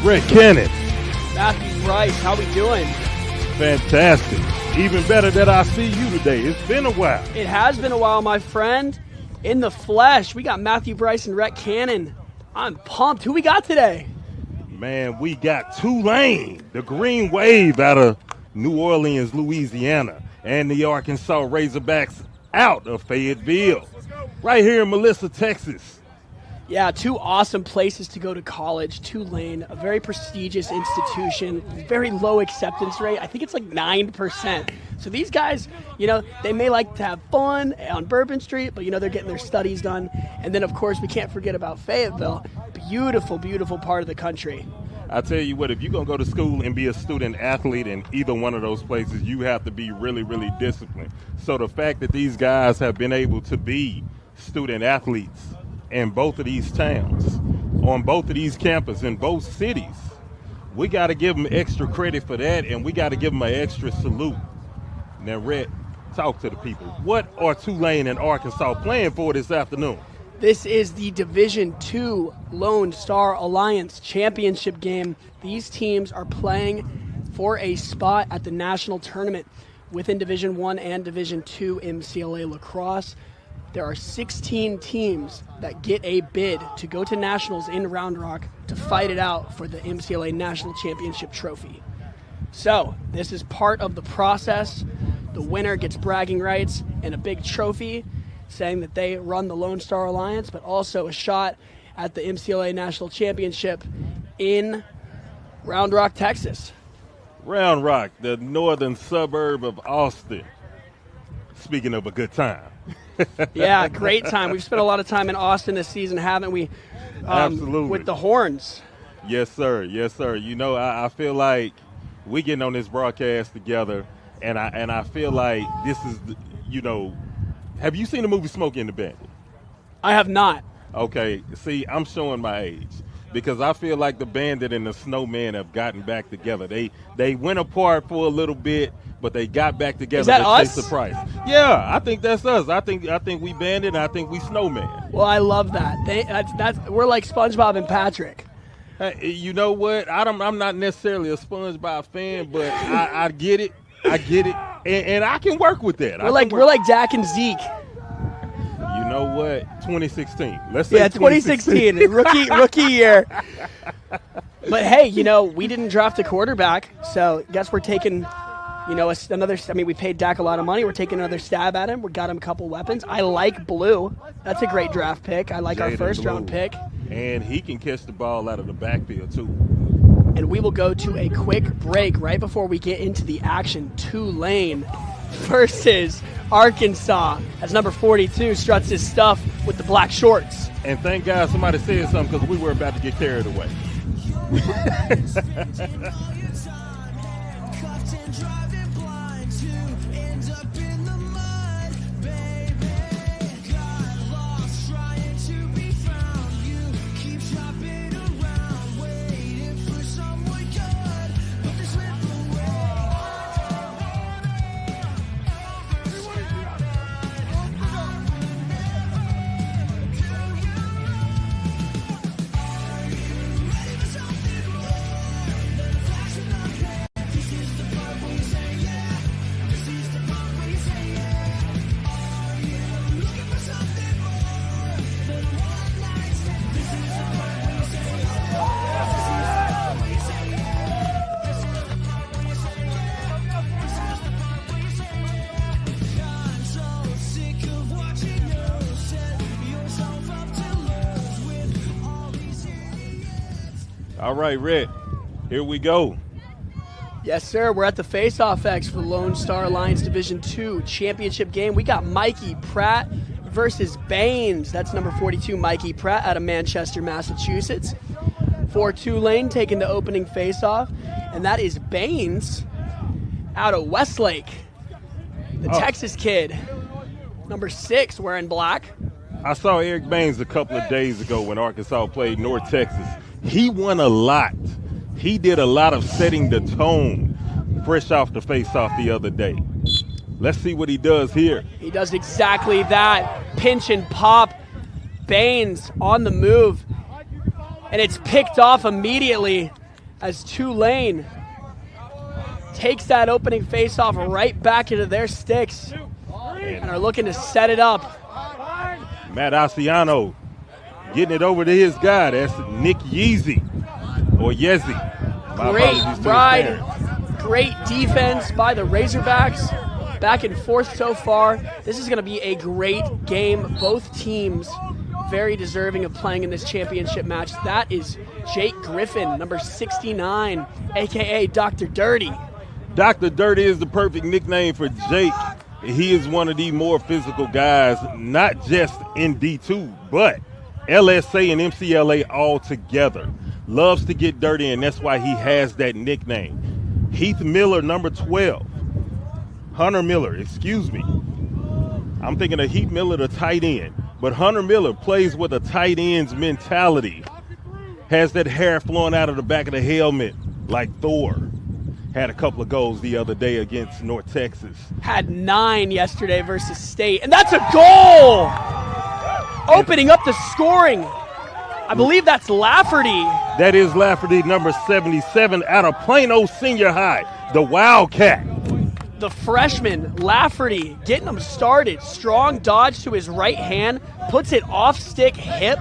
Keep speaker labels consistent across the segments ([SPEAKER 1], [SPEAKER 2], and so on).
[SPEAKER 1] Rick Cannon.
[SPEAKER 2] Matthew Bryce, how we doing?
[SPEAKER 1] Fantastic. Even better that I see you today. It's been a while.
[SPEAKER 2] It has been a while, my friend. In the flesh, we got Matthew Bryce and Rhett Cannon. I'm pumped. Who we got today?
[SPEAKER 1] Man, we got Tulane, the Green Wave out of New Orleans, Louisiana, and the Arkansas Razorbacks out of Fayetteville, right here in Melissa, Texas.
[SPEAKER 2] Yeah, two awesome places to go to college. Tulane, a very prestigious institution, very low acceptance rate. I think it's like 9%. So these guys, they may like to have fun on Bourbon Street, but, they're getting their studies done. And then, of course, we can't forget about Fayetteville. Beautiful, beautiful part of the country.
[SPEAKER 1] I tell you what, if you're going to go to school and be a student athlete in either one of those places, you have to be really, really disciplined. So the fact that these guys have been able to be student athletes in both of these towns, on both of these campuses, in both cities, we got to give them extra credit for that, and we got to give them an extra salute. Now, Rhett, talk to the people. What are Tulane and Arkansas playing for this afternoon?
[SPEAKER 2] This is the Division II Lone Star Alliance championship game. These teams are playing for a spot at the national tournament within Division I and Division II MCLA lacrosse. There are 16 teams that get a bid to go to nationals in Round Rock to fight it out for the MCLA National Championship trophy. So this is part of the process. The winner gets bragging rights and a big trophy saying that they run the Lone Star Alliance, but also a shot at the MCLA National Championship in Round Rock, Texas.
[SPEAKER 1] Round Rock, the northern suburb of Austin. Speaking of a good time.
[SPEAKER 2] Yeah, great time. We've spent a lot of time in Austin this season, haven't we?
[SPEAKER 1] Absolutely.
[SPEAKER 2] With the Horns.
[SPEAKER 1] Yes, sir. Yes, sir. I feel like we getting on this broadcast together, and I feel like this is, have you seen the movie Smokey and the Bandit?
[SPEAKER 2] I have not.
[SPEAKER 1] Okay. See, I'm showing my age because I feel like the Bandit and the Snowman have gotten back together. They went apart for a little bit, but they got back together.
[SPEAKER 2] Is that
[SPEAKER 1] to
[SPEAKER 2] us?
[SPEAKER 1] chase the price. Yeah, I think that's us. I think we Bandit, and I think we Snowman.
[SPEAKER 2] Well, I love that. We're like SpongeBob and Patrick.
[SPEAKER 1] Hey, you know what? I'm not necessarily a SpongeBob fan, but I get it. I get it, and I can work with that.
[SPEAKER 2] We're like Dak and Zeke.
[SPEAKER 1] You know what? 2016. Let's say
[SPEAKER 2] 2016, rookie year. But hey, we didn't draft a quarterback, so I guess we're taking, another. I mean, we paid Dak a lot of money. We're taking another stab at him. We got him a couple weapons. I like Blue. That's a great draft pick. I like our first-round pick.
[SPEAKER 1] And he can catch the ball out of the backfield too.
[SPEAKER 2] And we will go to a quick break right before we get into the action. Tulane versus Arkansas as number 42 struts his stuff with the black shorts.
[SPEAKER 1] And thank God somebody said something because we were about to get carried away. All right, Rhett, here we go.
[SPEAKER 2] Yes, sir. We're at the Face-Off X for the Lone Star Alliance Division II championship game. We got Mikey Pratt versus Baines. That's number 42, Mikey Pratt out of Manchester, Massachusetts. For Tulane, taking the opening face-off. And that is Baines out of Westlake, the Texas kid. Number 6, wearing black.
[SPEAKER 1] I saw Eric Baines a couple of days ago when Arkansas played North Texas. He won a lot. He did a lot of setting the tone fresh off the face-off the other day. Let's see what he does here.
[SPEAKER 2] He does exactly that. Pinch and pop. Baines on the move. And it's picked off immediately. as Tulane takes that opening faceoff right back into their sticks and are looking to set it up.
[SPEAKER 1] Matt Asiano getting it over to his guy. That's Nick Yeezy or Yezi.
[SPEAKER 2] Great ride, great defense by the Razorbacks. Back and forth so far. This is going to be a great game. Both teams very deserving of playing in this championship match. That is Jake Griffin, number 69, a.k.a. Dr. Dirty.
[SPEAKER 1] Dr. Dirty is the perfect nickname for Jake. He is one of the more physical guys, not just in D2, but LSA and MCLA all together. Loves to get dirty, and that's why he has that nickname. Heath Miller, number 12. Hunter Miller, excuse me. I'm thinking of Heath Miller, the tight end. But Hunter Miller plays with a tight end's mentality. Has that hair flowing out of the back of the helmet like Thor. Had a couple of goals the other day against North Texas.
[SPEAKER 2] Had 9 yesterday versus State, and that's a goal! Opening up the scoring. I believe that's Lafferty.
[SPEAKER 1] That is Lafferty, number 77, out of Plano Senior High, the Wildcat.
[SPEAKER 2] The freshman, Lafferty, getting him started. Strong dodge to his right hand, puts it off stick hip.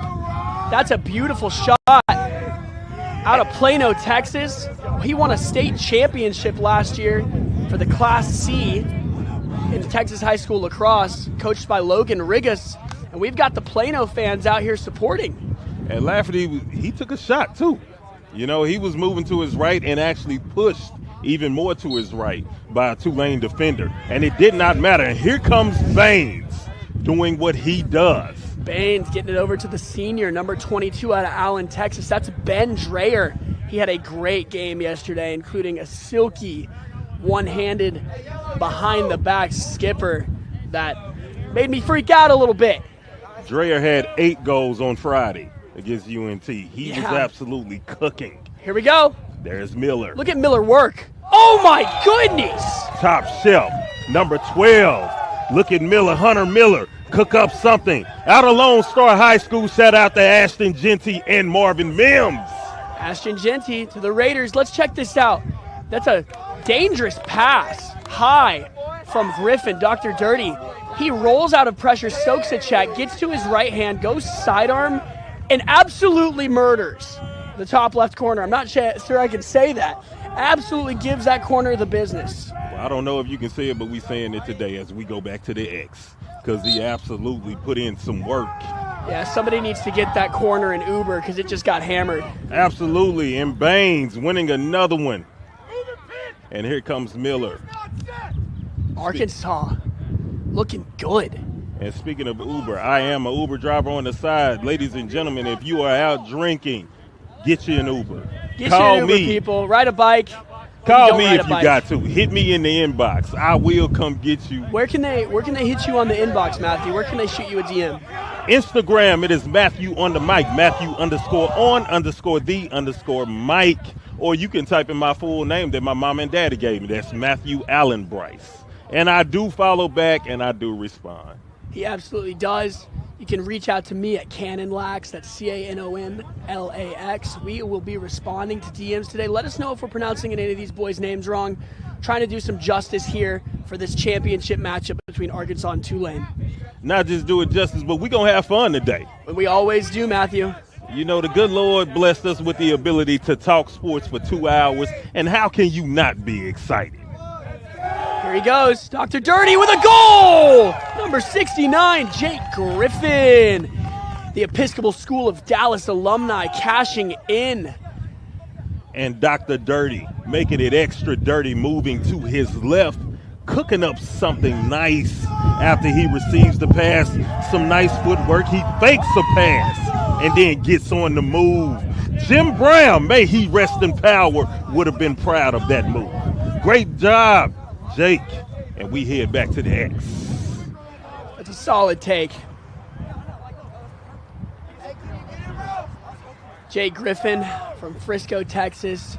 [SPEAKER 2] That's a beautiful shot. Out of Plano, Texas. He won a state championship last year for the Class C in Texas high school lacrosse, coached by Logan Rigas. And we've got the Plano fans out here supporting.
[SPEAKER 1] And Lafferty, he took a shot too. You know, he was moving to his right and actually pushed even more to his right by a Tulane defender. And it did not matter. And here comes Baines doing what he does.
[SPEAKER 2] Baines getting it over to the senior, number 22 out of Allen, Texas. That's Ben Dreyer. He had a great game yesterday, including a silky one-handed behind-the-back skipper that made me freak out a little bit.
[SPEAKER 1] Dreyer had 8 goals on Friday against UNT. He was absolutely cooking.
[SPEAKER 2] Here we go.
[SPEAKER 1] There's Miller.
[SPEAKER 2] Look at Miller work. Oh, my goodness.
[SPEAKER 1] Top shelf, number 12. Look at Miller, Hunter Miller. Cook up something. Out of Lone Star High School, shout out to Ashton Genty and Marvin Mims.
[SPEAKER 2] Ashton Genty to the Raiders. Let's check this out. That's a dangerous pass. High from Griffin, Dr. Dirty. He rolls out of pressure, soaks a check, gets to his right hand, goes sidearm, and absolutely murders the top left corner. I'm not sure I can say that. Absolutely gives that corner the business.
[SPEAKER 1] Well, I don't know if you can say it, but we're saying it today as we go back to the X, because he absolutely put in some work.
[SPEAKER 2] Yeah, somebody needs to get that corner in Uber because it just got hammered.
[SPEAKER 1] Absolutely, and Baines winning another one. And here comes Miller.
[SPEAKER 2] Arkansas looking good.
[SPEAKER 1] And speaking of Uber, I am an Uber driver on the side. Ladies and gentlemen, if you are out drinking, get you an Uber.
[SPEAKER 2] Call you an Uber, me. People. Ride a bike.
[SPEAKER 1] Call me if you got to. Hit me in the inbox. I will come get you.
[SPEAKER 2] Where can they hit you on the inbox, Matthew? Where can they shoot you a DM?
[SPEAKER 1] Instagram, it is Matthew on the mic. Matthew_on_the_Mike. Or you can type in my full name that my mom and daddy gave me. That's Matthew Allen Bryce. And I do follow back and I do respond.
[SPEAKER 2] He absolutely does. You can reach out to me at Canonlax. That's CANONLAX. We will be responding to DMs today. Let us know if we're pronouncing any of these boys' names wrong. Trying to do some justice here for this championship matchup between Arkansas and Tulane.
[SPEAKER 1] Not just do it justice, but we're going to have fun today.
[SPEAKER 2] We always do, Matthew.
[SPEAKER 1] You know, the good Lord blessed us with the ability to talk sports for 2 hours, and how can you not be excited?
[SPEAKER 2] Here he goes, Dr. Dirty with a goal! Number 69, Jake Griffin. The Episcopal School of Dallas alumni cashing in.
[SPEAKER 1] And Dr. Dirty making it extra dirty, moving to his left, cooking up something nice after he receives the pass. Some nice footwork. He fakes a pass and then gets on the move. Jim Brown, may he rest in power, would have been proud of that move. Great job, Jake. And we head back to the X.
[SPEAKER 2] That's a solid take. Jake Griffin from Frisco, Texas,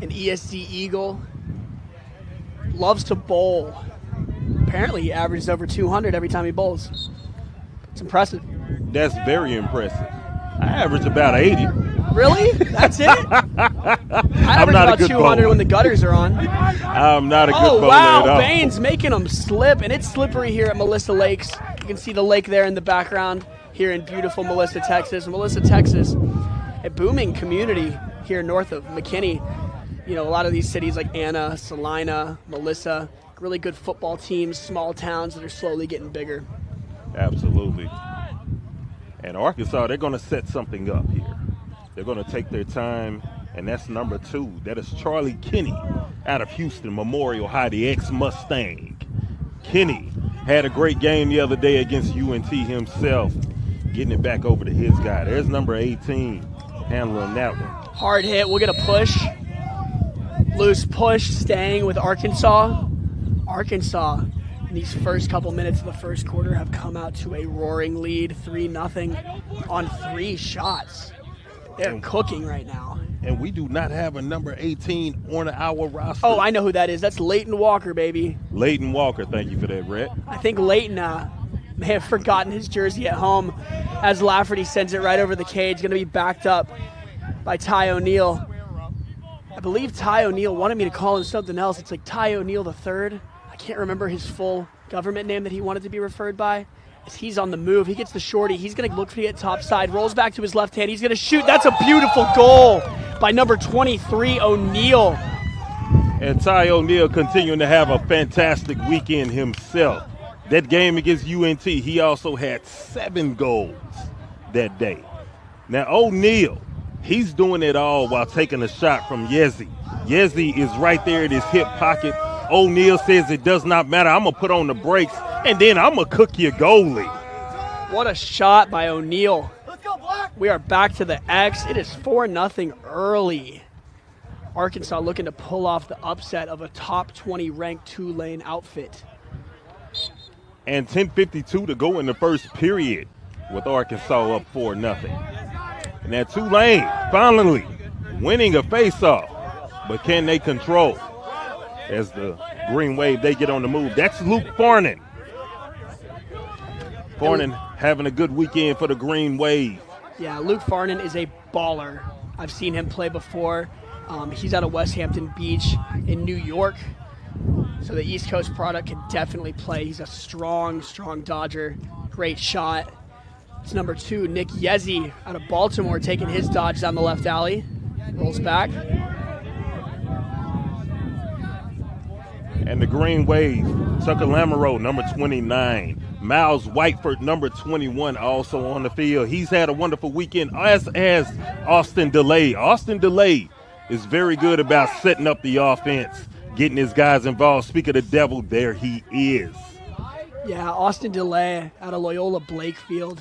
[SPEAKER 2] an ESD Eagle. Loves to bowl. Apparently he averages over 200 every time he bowls. It's impressive.
[SPEAKER 1] That's very impressive. I average about 80.
[SPEAKER 2] Really? That's it? I average
[SPEAKER 1] not a
[SPEAKER 2] about
[SPEAKER 1] good
[SPEAKER 2] 200
[SPEAKER 1] bowler.
[SPEAKER 2] when the gutters are on.
[SPEAKER 1] I'm not a good
[SPEAKER 2] Oh,
[SPEAKER 1] bowler
[SPEAKER 2] wow.
[SPEAKER 1] at all.
[SPEAKER 2] Baines making them slip, and it's slippery here at Melissa Lakes. You can see the lake there in the background here in beautiful Melissa, Texas. Melissa, Texas, a booming community here north of McKinney. You know, a lot of these cities like Anna, Salina, Melissa, really good football teams, small towns that are slowly getting bigger.
[SPEAKER 1] Absolutely. And Arkansas, they're going to set something up here. They're going to take their time, and that's number 2. That is Charlie Kinney out of Houston Memorial High, the ex-Mustang. Kinney had a great game the other day against UNT himself, getting it back over to his guy. There's number 18 handling that one.
[SPEAKER 2] Hard hit. We'll get a push. Loose push, staying with Arkansas. Arkansas, in these first couple minutes of the first quarter, have come out to a roaring lead, 3-0 on 3 shots. They're cooking right now.
[SPEAKER 1] And we do not have a number 18 on our roster.
[SPEAKER 2] Oh, I know who that is. That's Leighton Walker, baby.
[SPEAKER 1] Leighton Walker, thank you for that, Rhett.
[SPEAKER 2] I think Leighton may have forgotten his jersey at home as Lafferty sends it right over the cage. Going to be backed up by Ty O'Neal. I believe Ty O'Neal wanted me to call him something else. It's like Ty O'Neal III. I can't remember his full government name that he wanted to be referred by. As he's on the move, he gets the shorty. He's going to look for it top side, rolls back to his left hand. He's going to shoot. That's a beautiful goal by number 23, O'Neal.
[SPEAKER 1] And Ty O'Neal continuing to have a fantastic weekend himself. That game against UNT, he also had 7 goals that day. Now, O'Neal, he's doing it all while taking a shot from Yezi. Yezi is right there in his hip pocket. O'Neal says it does not matter. I'm going to put on the brakes, and then I'm going to cook your goalie.
[SPEAKER 2] What a shot by O'Neal. We are back to the X. It is 4-0 early. Arkansas looking to pull off the upset of a top 20 ranked Tulane outfit.
[SPEAKER 1] And 10:52 to go in the first period with Arkansas up 4-0. And that Tulane finally winning a face-off. But can they control? As the Green Wave, they get on the move. That's Luke Farnan. Farnan having a good weekend for the Green Wave.
[SPEAKER 2] Yeah, Luke Farnan is a baller. I've seen him play before. He's out of West Hampton Beach in New York. So the East Coast product can definitely play. He's a strong, strong Dodger. Great shot. It's number 2, Nick Yezi out of Baltimore, taking his dodge down the left alley. Rolls back.
[SPEAKER 1] And the Green Wave, Tucker Lamoureux, number 29. Miles Whiteford, number 21, also on the field. He's had a wonderful weekend, as Austin DeLay. Austin DeLay is very good about setting up the offense, getting his guys involved. Speak of the devil, there he is.
[SPEAKER 2] Yeah, Austin DeLay out of Loyola Blakefield.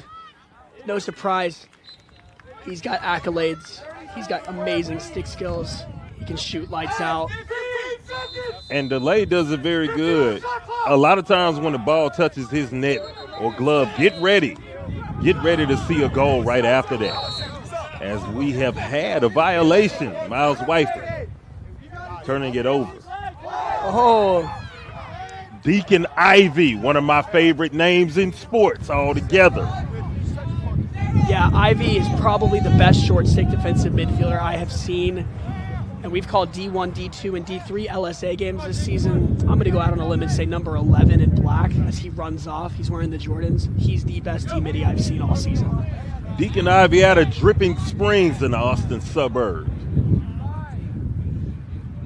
[SPEAKER 2] No surprise, he's got accolades. He's got amazing stick skills. He can shoot lights out.
[SPEAKER 1] And DeLay does it very good. A lot of times when the ball touches his net or glove, get ready. Get ready to see a goal right after that. As we have had a violation, Miles Whiteford turning it over.
[SPEAKER 2] Oh,
[SPEAKER 1] Deacon Ivy, one of my favorite names in sports altogether.
[SPEAKER 2] yeah, Ivy is probably the best short stick defensive midfielder I have seen. And we've called D1, D2, and D3 LSA games this season. I'm going to go out on a limb and say number 11 in black as he runs off. He's wearing the Jordans. He's the best D-midi I've seen all season.
[SPEAKER 1] Deacon Ivy out of Dripping Springs in the Austin suburb.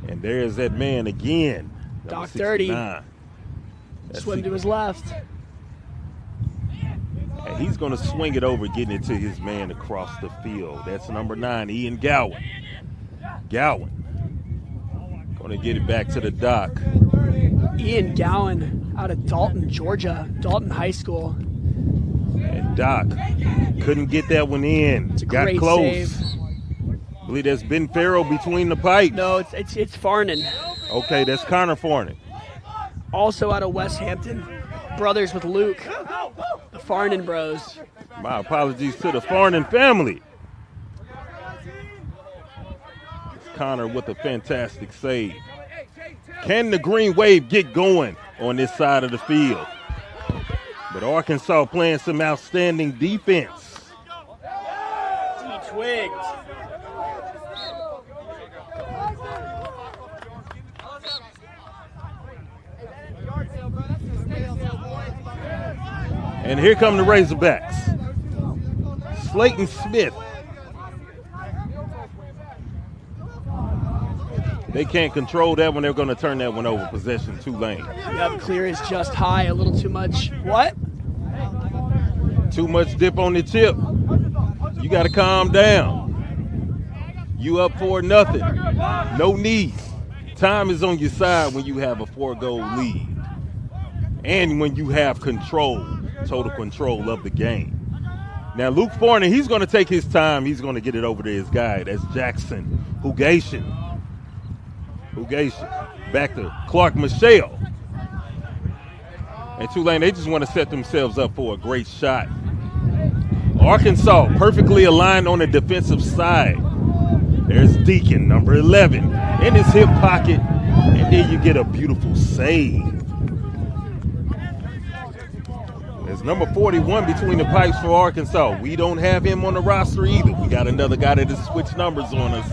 [SPEAKER 1] And there's that man again.
[SPEAKER 2] Doc Dirty. Swim to his left.
[SPEAKER 1] And he's going to swing it over, getting it to his man across the field. That's number 9, Ian Gowan. Gowan going to get it back to the Doc.
[SPEAKER 2] Ian Gowan out of Dalton, Georgia, Dalton High School.
[SPEAKER 1] And Doc couldn't get that one in.
[SPEAKER 2] It's a
[SPEAKER 1] Got
[SPEAKER 2] great
[SPEAKER 1] close.
[SPEAKER 2] save.
[SPEAKER 1] I believe that's Ben Farrell between the pipes.
[SPEAKER 2] No, it's Farnan.
[SPEAKER 1] Okay, that's Connor Farnan.
[SPEAKER 2] Also out of West Hampton, brothers with Luke, the Farnan bros.
[SPEAKER 1] My apologies to the Farnan family. Connor with a fantastic save. Can the Green Wave get going on this side of the field? But Arkansas playing some outstanding defense.
[SPEAKER 2] rigged.
[SPEAKER 1] And here come the Razorbacks. Slayton Smith. They can't control that one. They're going to turn that one over. Possession, Tulane.
[SPEAKER 2] Yep, clear is just high. A little too much. What?
[SPEAKER 1] Too much dip on the tip. You got to calm down. You up for nothing. No knees. Time is on your side when you have a 4-goal lead. And when you have control, total control of the game. Now, Luke Forney, he's going to take his time. He's going to get it over to his guy. That's Jackson Hugation. Back to Clark Michelle. And Tulane, they just want to set themselves up for a great shot. Arkansas perfectly aligned on the defensive side. There's Deacon, number 11, in his hip pocket. And then you get a beautiful save. There's number 41 between the pipes for Arkansas. We don't have him on the roster either. We got another guy that has switched numbers on us.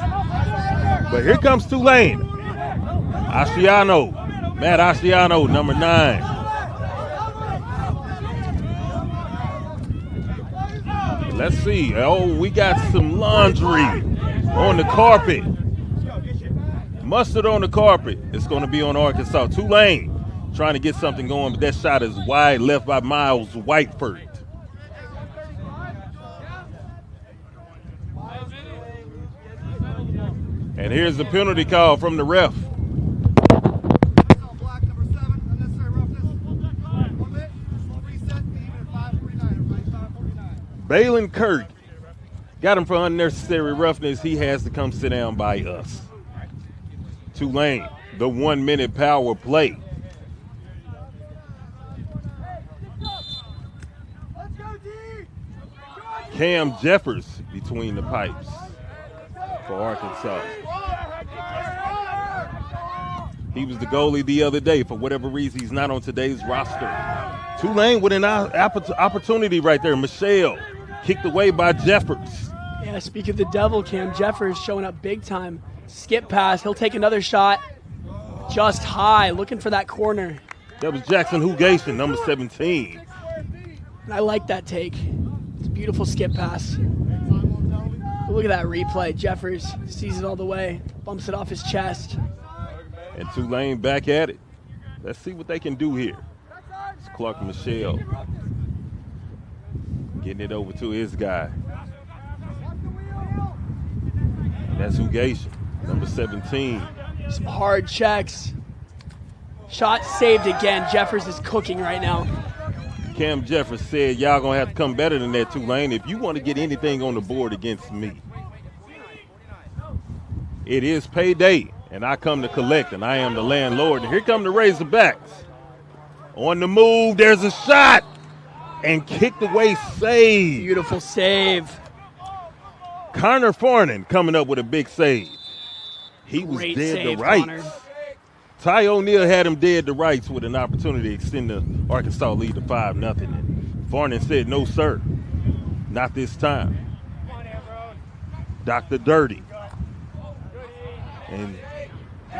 [SPEAKER 1] But here comes Tulane. Matt Asciano, number 9. Let's see. Oh, we got some laundry on the carpet. Mustard on the carpet. It's going to be on Arkansas. Tulane trying to get something going, but that shot is wide left by Miles Whiteford. And here's the penalty call from the ref. Balin Kirk got him for unnecessary roughness. He has to come sit down by us. Tulane, the 1-minute power play. Cam Jeffers between the pipes for Arkansas. He was the goalie the other day. For whatever reason, he's not on today's roster. Tulane with an opportunity right there. Michelle kicked away by Jeffers.
[SPEAKER 2] Yeah, speak of the devil, Cam Jeffers showing up big time. Skip pass. He'll take another shot. Just high, looking for that corner.
[SPEAKER 1] That was Jackson Hugation, number 17.
[SPEAKER 2] And I like that take. It's a beautiful skip pass. Look at that replay. Jeffers sees it all the way, bumps it off his chest.
[SPEAKER 1] And Tulane back at it. Let's see what they can do here. It's Clark Michelle getting it over to his guy. That's Hugation, number 17.
[SPEAKER 2] Some hard checks. Shot saved again. Jeffers is cooking right now.
[SPEAKER 1] Cam Jeffers said, y'all going to have to come better than that, Tulane, if you want to get anything on the board against me. It is payday, and I come to collect, and I am the landlord. And here come the Razorbacks. On the move, there's a shot. And kicked away save.
[SPEAKER 2] Beautiful save.
[SPEAKER 1] Connor Farnan coming up with a big save. He was
[SPEAKER 2] Great
[SPEAKER 1] dead
[SPEAKER 2] save,
[SPEAKER 1] to rights.
[SPEAKER 2] Connor.
[SPEAKER 1] Ty O'Neal had him dead to rights with an opportunity to extend the Arkansas lead to 5-0. And Farnan said, no, sir, not this time. Dr. Dirty. And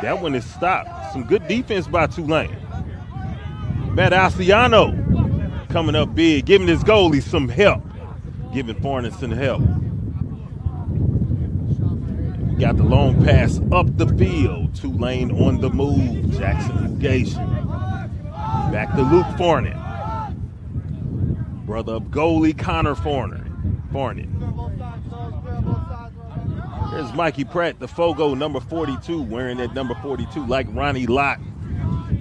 [SPEAKER 1] that one is stopped. Some good defense by Tulane. Matt Asciano coming up big, giving his goalie some help. Giving Farnan some help. Got the long pass up the field. Tulane on the move. Jackson Hugation. Back to Luke Farnan. Brother of goalie Connor Farnan. There's Mikey Pratt, the Fogo, number 42, wearing that number 42 like Ronnie Lott.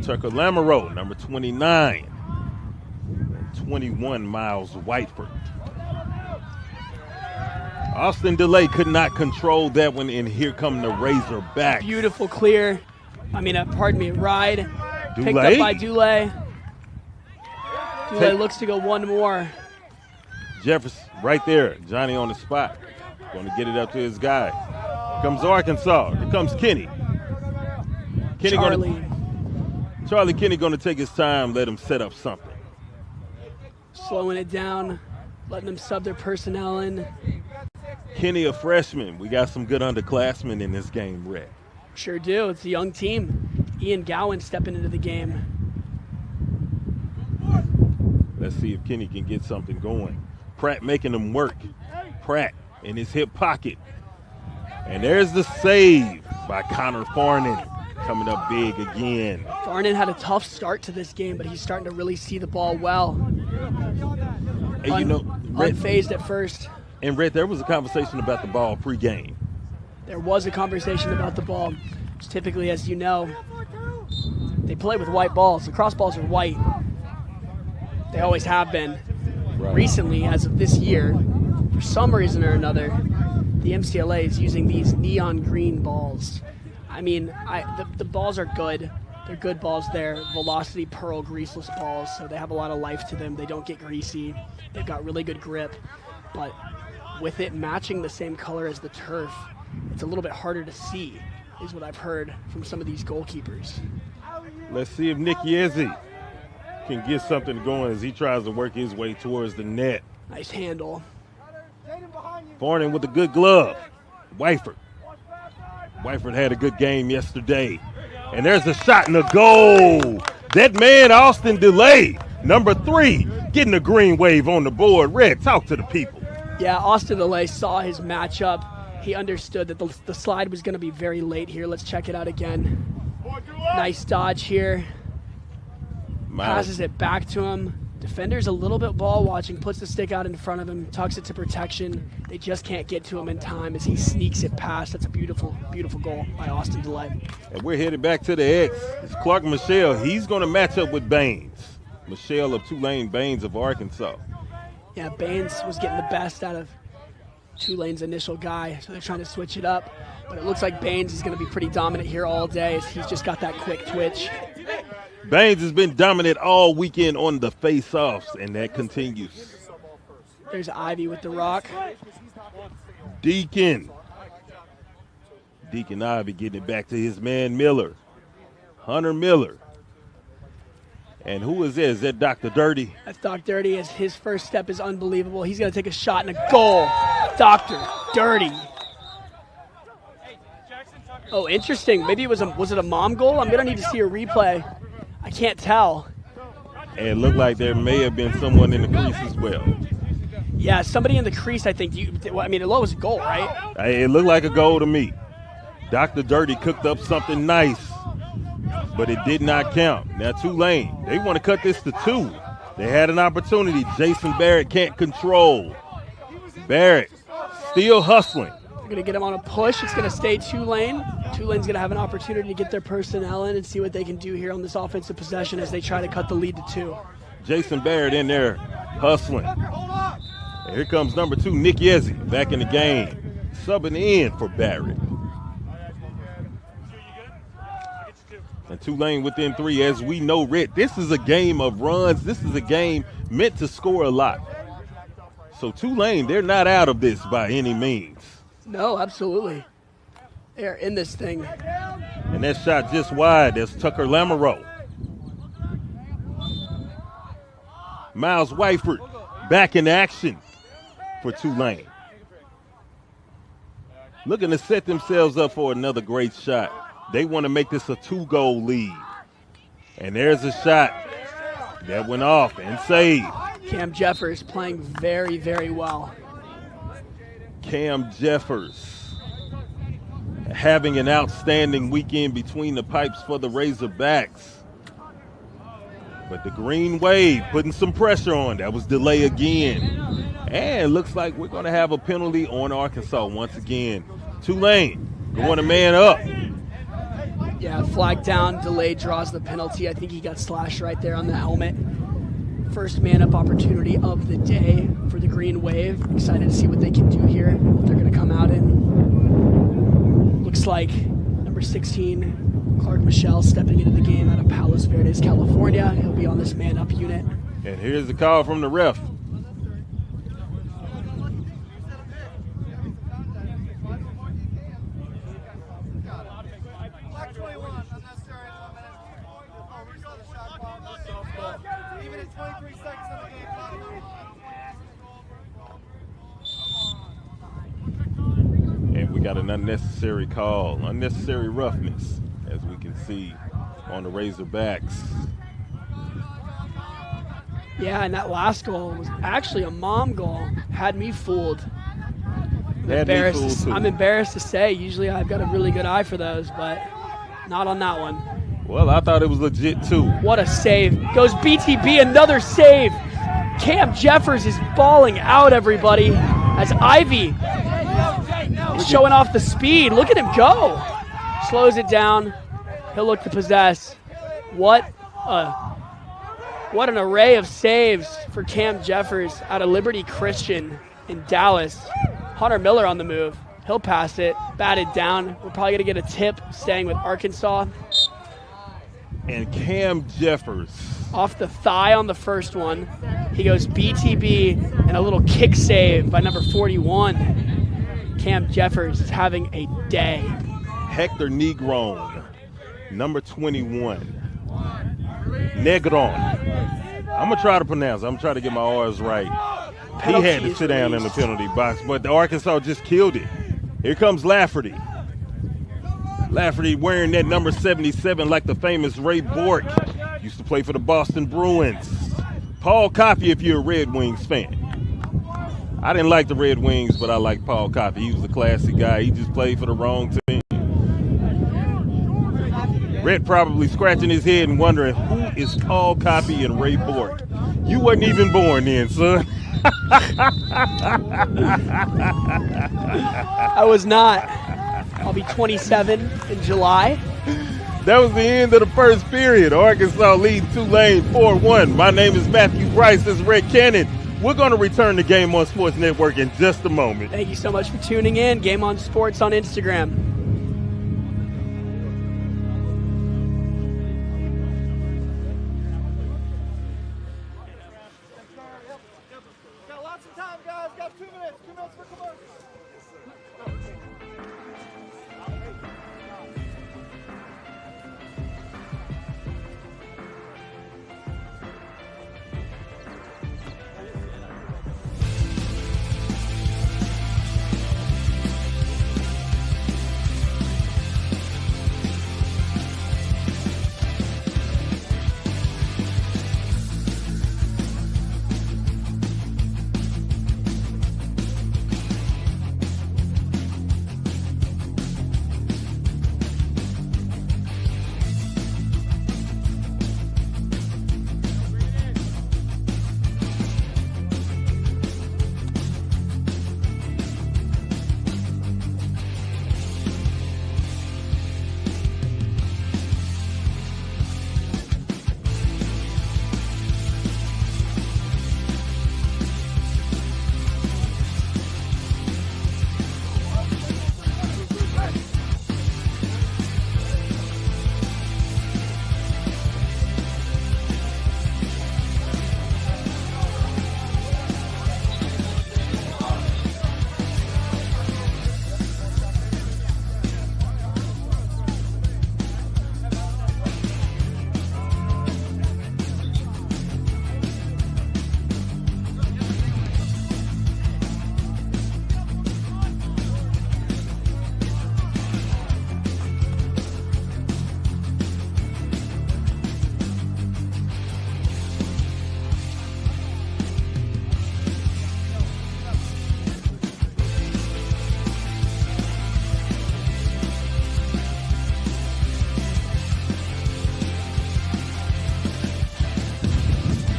[SPEAKER 1] Tucker Lamoureux, number 29. And 21, Miles Whiteford. Austin DeLay could not control that one, and here come the Razorbacks.
[SPEAKER 2] Beautiful clear. Ride. Picked
[SPEAKER 1] Dulé?
[SPEAKER 2] up by Dulé. Dulé looks to go one more.
[SPEAKER 1] Jefferson right there. Johnny on the spot. Going to get it up to his guy. Here comes Arkansas. Here comes Kenny. Charlie Kenny going to take his time, let him set up something.
[SPEAKER 2] Slowing it down, letting them sub their personnel in.
[SPEAKER 1] Kenny, a freshman. We got some good underclassmen in this game, Rhett.
[SPEAKER 2] Sure do. It's a young team. Ian Gowan stepping into the game.
[SPEAKER 1] Let's see if Kenny can get something going. Pratt making him work. Pratt in his hip pocket. And there's the save by Connor Farnan, coming up big again.
[SPEAKER 2] Farnan had a tough start to this game, but he's starting to really see the ball well.
[SPEAKER 1] And
[SPEAKER 2] Unfazed at first.
[SPEAKER 1] And Rhett, there was a conversation about the ball pregame.
[SPEAKER 2] There was a conversation about the ball. Which typically, as you know, they play with white balls. The cross balls are white. They always have been.
[SPEAKER 1] Right.
[SPEAKER 2] Recently, as of this year, for some reason or another, the MCLA is using these neon green balls. I mean, the balls are good. They're good balls. They're velocity pearl greaseless balls, so they have a lot of life to them. They don't get greasy. They've got really good grip. But with it matching the same color as the turf, it's a little bit harder to see, is what I've heard from some of these goalkeepers.
[SPEAKER 1] Let's see if Nick Yezzi can get something going as he tries to work his way towards the net.
[SPEAKER 2] Nice handle.
[SPEAKER 1] Farnan with a good glove. Wyford had a good game yesterday. And there's a shot and a goal. That man, Austin DeLay, number 3, getting a green wave on the board. Red, talk to the people.
[SPEAKER 2] Yeah, Austin DeLay saw his matchup. He understood that the slide was going to be very late here. Let's check it out again. Nice dodge here. Passes it back to him. Defender's a little bit ball watching, puts the stick out in front of him, tucks it to protection. They just can't get to him in time as he sneaks it past. That's a beautiful, beautiful goal by Austin DeLay.
[SPEAKER 1] And we're headed back to the X. It's Clark Michelle. He's going to match up with Baines. Michelle of Tulane, Baines of Arkansas.
[SPEAKER 2] Yeah, Baines was getting the best out of Tulane's initial guy, so they're trying to switch it up. But it looks like Baines is going to be pretty dominant here all day as he's just got that quick twitch.
[SPEAKER 1] Baines has been dominant all weekend on the face-offs, and that continues.
[SPEAKER 2] There's Ivy with the rock.
[SPEAKER 1] Deacon Ivy getting it back to his man Miller. Hunter Miller. And who is this? Is that Dr. Dirty?
[SPEAKER 2] That's Doc Dirty. As his first step is unbelievable. He's going to take a shot and a goal. Dr. Dirty. Oh, interesting. Maybe was it a mom goal? I'm going to need to see a replay. I can't tell.
[SPEAKER 1] And it looked like there may have been someone in the crease as well.
[SPEAKER 2] Yeah, somebody in the crease, I think. It was a goal, right?
[SPEAKER 1] It looked like a goal to me. Dr. Dirty cooked up something nice, but it did not count. Now, Tulane, they want to cut this to 2. They had an opportunity. Jason Barrett can't control. Barrett still hustling.
[SPEAKER 2] They're going to get him on a push. It's going to stay Tulane. Tulane's going to have an opportunity to get their personnel in and see what they can do here on this offensive possession as they try to cut the lead to 2.
[SPEAKER 1] Jason Barrett in there hustling. And here comes number 2, Nick Yezzi, back in the game, subbing in for Barrett. And Tulane within 3. As we know, Rick, this is a game of runs. This is a game meant to score a lot. So Tulane, they're not out of this by any means.
[SPEAKER 2] No, absolutely. They are in this thing.
[SPEAKER 1] And that shot just wide. That's Tucker Lamoureux. Miles Wyford back in action for Tulane. Looking to set themselves up for another great shot. They want to make this a 2-goal lead. And there's a shot that went off and saved.
[SPEAKER 2] Cam Jeffers playing very, very well.
[SPEAKER 1] Cam Jeffers having an outstanding weekend between the pipes for the Razorbacks. But the green wave putting some pressure on. That was delay again. And looks like we're going to have a penalty on Arkansas once again. Tulane going a man up.
[SPEAKER 2] Yeah, flag down, delay draws the penalty. I think he got slashed right there on the helmet. First man-up opportunity of the day for the Green Wave. Excited to see what they can do here, what they're going to come out in. Looks like number 16, Clark Michelle, stepping into the game out of Palos Verdes, California. He'll be on this man-up unit.
[SPEAKER 1] And here's the call from the ref. got an unnecessary call, unnecessary roughness, as we can see on the Razorbacks.
[SPEAKER 2] Yeah, and that last goal was actually a mom goal. Had me fooled. I'm embarrassed to say. Usually I've got a really good eye for those, but not on that one.
[SPEAKER 1] Well, I thought it was legit, too.
[SPEAKER 2] What a save. Goes BTB, another save. Cam Jeffers is balling out, everybody, as Ivy is showing off the speed. Look at him go. Slows it down. He'll look to possess. What an array of saves for Cam Jeffers out of Liberty Christian in Dallas. Hunter Miller on the move. He'll pass it, batted down. We're probably going to get a tip staying with Arkansas.
[SPEAKER 1] And Cam Jeffers.
[SPEAKER 2] Off the thigh on the first one. He goes BTB and a little kick save by number 41. Cam Jeffers is having a day.
[SPEAKER 1] Hector Negron, number 21. Negron. I'm going to try to pronounce it. I'm trying to get my R's right. Penalty, he had to sit down in the penalty box, but the Arkansas just killed it. Here comes Lafferty. Lafferty wearing that number 77 like the famous Ray Bork. Used to play for the Boston Bruins. Paul Coffey, if you're a Red Wings fan. I didn't like the Red Wings, but I like Paul Coffey. He was a classy guy. He just played for the wrong team. Red probably scratching his head and wondering, who is Paul Coffey and Ray Bork? You wasn't even born then, son.
[SPEAKER 2] I was not. I'll be 27 in July.
[SPEAKER 1] That was the end of the first period. Arkansas leads Tulane 4-1. My name is Matthew Bryce. This is Red Cannon. We're going to return to Game On Sports Network in just a moment.
[SPEAKER 2] Thank you so much for tuning in. Game On Sports on Instagram.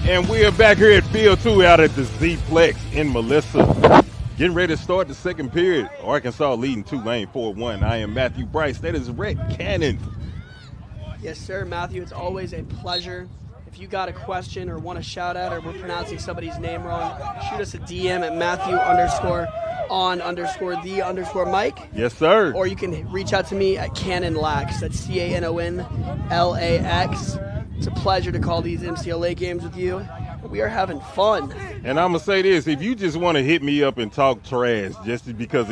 [SPEAKER 1] And we are back here at Field 2 out at the Z-Plex in Melissa. Getting ready to start the second period. Arkansas leading Tulane 4-1. I am Matthew Bryce. That is Red Cannon.
[SPEAKER 2] Yes, sir, Matthew. It's always a pleasure. If you got a question or want a shout out or we're pronouncing somebody's name wrong, shoot us a DM at Matthew_on_the_Mike.
[SPEAKER 1] Yes, sir.
[SPEAKER 2] Or you can reach out to me at CannonLax. That's CANONLAX. It's a pleasure to call these MCLA games with you. We are having fun.
[SPEAKER 1] And I'm going to say this. If you just want to hit me up and talk trash just because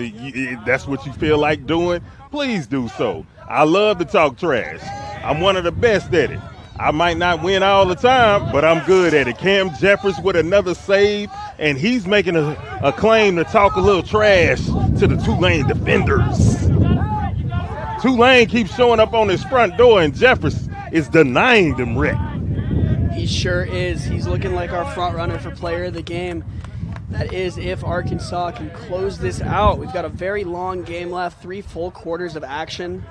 [SPEAKER 1] that's what you feel like doing, please do so. I love to talk trash. I'm one of the best at it. I might not win all the time, but I'm good at it. Cam Jeffers with another save, and he's making a claim to talk a little trash to the Tulane defenders. Tulane keeps showing up on his front door, and Jeffers is denying them rep.
[SPEAKER 2] He sure is. He's looking like our front runner for player of the game. That is if Arkansas can close this out. We've got a very long game left, 3 full quarters of action,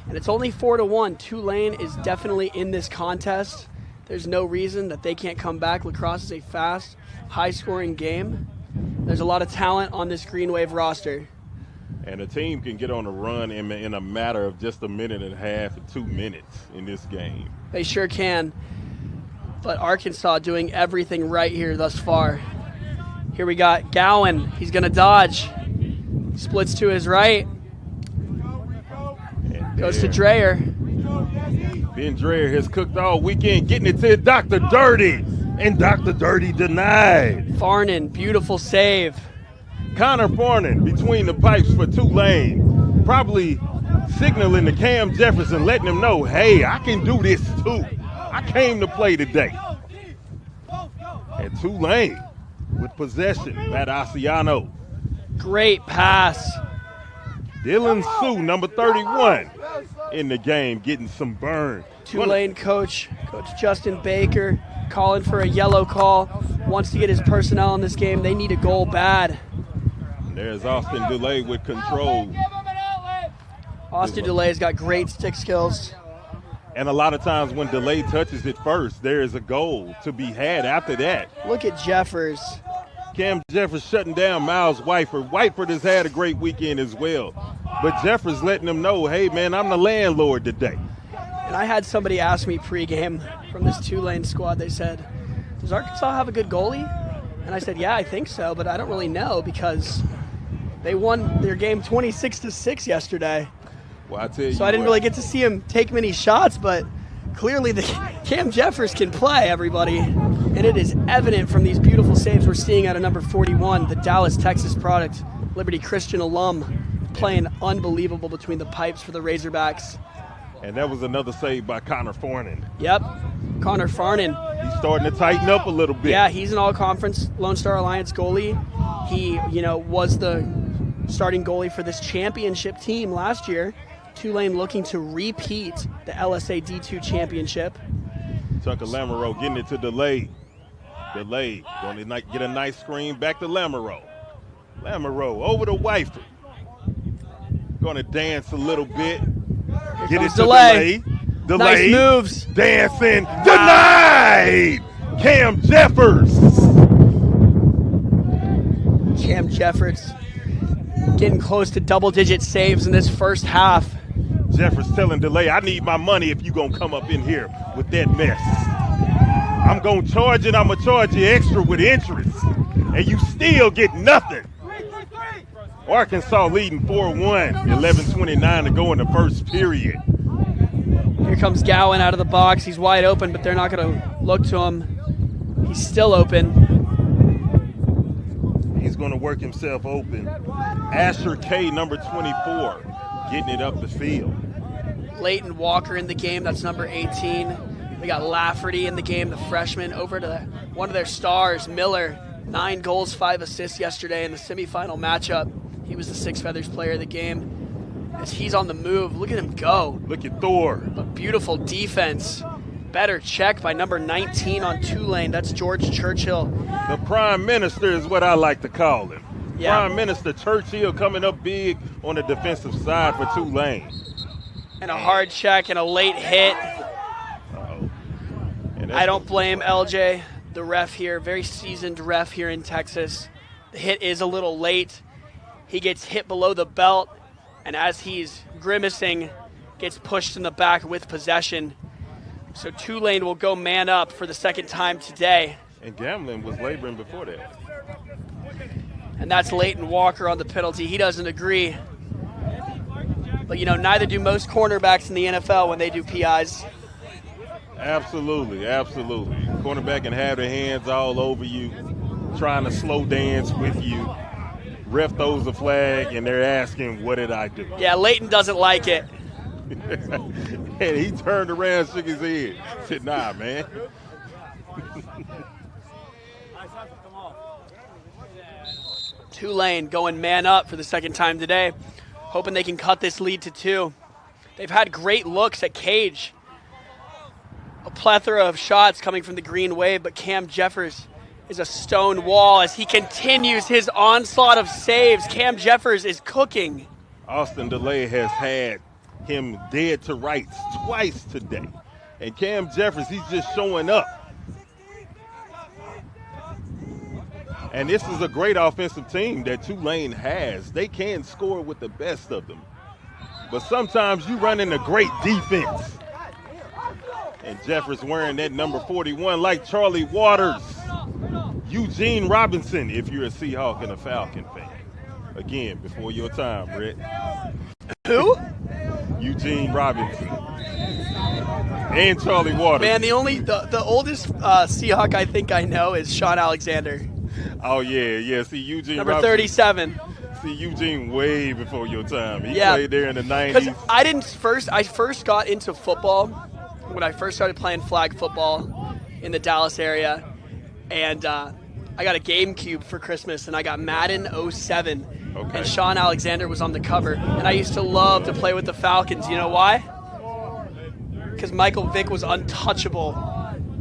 [SPEAKER 2] and it's only 4-1. Tulane is definitely in this contest. There's no reason that they can't come back. Lacrosse is a fast, high-scoring game. There's a lot of talent on this Green Wave roster.
[SPEAKER 1] And a team can get on a run in a matter of just a minute and a half to 2 minutes in this game.
[SPEAKER 2] They sure can. But Arkansas doing everything right here thus far. Here we got Gowan. He's going to dodge. Splits to his right. Goes to Dreyer.
[SPEAKER 1] Ben Dreyer has cooked all weekend, getting it to Dr. Dirty. And Dr. Dirty denied.
[SPEAKER 2] Farnan, beautiful save.
[SPEAKER 1] Connor Farnan between the pipes for Tulane. Probably signaling to Cam Jefferson, letting him know, hey, I can do this too. I came to play today. And Tulane with possession, Matt Asiano.
[SPEAKER 2] Great pass.
[SPEAKER 1] Dylan Sue, number 31, in the game, getting some burn.
[SPEAKER 2] Tulane coach Justin Baker, calling for a yellow call. Wants to get his personnel in this game. They need a goal bad.
[SPEAKER 1] There's Austin DeLay with control.
[SPEAKER 2] Austin DeLay's got great stick skills.
[SPEAKER 1] And a lot of times when DeLay touches it first, there is a goal to be had after that.
[SPEAKER 2] Look at Jeffers.
[SPEAKER 1] Cam Jeffers shutting down Miles Whiteford. Whiteford has had a great weekend as well. But Jeffers letting them know, hey, man, I'm the landlord today.
[SPEAKER 2] And I had somebody ask me pregame from this Tulane squad. They said, does Arkansas have a good goalie? And I said, yeah, I think so, but I don't really know because they won their game 26-6 yesterday.
[SPEAKER 1] Well, I tell you
[SPEAKER 2] so I didn't really get to see him take many shots, but clearly the Cam Jeffers can play, everybody. And it is evident from these beautiful saves we're seeing out of number 41, the Dallas, Texas product, Liberty Christian alum, playing unbelievable between the pipes for the Razorbacks.
[SPEAKER 1] And that was another save by Connor Farnan.
[SPEAKER 2] Yep, Connor Farnan.
[SPEAKER 1] He's starting to tighten up a little bit.
[SPEAKER 2] Yeah, he's an all-conference Lone Star Alliance goalie. He, was the starting goalie for this championship team last year. Tulane looking to repeat the LSA D2 championship.
[SPEAKER 1] Tucker Lamoureux getting it to DeLay. DeLay going to get a nice screen back to Lamoureux. Lamoureux over to Whiteford. Going to dance a little bit. Get it to DeLay.
[SPEAKER 2] Nice moves.
[SPEAKER 1] Dancing. Denied! Cam Jeffers.
[SPEAKER 2] Cam Jeffers getting close to double-digit saves in this first half.
[SPEAKER 1] Jeffers telling DeLay, I need my money if you going to come up in here with that mess. I'm going to charge it. I'm going to charge you extra with interest. And you still get nothing. Arkansas leading 4-1, 11:29 to go in the first period.
[SPEAKER 2] Here comes Gowan out of the box. He's wide open, but they're not going to look to him. He's still open.
[SPEAKER 1] He's going to work himself open. Asher K, number 24, getting it up the field.
[SPEAKER 2] Leighton Walker in the game. That's number 18. We got Lafferty in the game, the freshman, over to one of their stars, Miller. 9 goals, 5 assists yesterday in the semifinal matchup. He was the Six Feathers player of the game. As he's on the move, look at him go.
[SPEAKER 1] Look at Thor.
[SPEAKER 2] A beautiful defense. Better check by number 19 on Tulane. That's George Churchill.
[SPEAKER 1] The Prime Minister is what I like to call him.
[SPEAKER 2] Yeah.
[SPEAKER 1] Prime Minister Churchill coming up big on the defensive side for Tulane.
[SPEAKER 2] And a hard check and a late hit.
[SPEAKER 1] Uh-oh.
[SPEAKER 2] I don't blame LJ, the ref here, very seasoned ref here in Texas. The hit is a little late. He gets hit below the belt, and as he's grimacing, gets pushed in the back with possession. So Tulane will go man up for the second time today.
[SPEAKER 1] And Gamlin was laboring before that.
[SPEAKER 2] And that's Leighton Walker on the penalty. He doesn't agree. But, neither do most cornerbacks in the NFL when they do PIs.
[SPEAKER 1] Absolutely, absolutely. Cornerback can have their hands all over you, trying to slow dance with you. Ref throws a flag, and they're asking, what did I do?
[SPEAKER 2] Yeah, Leighton doesn't like it.
[SPEAKER 1] And he turned around, shook his head, said, nah, man.
[SPEAKER 2] Tulane going man up for the second time today, hoping they can cut this lead to 2. They've had great looks at Cage. A plethora of shots coming from the green wave, but Cam Jeffers is a stone wall as he continues his onslaught of saves. Cam Jeffers is cooking.
[SPEAKER 1] Austin DeLay has had him dead to rights twice today. And Cam Jeffers, he's just showing up. And this is a great offensive team that Tulane has. They can score with the best of them. But sometimes you run into great defense. And Jeffers wearing that number 41 like Charlie Waters. Eugene Robinson, if you're a Seahawk and a Falcon fan. Again, before your time, Brett.
[SPEAKER 2] Who?
[SPEAKER 1] Eugene Robinson. And Charlie Waters.
[SPEAKER 2] Man, the oldest Seahawk I think I know is Sean Alexander.
[SPEAKER 1] Oh, yeah. See, Eugene
[SPEAKER 2] Number
[SPEAKER 1] Robinson.
[SPEAKER 2] 37.
[SPEAKER 1] See, Eugene way before your time. He played there in the 90s.
[SPEAKER 2] Because I first got into football when I first started playing flag football in the Dallas area. And I got a GameCube for Christmas, and I got Madden 07.
[SPEAKER 1] Okay.
[SPEAKER 2] And Sean Alexander was on the cover. And I used to love to play with the Falcons. You know why? Because Michael Vick was untouchable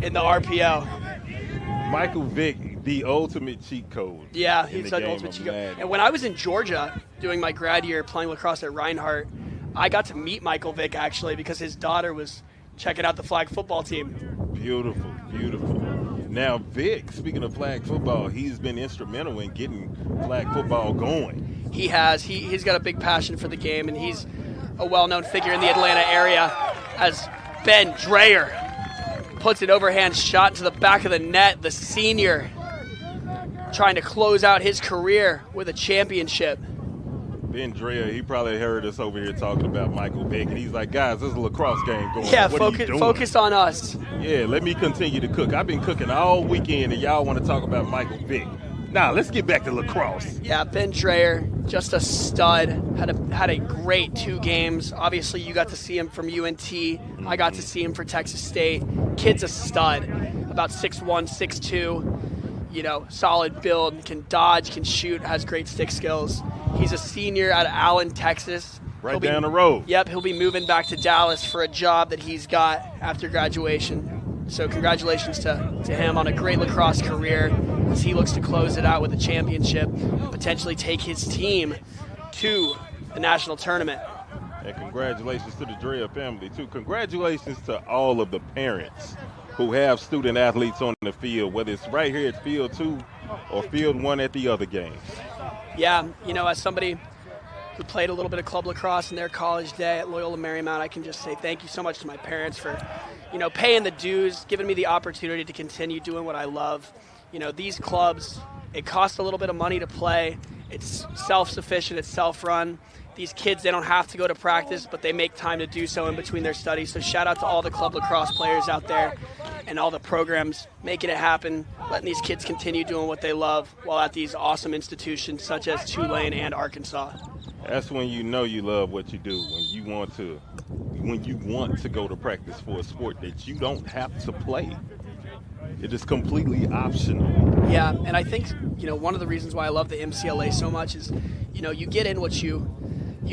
[SPEAKER 2] in the RPO.
[SPEAKER 1] Michael Vick, the ultimate cheat code.
[SPEAKER 2] Yeah, he's the ultimate cheat code. And when I was in Georgia doing my grad year playing lacrosse at Reinhardt, I got to meet Michael Vick actually because his daughter was checking out the flag football team.
[SPEAKER 1] Beautiful. Now, Vic, speaking of flag football, he's been instrumental in getting flag football going.
[SPEAKER 2] He has. He's got a big passion for the game, and he's a well-known figure in the Atlanta area as Ben Dreyer puts an overhand shot into the back of the net. The senior trying to close out his career with a championship.
[SPEAKER 1] Ben Dreyer, he probably heard us over here talking about Michael Vick, and he's like, guys, there's a lacrosse game going on.
[SPEAKER 2] Yeah,
[SPEAKER 1] What
[SPEAKER 2] focus on us.
[SPEAKER 1] Yeah, let me continue to cook. I've been cooking all weekend, and y'all want to talk about Michael Vick. Now, let's get back to lacrosse.
[SPEAKER 2] Yeah, Ben Dreyer, just a stud. Had a great 2 games. Obviously, you got to see him from UNT. I got to see him for Texas State. Kid's a stud. About 6'1", 6'2". Solid build, can dodge, can shoot, has great stick skills. He's a senior out of Allen, Texas.
[SPEAKER 1] Right down the road.
[SPEAKER 2] Yep, he'll be moving back to Dallas for a job that he's got after graduation. So congratulations to him on a great lacrosse career as he looks to close it out with a championship, potentially take his team to the national tournament.
[SPEAKER 1] And congratulations to the Dreyer family, too. Congratulations to all of the parents who have student athletes on the field, whether it's right here at Field 2 or Field 1 at the other games.
[SPEAKER 2] Yeah, as somebody who played a little bit of club lacrosse in their college day at Loyola Marymount, I can just say thank you so much to my parents for, paying the dues, giving me the opportunity to continue doing what I love. These clubs, it costs a little bit of money to play. It's self-sufficient, it's self-run. These kids, they don't have to go to practice, but they make time to do so in between their studies. So shout out to all the club lacrosse players out there and all the programs making it happen, letting these kids continue doing what they love while at these awesome institutions such as Tulane and Arkansas.
[SPEAKER 1] That's when you know you love what you do, when you want to go to practice for a sport that you don't have to play. It is completely optional.
[SPEAKER 2] Yeah, and I think, one of the reasons why I love the MCLA so much is, you get in what you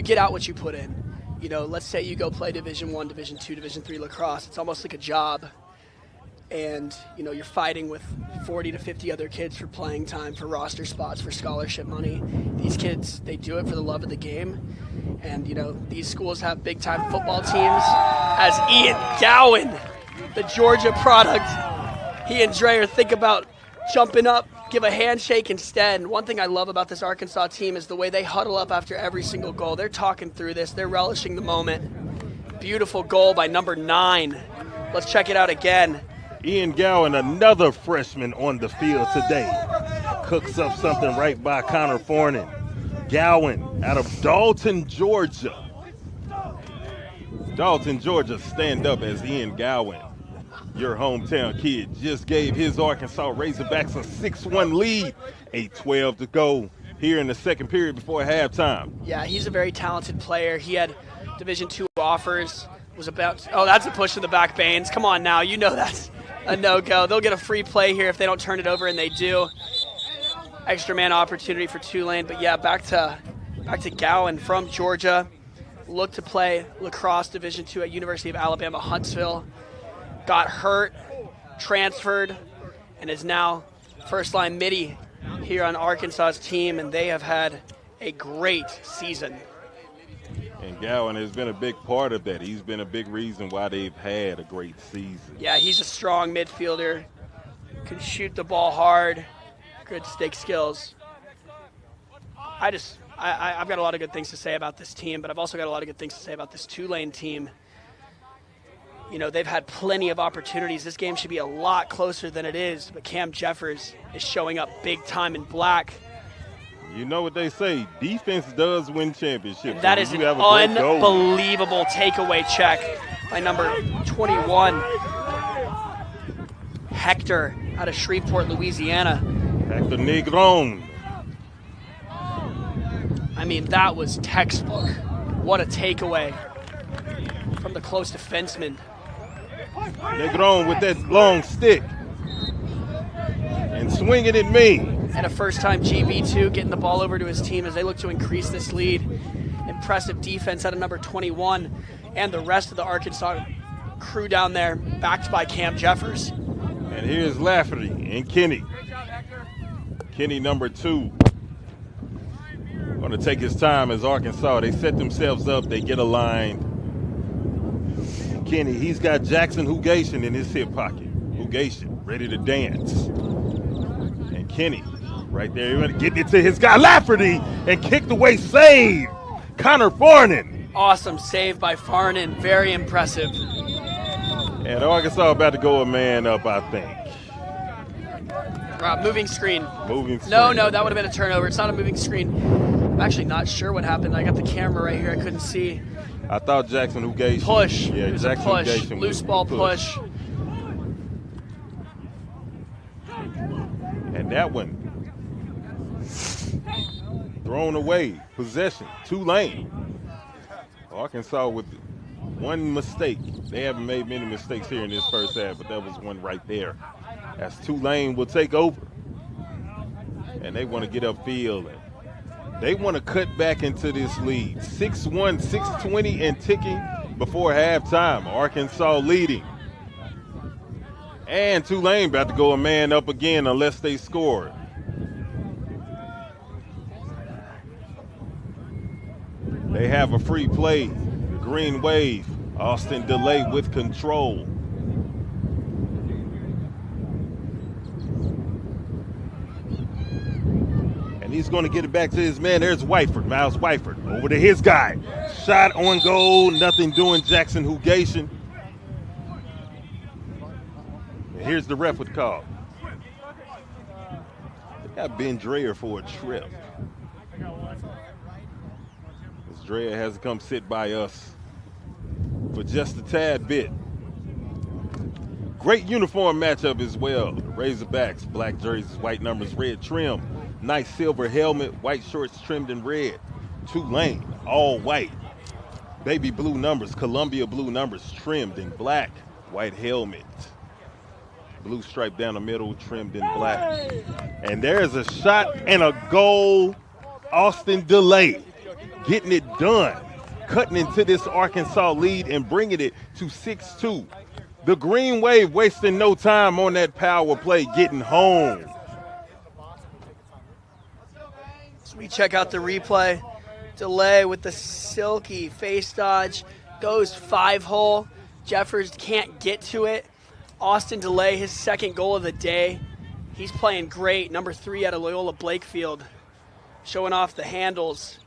[SPEAKER 2] get out what you put in. Let's say you go play Division I, Division II, Division III lacrosse. It's almost like a job. And, you're fighting with 40 to 50 other kids for playing time, for roster spots, for scholarship money. These kids, they do it for the love of the game. And, these schools have big-time football teams. As Ian Gowan, the Georgia product, he and Dreyer think about jumping up, give a handshake instead. And one thing I love about this Arkansas team is the way they huddle up after every single goal. They're talking through this. They're relishing the moment. Beautiful goal by number 9. Let's check it out again.
[SPEAKER 1] Ian Gowan, another freshman on the field today, cooks up something right by Connor Fornin. Gowan out of Dalton, Georgia. Dalton, Georgia, stand up as Ian Gowan, your hometown kid, just gave his Arkansas Razorbacks a 6-1 lead, 8:12 to go here in the second period before halftime.
[SPEAKER 2] Yeah, he's a very talented player. He had Division II offers, that's a push to the back, Baines. Come on now, that's a no-go. They'll get a free play here if they don't turn it over, and they do. extra man opportunity for Tulane. But yeah, back to Gowan from Georgia. Looked to play lacrosse Division II at University of Alabama, Huntsville. Got hurt, transferred, and is now first-line midi here on Arkansas's team, and they have had a great season.
[SPEAKER 1] And Gowan has been a big part of that. He's been a big reason why they've had a great season.
[SPEAKER 2] Yeah, he's a strong midfielder, can shoot the ball hard, good stick skills. I've got a lot of good things to say about this team, but I've also got a lot of good things to say about this Tulane team. You know, they've had plenty of opportunities. This game should be a lot closer than it is, but Cam Jeffers is showing up big time in black.
[SPEAKER 1] You know what they say, defense does win championships.
[SPEAKER 2] That is an unbelievable takeaway check by number 21, Hector, out of Shreveport, Louisiana.
[SPEAKER 1] Hector Negron.
[SPEAKER 2] I mean, that was textbook. What a takeaway from the close defenseman.
[SPEAKER 1] Negron with that long stick and swinging at me.
[SPEAKER 2] And a first-time GB2 getting the ball over to his team as they look to increase this lead. Impressive defense out of number 21 and the rest of the Arkansas crew down there, backed by Cam Jeffers.
[SPEAKER 1] And here's Lafferty and Kenny. Kenny, number 2. Going to take his time as Arkansas. They set themselves up. They get aligned. Kenny, he's got Jackson Hugation in his hip pocket. Hugation ready to dance. And Kenny right there, getting it to his guy Lafferty and kicked away save. Connor Farnan.
[SPEAKER 2] Awesome save by Farnan. Very impressive.
[SPEAKER 1] And Arkansas about to go a man up, I think.
[SPEAKER 2] Moving screen.
[SPEAKER 1] Moving screen.
[SPEAKER 2] No, that would have been a turnover. It's not a moving screen. I'm actually not sure what happened. I got the camera right here. I couldn't see.
[SPEAKER 1] I thought Jackson Hugation.
[SPEAKER 2] Push.
[SPEAKER 1] Yeah,
[SPEAKER 2] it was
[SPEAKER 1] Jackson
[SPEAKER 2] a push.
[SPEAKER 1] Hugation
[SPEAKER 2] Loose ball push.
[SPEAKER 1] And that one thrown away. Possession. Tulane. Arkansas with one mistake. They haven't made many mistakes here in this first half, but that was one right there. As Tulane will take over. And they want to get upfield. They want to cut back into this lead. 6-1, 6:20 and ticking before halftime. Arkansas leading. And Tulane about to go a man up again unless they score. They have a free play. The green wave. Austin Delay with control. And he's going to get it back to his man. There's Wyford, Miles Wyford, over to his guy. Shot on goal, nothing doing. Jackson Hugation. And here's the ref with call. They got Ben Dreher for a trip. As Dreher has to come sit by us for just a tad bit. Great uniform matchup as well. The Razorbacks, black jerseys, white numbers, red trim. Nice silver helmet, white shorts trimmed in red. Tulane, all white. Baby blue numbers, Columbia blue numbers trimmed in black. White helmet. Blue stripe down the middle, trimmed in black. And there's a shot and a goal. Austin Delay getting it done. Cutting into this Arkansas lead and bringing it to 6-2. The Green Wave wasting no time on that power play, getting home.
[SPEAKER 2] So we check out the replay. Delay with the silky face dodge. Goes 5-hole. Jeffers can't get to it. Austin Delay, his second goal of the day. He's playing great. Number 3 out of Loyola Blakefield. Showing off the handles.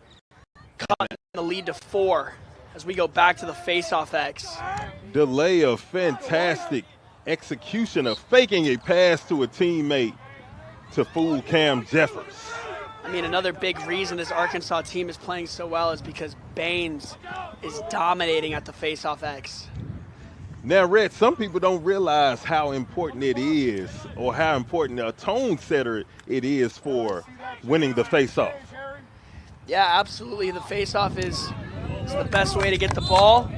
[SPEAKER 2] Cutting the lead to 4 as we go back to the face-off X.
[SPEAKER 1] Delay of fantastic execution of faking a pass to a teammate to fool Cam Jeffers.
[SPEAKER 2] I mean, another big reason this Arkansas team is playing so well is because Baines is dominating at the face-off X.
[SPEAKER 1] Now, Rhett, some people don't realize how important it is or how important a tone setter it is for winning the face-off.
[SPEAKER 2] Yeah, absolutely. The face-off is the best way to get the ball.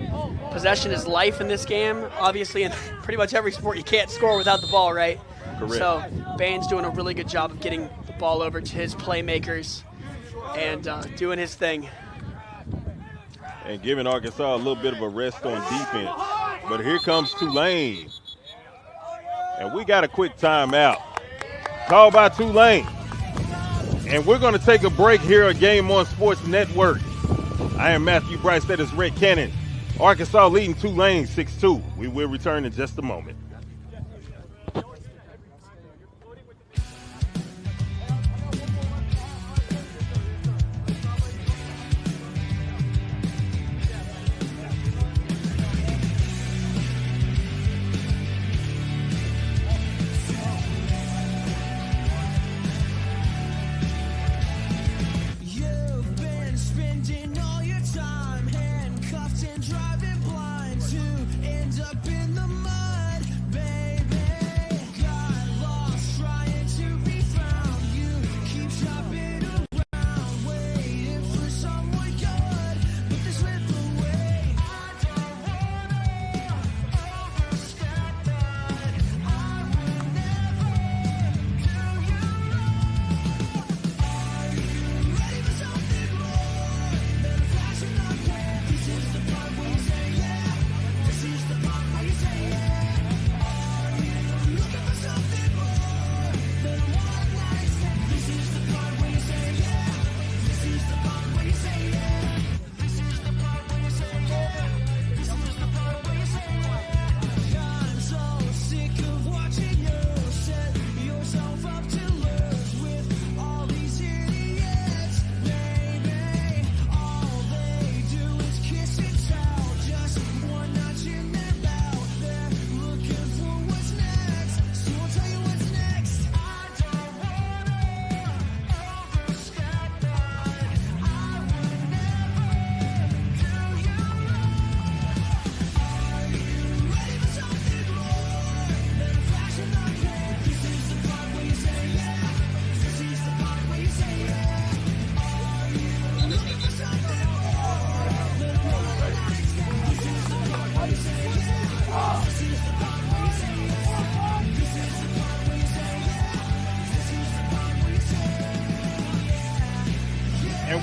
[SPEAKER 2] Possession is life in this game. Obviously, in pretty much every sport, you can't score without the ball, right?
[SPEAKER 1] Correct.
[SPEAKER 2] So Baines doing a really good job of getting the ball over to his playmakers and doing his thing.
[SPEAKER 1] And giving Arkansas a little bit of a rest on defense. But here comes Tulane. And we got a quick timeout. Called by Tulane. And we're going to take a break here at Game On Sports Network. I am Matthew Bryce. That is Red Cannon. Arkansas leading Tulane 6-2. We will return in just a moment.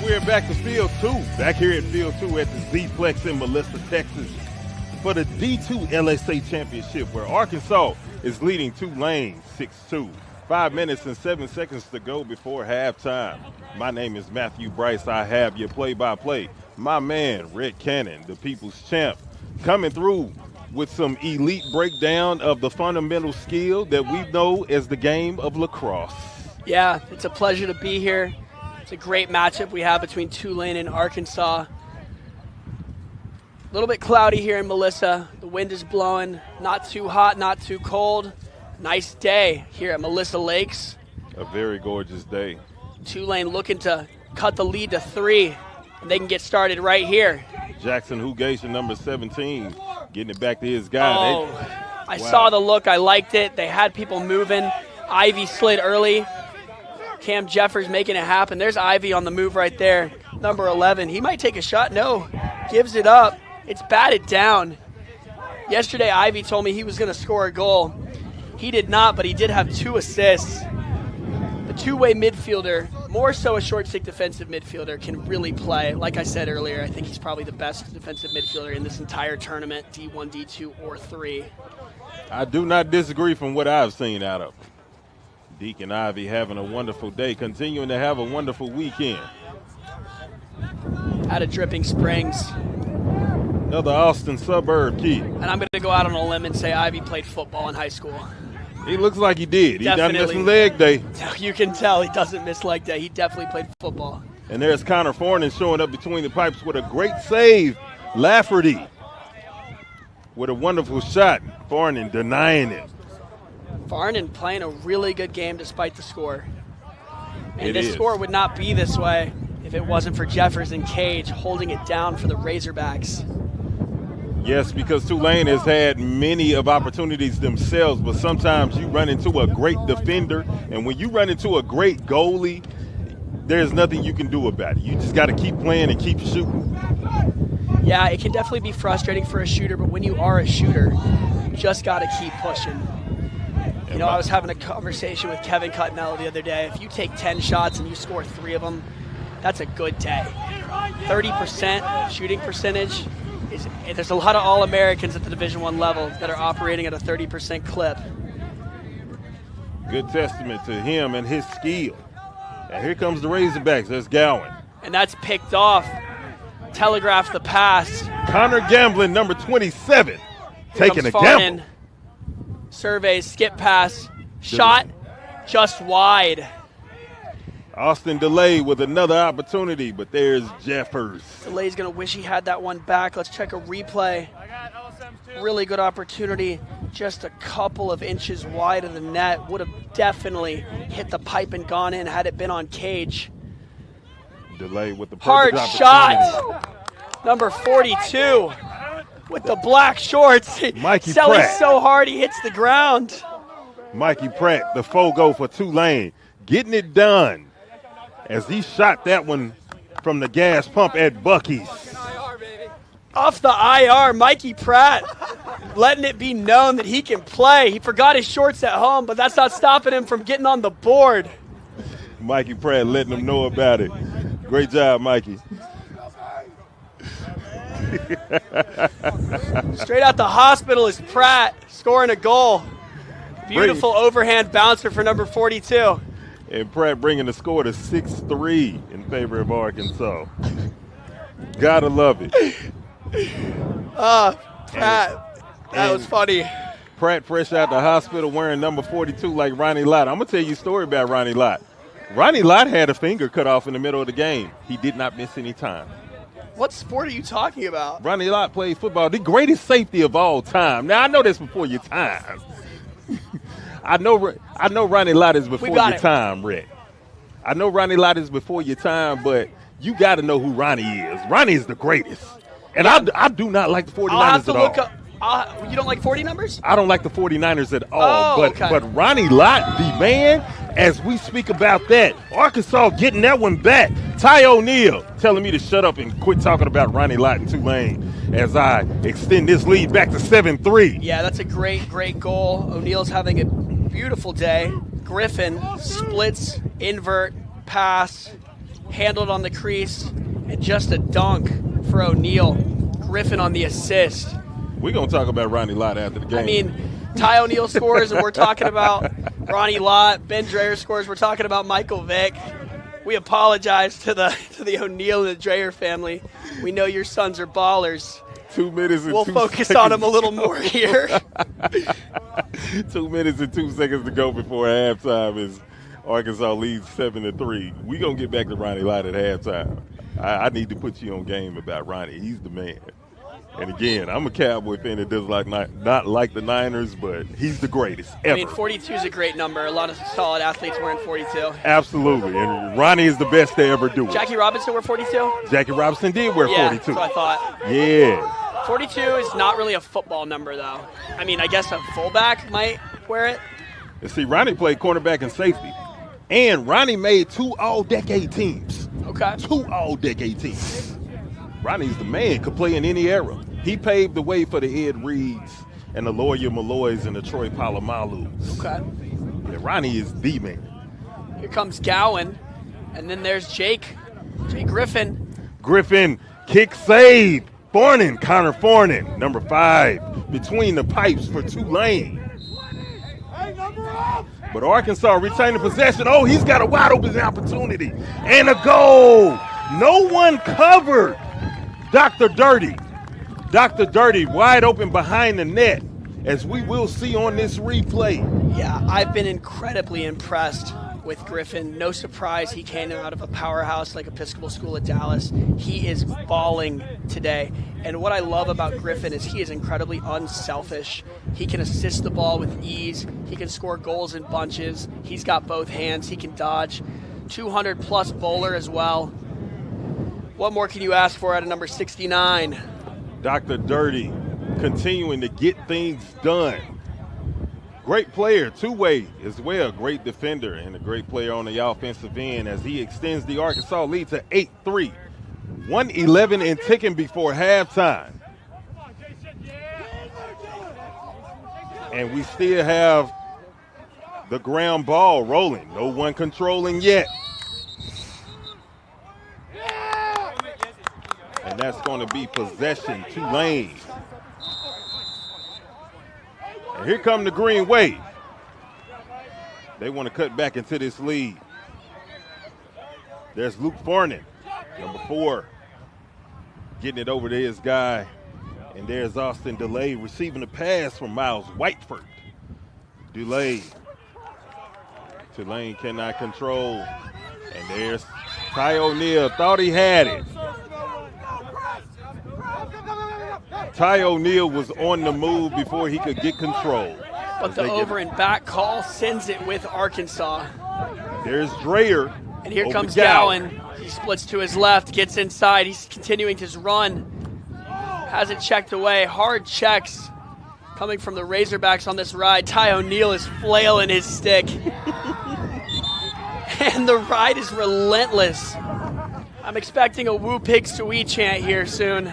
[SPEAKER 1] We're back to Field 2, back here at Field 2 at the Z-Plex in Melissa, Texas, for the D2 LSA Championship, where Arkansas is leading Tulane 6-2. 5 minutes and 7 seconds to go before halftime. My name is Matthew Bryce. I have your play-by-play. My man, Red Cannon, the people's champ, coming through with some elite breakdown of the fundamental skill that we know as the game of lacrosse.
[SPEAKER 2] Yeah, it's a pleasure to be here. It's a great matchup we have between Tulane and Arkansas. A little bit cloudy here in Melissa. The wind is blowing. Not too hot, not too cold. Nice day here at Melissa Lakes.
[SPEAKER 1] A very gorgeous day.
[SPEAKER 2] Tulane looking to cut the lead to 3, and they can get started right here.
[SPEAKER 1] Jackson Hugation, number 17, getting it back to his guy.
[SPEAKER 2] Oh, I saw the look. I liked it. They had people moving. Ivy slid early. Cam Jeffers making it happen. There's Ivy on the move right there, number 11. He might take a shot. No, gives it up. It's batted down. Yesterday, Ivy told me he was going to score a goal. He did not, but he did have 2 assists. The two-way midfielder, more so a short-stick defensive midfielder, can really play. Like I said earlier, I think he's probably the best defensive midfielder in this entire tournament, D1, D2, or 3.
[SPEAKER 1] I do not disagree from what I've seen out of him. Deacon Ivy having a wonderful day, continuing to have a wonderful weekend.
[SPEAKER 2] Out of Dripping Springs.
[SPEAKER 1] Another Austin suburb kid.
[SPEAKER 2] And I'm going to go out on a limb and say Ivy played football in high school.
[SPEAKER 1] He looks like he did. He
[SPEAKER 2] Definitely.
[SPEAKER 1] doesn't miss leg day.
[SPEAKER 2] You can tell he doesn't miss leg day. He definitely played football.
[SPEAKER 1] And there's Connor Fornan showing up between the pipes with a great save. Lafferty with a wonderful shot. Fornan denying it.
[SPEAKER 2] Farnan playing a really good game despite the score. And
[SPEAKER 1] This
[SPEAKER 2] score would not be this way if it wasn't for Jeffers and Cage holding it down for the Razorbacks.
[SPEAKER 1] Yes, because Tulane has had many of opportunities themselves, but sometimes you run into a great defender, and when you run into a great goalie, there's nothing you can do about it. You just got to keep playing and keep shooting.
[SPEAKER 2] Yeah, it can definitely be frustrating for a shooter, but when you are a shooter, you just got to keep pushing. You know, I was having a conversation with Kevin Cutnell the other day. If you take 10 shots and you score 3 of them, that's a good day. 30% shooting percentage. There's a lot of All-Americans at the Division I level that are operating at a 30% clip.
[SPEAKER 1] Good testament to him and his skill. And here comes the Razorbacks. There's Gowan.
[SPEAKER 2] And that's picked off. Telegraph the pass.
[SPEAKER 1] Connor Gamblin, number 27, taking a
[SPEAKER 2] Farnan.
[SPEAKER 1] gamble.
[SPEAKER 2] Surveys, skip pass, shot just wide.
[SPEAKER 1] Austin DeLay with another opportunity, but there's Jeffers.
[SPEAKER 2] DeLay's going to wish he had that one back. Let's check a replay. Really good opportunity. Just a couple of inches wide of the net. Would have definitely hit the pipe and gone in had it been on cage.
[SPEAKER 1] DeLay with the
[SPEAKER 2] hard shot. Number 42 with the black shorts.
[SPEAKER 1] Mikey
[SPEAKER 2] Selling
[SPEAKER 1] Pratt.
[SPEAKER 2] so hard he hits the ground.
[SPEAKER 1] Mikey Pratt, the Fogo for Tulane, getting it done as he shot that one from the gas pump at Bucky's.
[SPEAKER 2] Off the IR, Mikey Pratt letting it be known that he can play. He forgot his shorts at home, but that's not stopping him from getting on the board.
[SPEAKER 1] Mikey Pratt letting them know about it. Great job, Mikey.
[SPEAKER 2] Straight out the hospital is Pratt scoring a goal. Beautiful overhand bouncer for number 42.
[SPEAKER 1] And Pratt bringing the score to 6-3 in favor of Arkansas. Gotta love it.
[SPEAKER 2] Pratt, that was funny.
[SPEAKER 1] Pratt fresh out the hospital wearing number 42 like Ronnie Lott. I'm going to tell you a story about Ronnie Lott. Ronnie Lott had a finger cut off in the middle of the game. He did not miss any time.
[SPEAKER 2] What sport are you talking about?
[SPEAKER 1] Ronnie Lott played football, the greatest safety of all time. Now, I know that's before your time. I know Ronnie Lott is before your time, Rick. I know Ronnie Lott is before your time, but you got to know who Ronnie is. Ronnie is the greatest. And I do not like the 49ers
[SPEAKER 2] I'll have to
[SPEAKER 1] at
[SPEAKER 2] look
[SPEAKER 1] all.
[SPEAKER 2] up. You don't like 40 numbers?
[SPEAKER 1] I don't like the 49ers at all.
[SPEAKER 2] Oh, okay.
[SPEAKER 1] But Ronnie Lott, the man, as we speak about that, Arkansas getting that one back. Ty O'Neal telling me to shut up and quit talking about Ronnie Lott and Tulane as I extend this lead back to 7-3.
[SPEAKER 2] Yeah, that's a great, great goal. O'Neal's having a beautiful day. Griffin splits, invert, pass, handled on the crease, and just a dunk for O'Neal. Griffin on the assist.
[SPEAKER 1] We're going to talk about Ronnie Lott after the game.
[SPEAKER 2] I mean, Ty O'Neal scores, and we're talking about Ronnie Lott. Ben Dreyer scores, we're talking about Michael Vick. We apologize to the O'Neal and the Dreyer family. We know your sons are ballers.
[SPEAKER 1] 2 minutes and
[SPEAKER 2] we'll
[SPEAKER 1] 2
[SPEAKER 2] focus
[SPEAKER 1] seconds
[SPEAKER 2] on them a little more here.
[SPEAKER 1] 2 minutes and 2 seconds to go before halftime as Arkansas leads 7-3. We're going to get back to Ronnie Lott at halftime. I need to put you on game about Ronnie. He's the man. And again, I'm a Cowboy fan that does not like the Niners, but he's the greatest ever.
[SPEAKER 2] I mean, 42 is a great number. A lot of solid athletes wearing 42.
[SPEAKER 1] Absolutely. And Ronnie is the best to ever do it.
[SPEAKER 2] Jackie Robinson wear 42?
[SPEAKER 1] Jackie Robinson did wear 42.
[SPEAKER 2] That's what I thought.
[SPEAKER 1] Yeah.
[SPEAKER 2] 42 is not really a football number, though. I mean, I guess a fullback might wear it.
[SPEAKER 1] And see, Ronnie played cornerback and safety. And Ronnie made 2 all-decade teams.
[SPEAKER 2] Okay.
[SPEAKER 1] 2 all-decade teams. Ronnie's the man, could play in any era. He paved the way for the Ed Reeds and the Lawyer Malloys and the Troy Palomalus.
[SPEAKER 2] Okay.
[SPEAKER 1] Yeah, Ronnie is the man.
[SPEAKER 2] Here comes Gowan, and then there's Jake Griffin.
[SPEAKER 1] Griffin, kick save. Connor Fornan, number 5, between the pipes for Tulane. But Arkansas retaining possession. Oh, he's got a wide open opportunity. And a goal. No one covered. Dr. Dirty wide open behind the net, as we will see on this replay.
[SPEAKER 2] Yeah, I've been incredibly impressed with Griffin. No surprise he came out of a powerhouse like Episcopal School of Dallas. He is balling today. And what I love about Griffin is he is incredibly unselfish. He can assist the ball with ease. He can score goals in bunches. He's got both hands. He can dodge. 200-plus bowler as well. What more can you ask for out of number 69?
[SPEAKER 1] Dr. Dirty continuing to get things done. Great player, two-way as well. Great defender and a great player on the offensive end as he extends the Arkansas lead to 8-3. 1:11 and ticking before halftime. And we still have The ground ball rolling. No one controlling yet. And that's going to be possession, Tulane. And here come the Green Wave. They want to cut back into this lead. There's Luke Farnan, number 4, getting it over to his guy. And there's Austin DeLay receiving the pass from Miles Whiteford. DeLay. Tulane cannot control. And there's Ty O'Neal, thought he had it. Ty O'Neal was on the move before he could get control.
[SPEAKER 2] But the over and back call sends it with Arkansas.
[SPEAKER 1] There's Dreyer.
[SPEAKER 2] And here comes Gowan. He splits to his left, gets inside. He's continuing his run. Has it checked away. Hard checks coming from the Razorbacks on this ride. Ty O'Neal is flailing his stick. And the ride is relentless. I'm expecting a Woo Pigs to We chant here soon.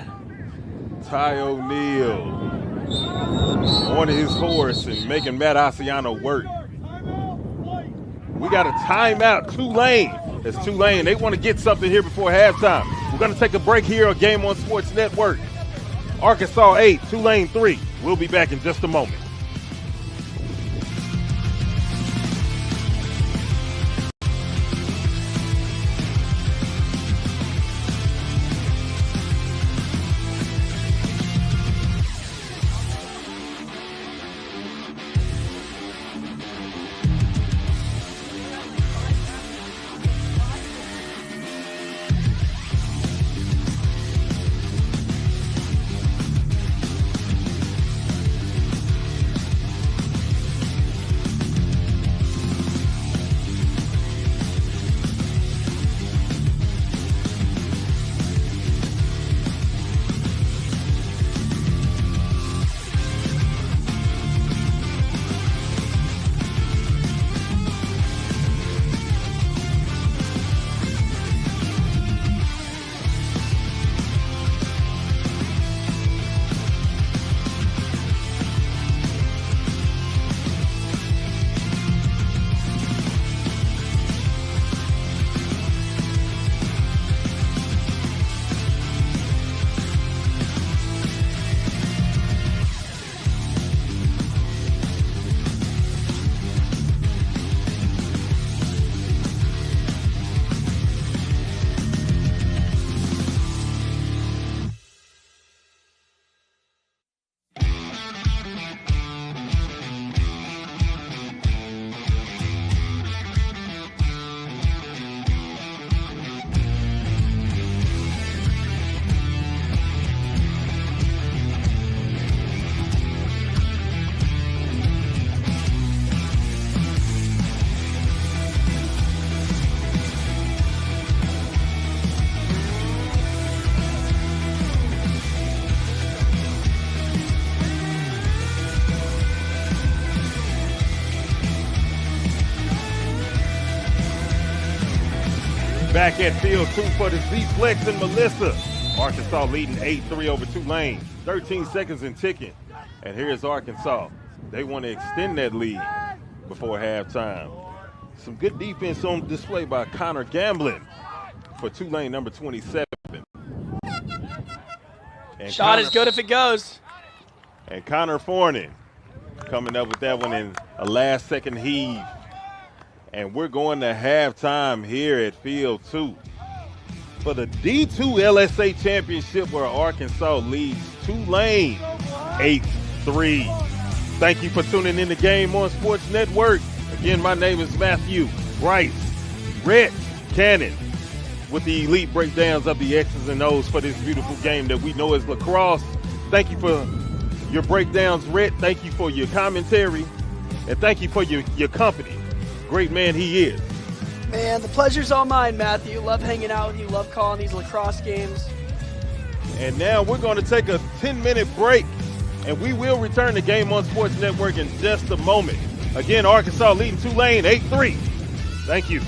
[SPEAKER 1] Ty O'Neal on his horse and making Matt Asiano work. We got a timeout. Tulane. It's Tulane. They want to get something here before halftime. We're going to take a break here on Game On Sports Network. Arkansas 8, Tulane 3. We'll be back in just a moment. Back at field 2 for the Z-Flex and Melissa. Arkansas leading 8-3 over Tulane. 13 seconds and ticking. And here's Arkansas. They want to extend that lead before halftime. Some good defense on display by Connor Gamblin for Tulane, number 27. And
[SPEAKER 2] Shot is good if it goes.
[SPEAKER 1] And Connor Fornin coming up with that one in a last-second heave. And we're going to halftime here at Field 2 for the D2 LSA Championship, where Arkansas leads Tulane 8-3. Thank you for tuning in to Game On Sports Network. Again, my name is Matthew Bryce, Rhett Cannon, with the elite breakdowns of the X's and O's for this beautiful game that we know is lacrosse. Thank you for your breakdowns, Rhett. Thank you for your commentary. And thank you for your company. Great man he is.
[SPEAKER 2] Man, the pleasure's all mine, Matthew. Love hanging out with you. Love calling these lacrosse games.
[SPEAKER 1] And now we're going to take a 10-minute break, and we will return to Game On Sports Network in just a moment. Again, Arkansas leading Tulane 8-3. Thank you.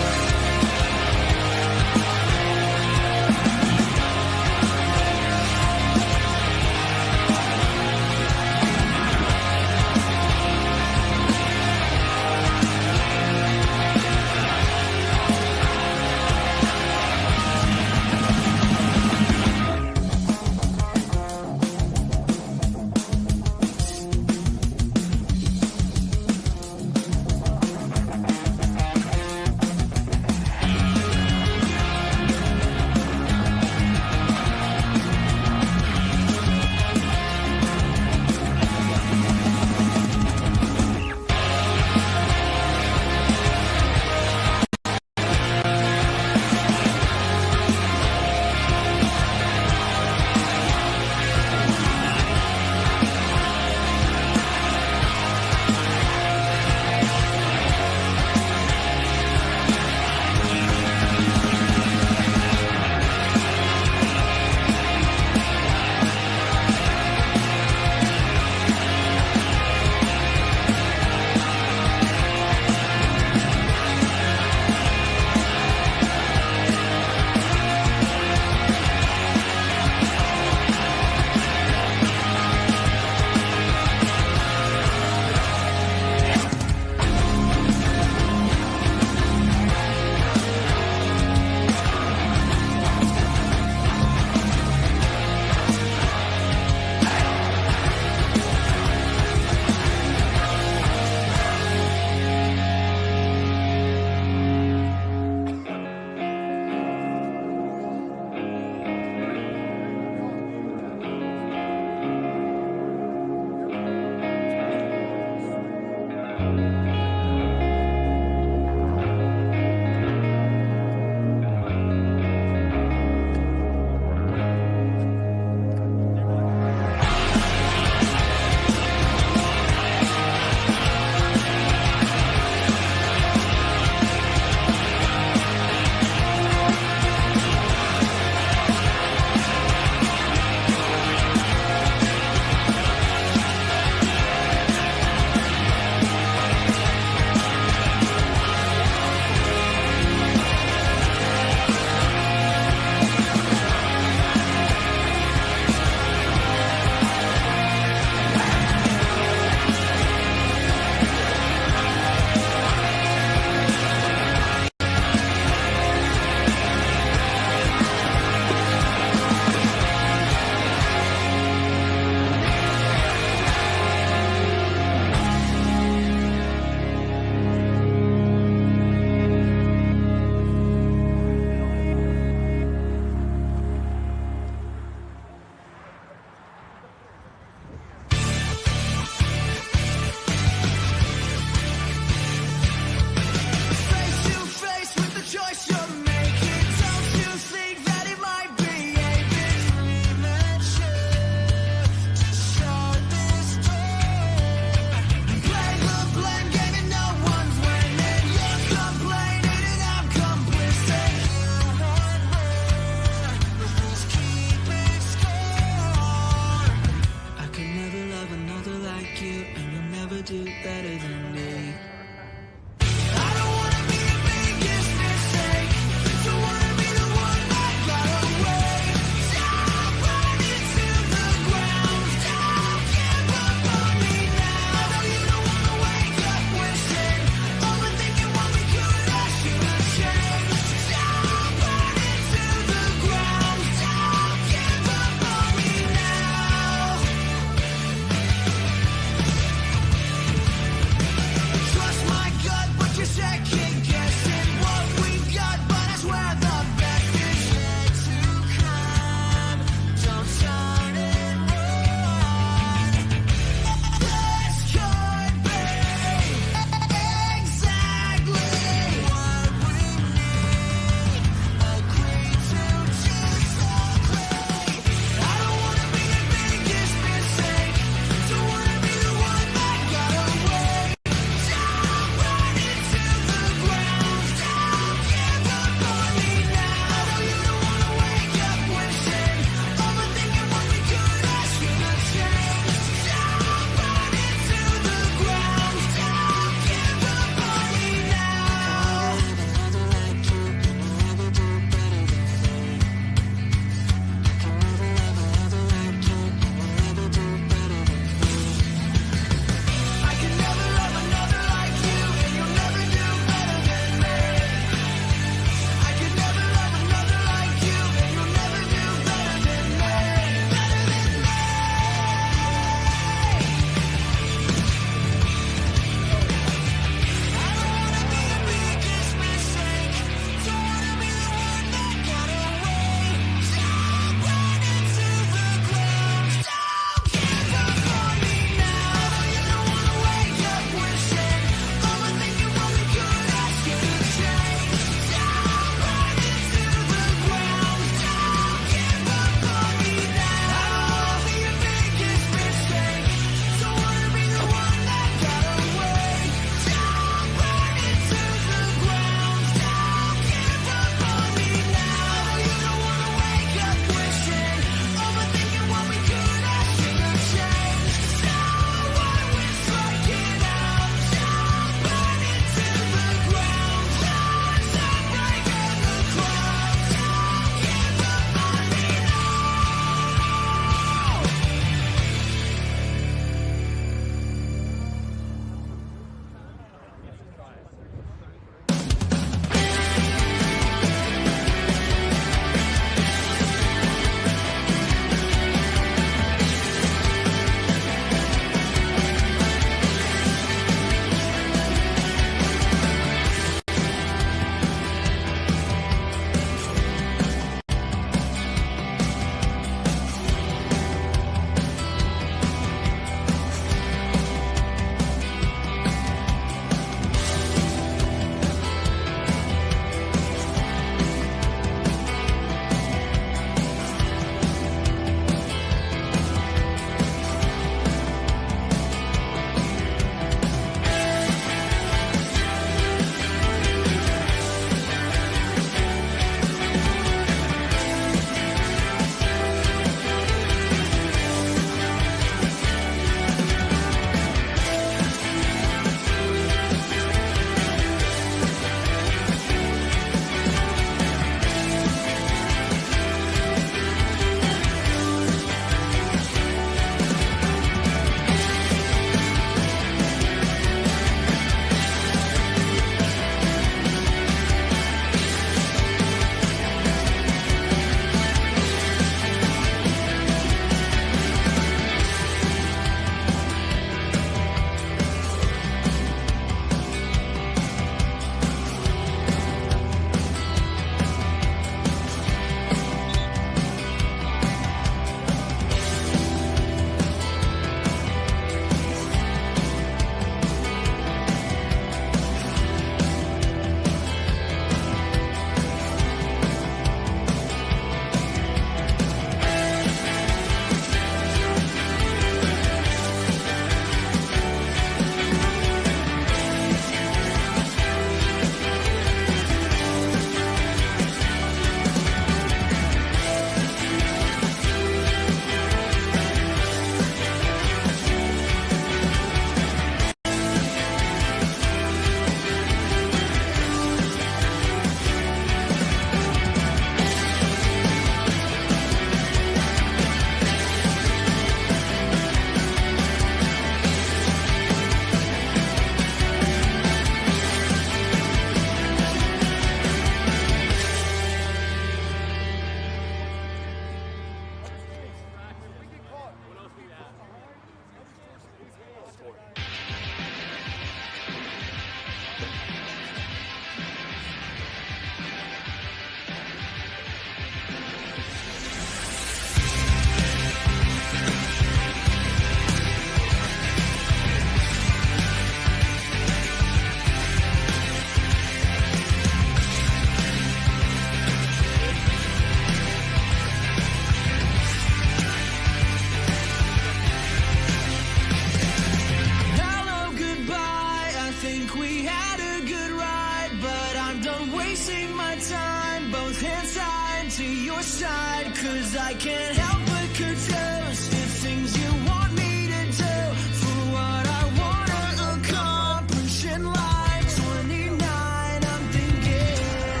[SPEAKER 3] time, both hands tied to your side, 'cause I can't help but confuse the things you want me to do for what I wanna accomplish in life. 29, I'm thinking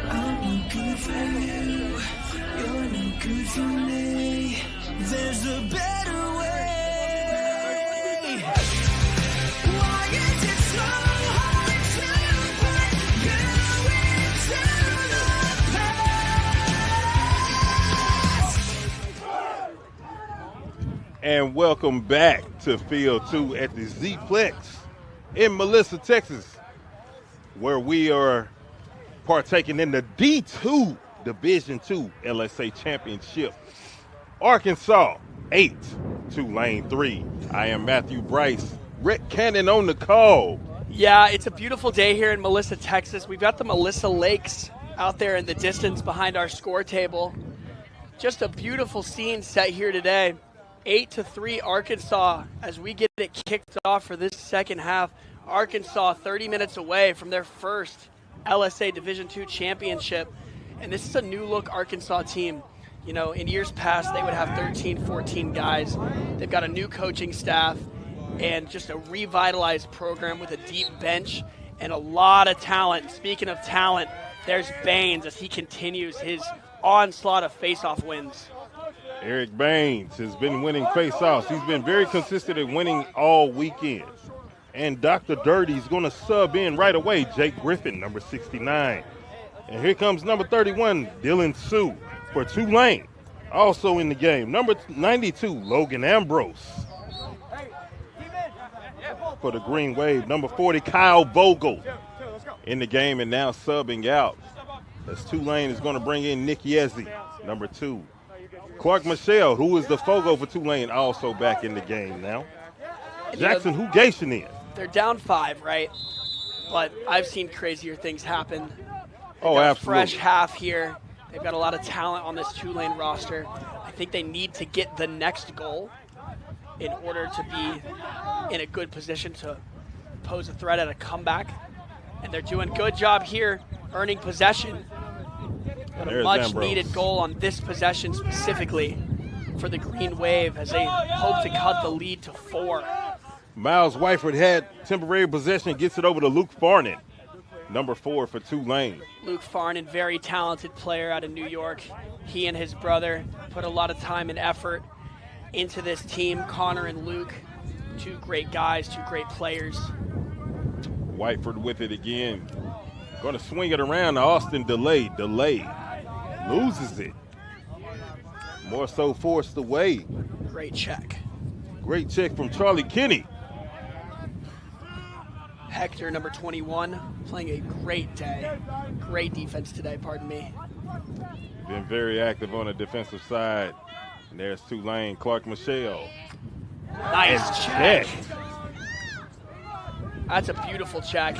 [SPEAKER 3] I'm no good for you, you're no good for me. There's a better way. Why is it so hard to put you into the past?
[SPEAKER 1] And welcome back to Field 2 at the Z-Plex in Melissa, Texas, where we are partaking in the D2 Division II LSA Championship. Arkansas 8, Tulane 3. I am Matthew Bryce. Rick Cannon on the call.
[SPEAKER 2] Yeah, it's a beautiful day here in Melissa, Texas. We've got the Melissa Lakes out there in the distance behind our score table. Just a beautiful scene set here today. 8-3 Arkansas as we get it kicked off for this second half. Arkansas 30 minutes away from their first LSA Division II championship. And this is a new look Arkansas team. You know, in years past, they would have 13, 14 guys. They've got a new coaching staff and just a revitalized program with a deep bench and a lot of talent. Speaking of talent, there's Baines as he continues his onslaught of face-off wins.
[SPEAKER 1] Eric Baines has been winning face-offs. He's been very consistent at winning all weekends. And Dr. Dirty's going to sub in right away, Jake Griffin, number 69. And here comes number 31, Dylan Sue for Tulane. Also in the game, number 92, Logan Ambrose for the Green Wave. Number 40, Kyle Vogel in the game and now subbing out. As Tulane is going to bring in Nick Yezzi, number 2. Clark Michelle, who is the Fogo for Tulane, also back in the game now. Jackson Hugation in.
[SPEAKER 2] They're down 5, right? But I've seen crazier things happen.
[SPEAKER 1] Oh,
[SPEAKER 2] got
[SPEAKER 1] absolutely.
[SPEAKER 2] A fresh half here. They've got a lot of talent on this Tulane roster. I think they need to get the next goal in order to be in a good position to pose a threat at a comeback. And they're doing a good job here earning possession. But a much-needed goal on this possession specifically for the Green Wave as they hope to cut the lead to 4.
[SPEAKER 1] Miles Wyford had temporary possession, gets it over to Luke Farnan, number 4 for Tulane.
[SPEAKER 2] Luke Farnan, very talented player out of New York. He and his brother put a lot of time and effort into this team. Connor and Luke, 2 great guys, 2 great players.
[SPEAKER 1] Whiteford with it again. Going to swing it around to Austin Delay. Loses it. More so forced away.
[SPEAKER 2] Great check.
[SPEAKER 1] Great check from Charlie Kinney.
[SPEAKER 2] Hector, number 21, playing a great day. Great defense today, pardon me.
[SPEAKER 1] Been very active on the defensive side. And there's Tulane, Clark Michelle.
[SPEAKER 2] Nice check. That's a beautiful check.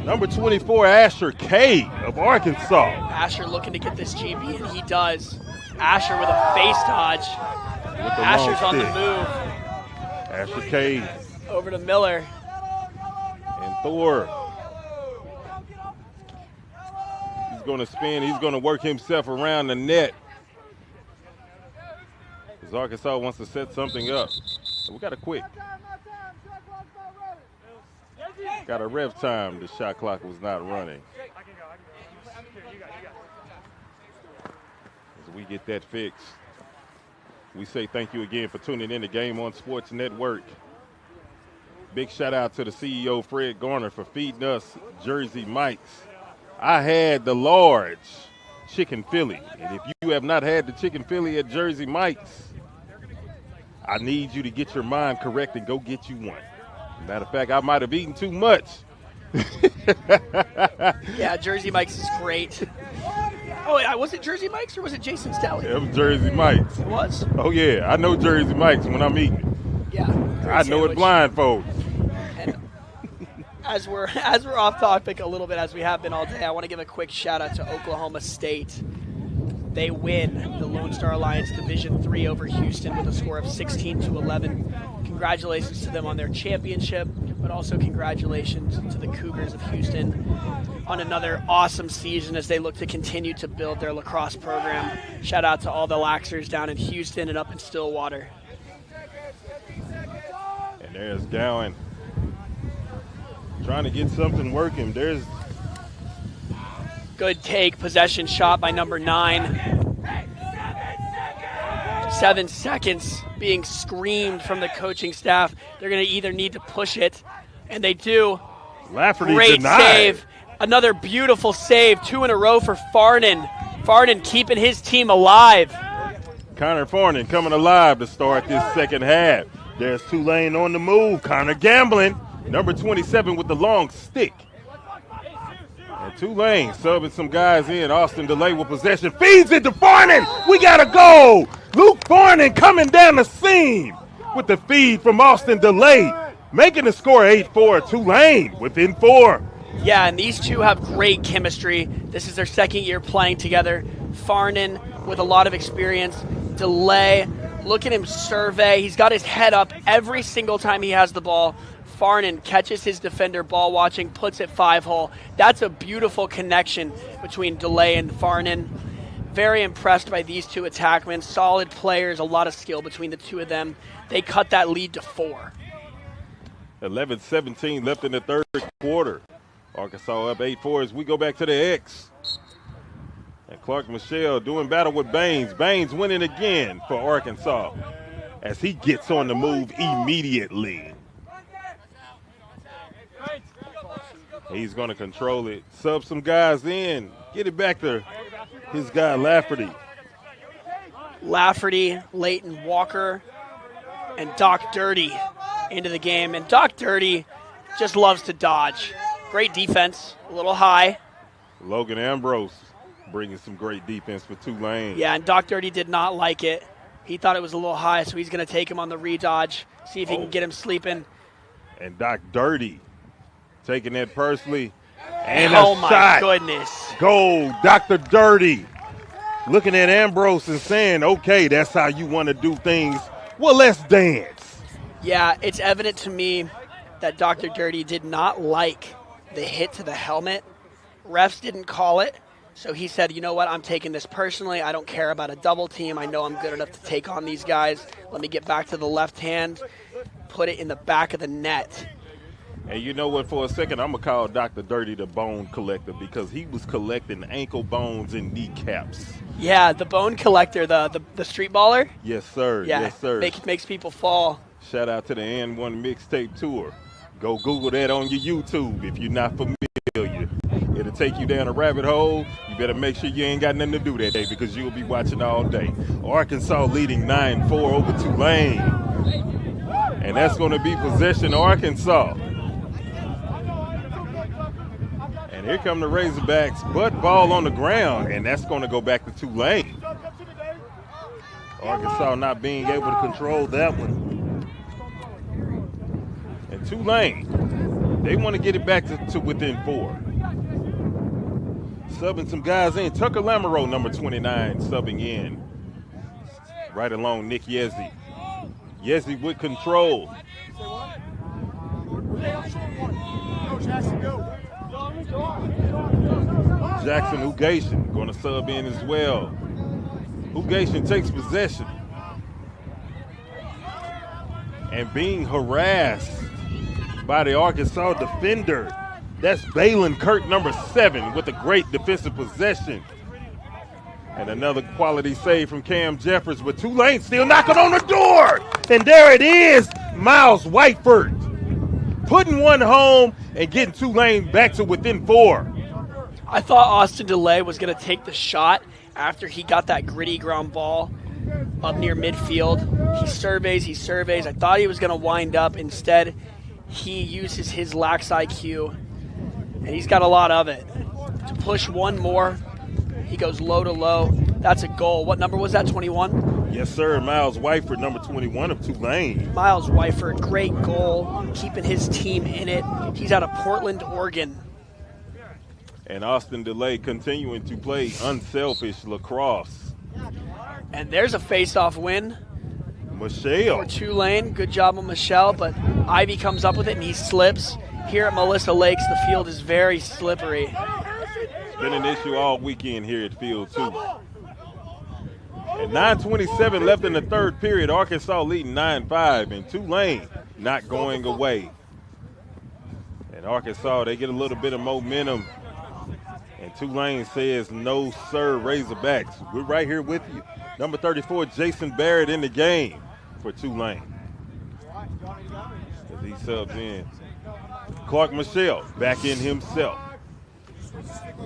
[SPEAKER 1] Number 24, Asher K of Arkansas.
[SPEAKER 2] Asher looking to get this GB, and he does. Asher with a face dodge. Asher's on the move.
[SPEAKER 1] Asher K.
[SPEAKER 2] Over to Miller.
[SPEAKER 1] And Thor. He's going to spin. He's going to work himself around the net. Because Arkansas wants to set something up. So we got to quit. Got a rev time. The shot clock was not running. As we get that fixed, we say thank you again for tuning in to Game On Sports Network. Big shout out to the CEO, Fred Garner, for feeding us Jersey Mike's. I had the large chicken Philly. And if you have not had the chicken Philly at Jersey Mike's, I need you to get your mind correct and go get you one. Matter of fact, I might have eaten too much.
[SPEAKER 2] Yeah, Jersey Mike's is great. Oh, wait, was it Jersey Mike's or was it Jason's Deli?
[SPEAKER 1] It was Jersey Mike's.
[SPEAKER 2] It was?
[SPEAKER 1] Oh, yeah. I know Jersey Mike's when I'm eating.
[SPEAKER 2] Yeah.
[SPEAKER 1] I know it blindfold.
[SPEAKER 2] And as we're off topic a little bit, as we have been all day, I want to give a quick shout out to Oklahoma State. They win the Lone Star Alliance Division III over Houston with a score of 16-11. Congratulations to them on their championship. but also congratulations to the Cougars of Houston on another awesome season as they look to continue to build their lacrosse program. Shout out to all the Laxers down in Houston and up in Stillwater.
[SPEAKER 1] And there's Gowan trying to get something working. There's
[SPEAKER 2] good take, possession shot by number 9. 7 seconds being screamed from the coaching staff. They're going to either need to push it, and they do.
[SPEAKER 1] Lafferty
[SPEAKER 2] Great
[SPEAKER 1] denied.
[SPEAKER 2] save. Another beautiful save. 2 in a row for Farnan. Farnan keeping his team alive.
[SPEAKER 1] Connor Farnan coming alive to start this second half. There's Tulane on the move. Connor gambling. Number 27 with the long stick. And Tulane subbing some guys in. Austin DeLay with possession. Feeds it to Farnan. We got to go. Luke Farnan coming down the seam with the feed from Austin DeLay. Making the score 8-4. Tulane within 4.
[SPEAKER 2] Yeah, and these two have great chemistry. This is their second year playing together. Farnan with a lot of experience. DeLay, look at him survey. He's got his head up every single time he has the ball. Farnan catches his defender ball watching, puts it 5-hole. That's a beautiful connection between DeLay and Farnan. Very impressed by these two attackmen. Solid players, a lot of skill between the two of them. They cut that lead to 4.
[SPEAKER 1] 11-17 left in the third quarter. Arkansas up 8-4 as we go back to the X. And Clark Michelle doing battle with Baines. Baines winning again for Arkansas as he gets on the move immediately. He's going to control it. Sub some guys in. Get it back to his guy Lafferty.
[SPEAKER 2] Lafferty, Leighton Walker, and Doc Dirty into the game. And Doc Dirty just loves to dodge. Great defense, a little high.
[SPEAKER 1] Logan Ambrose bringing some great defense for Tulane.
[SPEAKER 2] Yeah, and Doc Dirty did not like it. He thought it was a little high, so he's going to take him on the re-dodge, see if he can get him sleeping.
[SPEAKER 1] And Doc Dirty taking that personally. And
[SPEAKER 2] oh
[SPEAKER 1] a
[SPEAKER 2] my
[SPEAKER 1] shot.
[SPEAKER 2] goodness.
[SPEAKER 1] Goal, Dr. Dirty. Looking at Ambrose and saying, okay, that's how you want to do things. Well, let's dance.
[SPEAKER 2] Yeah, it's evident to me that Dr. Dirty did not like the hit to the helmet. Refs didn't call it, so he said, you know what, I'm taking this personally. I don't care about a double team. I know I'm good enough to take on these guys. Let me get back to the left hand, put it in the back of the net.
[SPEAKER 1] And you know what, for a second, I'm going to call Dr. Dirty the bone collector because he was collecting ankle bones and kneecaps.
[SPEAKER 2] Yeah, the bone collector, the street baller.
[SPEAKER 1] Yes, sir.
[SPEAKER 2] Yeah,
[SPEAKER 1] yes, sir.
[SPEAKER 2] Makes people fall.
[SPEAKER 1] Shout out to the N1 mixtape tour. Go Google that on your YouTube if you're not familiar. It'll take you down a rabbit hole. You better make sure you ain't got nothing to do that day because you'll be watching all day. Arkansas leading 9-4 over Tulane. And that's going to be possession Arkansas. And here come the Razorbacks, butt ball on the ground, and that's going to go back to Tulane. Arkansas not being able to control that one. And Tulane, they want to get it back to within 4. Subbing some guys in. Tucker Lamoureux, number 29, subbing in. Right along Nick Yezdi. Yezdi with control. Jackson Ugation going to sub in as well. Ugation takes possession. And being harassed by the Arkansas defender. That's Balin Kirk, number 7, with a great defensive possession. And another quality save from Cam Jeffers, but Tulane still knocking on the door. And there it is, Miles Whiteford putting one home and getting Tulane back to within 4.
[SPEAKER 2] I thought Austin DeLay was going to take the shot after he got that gritty ground ball up near midfield. He surveys. I thought he was going to wind up. Instead, he uses his lax IQ, and he's got a lot of it. To push one more, he goes low to low. That's a goal. What number was that, 21?
[SPEAKER 1] Yes, sir. Miles Whiteford, number 21 of Tulane.
[SPEAKER 2] Miles Whiteford, great goal, keeping his team in it. He's out of Portland, Oregon.
[SPEAKER 1] And Austin DeLay continuing to play unselfish lacrosse.
[SPEAKER 2] And there's a face-off win
[SPEAKER 1] Michelle.
[SPEAKER 2] For Tulane, good job on Michelle, but Ivy comes up with it and he slips. Here at Melissa Lakes, the field is very slippery.
[SPEAKER 1] It's been an issue all weekend here at Field 2. And 9:27 left in the third period. Arkansas leading 9-5, and Tulane not going away. And Arkansas, they get a little bit of momentum. And Tulane says, no, sir, Razorbacks. We're right here with you. Number 34, Jason Barrett in the game for Tulane. As he subs in. Clark Michelle back in himself.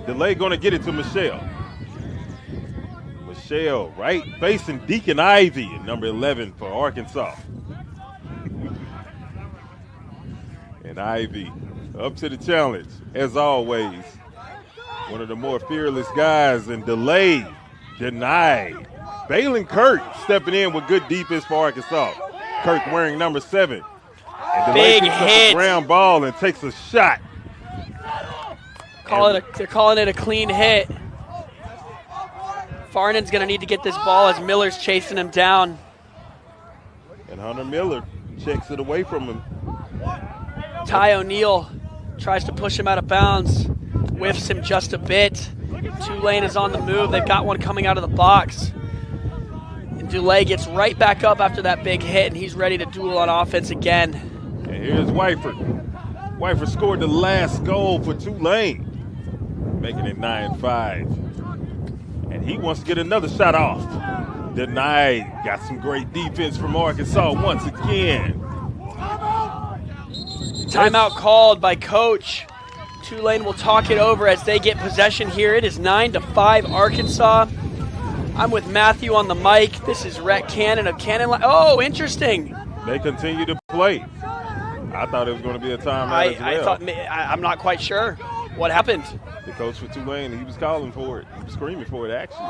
[SPEAKER 1] Delay going to get it to Michelle. Michelle right facing Deacon Ivy at number 11 for Arkansas. And Ivy up to the challenge as always. One of the more fearless guys, and delay denied. Balin Kirk stepping in with good defense for Arkansas. Kirk wearing number 7. And
[SPEAKER 2] Big
[SPEAKER 1] picks up
[SPEAKER 2] hit.
[SPEAKER 1] a ground ball and takes a shot.
[SPEAKER 2] They're calling it a clean hit. Farnon's going to need to get this ball as Miller's chasing him down.
[SPEAKER 1] And Hunter Miller checks it away from him.
[SPEAKER 2] Ty O'Neal tries to push him out of bounds. Whiffs him just a bit. Tulane is on the move. They've got one coming out of the box. And Dulé gets right back up after that big hit, and he's ready to duel on offense again.
[SPEAKER 1] And here's Wyford. Wyford scored the last goal for Tulane, making it 9-5. And he wants to get another shot off. Denied. Got some great defense from Arkansas once again.
[SPEAKER 2] Timeout called by Coach. Tulane will talk it over as they get possession here. It is 9-5 Arkansas. I'm with Matthew on the mic. This is Rhett Cannon of Cannon. Oh, interesting.
[SPEAKER 1] They continue to play. I thought it was going to be a timeout as well.
[SPEAKER 2] I'm not quite sure what happened.
[SPEAKER 1] The coach for Tulane, he was calling for it. He was screaming for it, actually.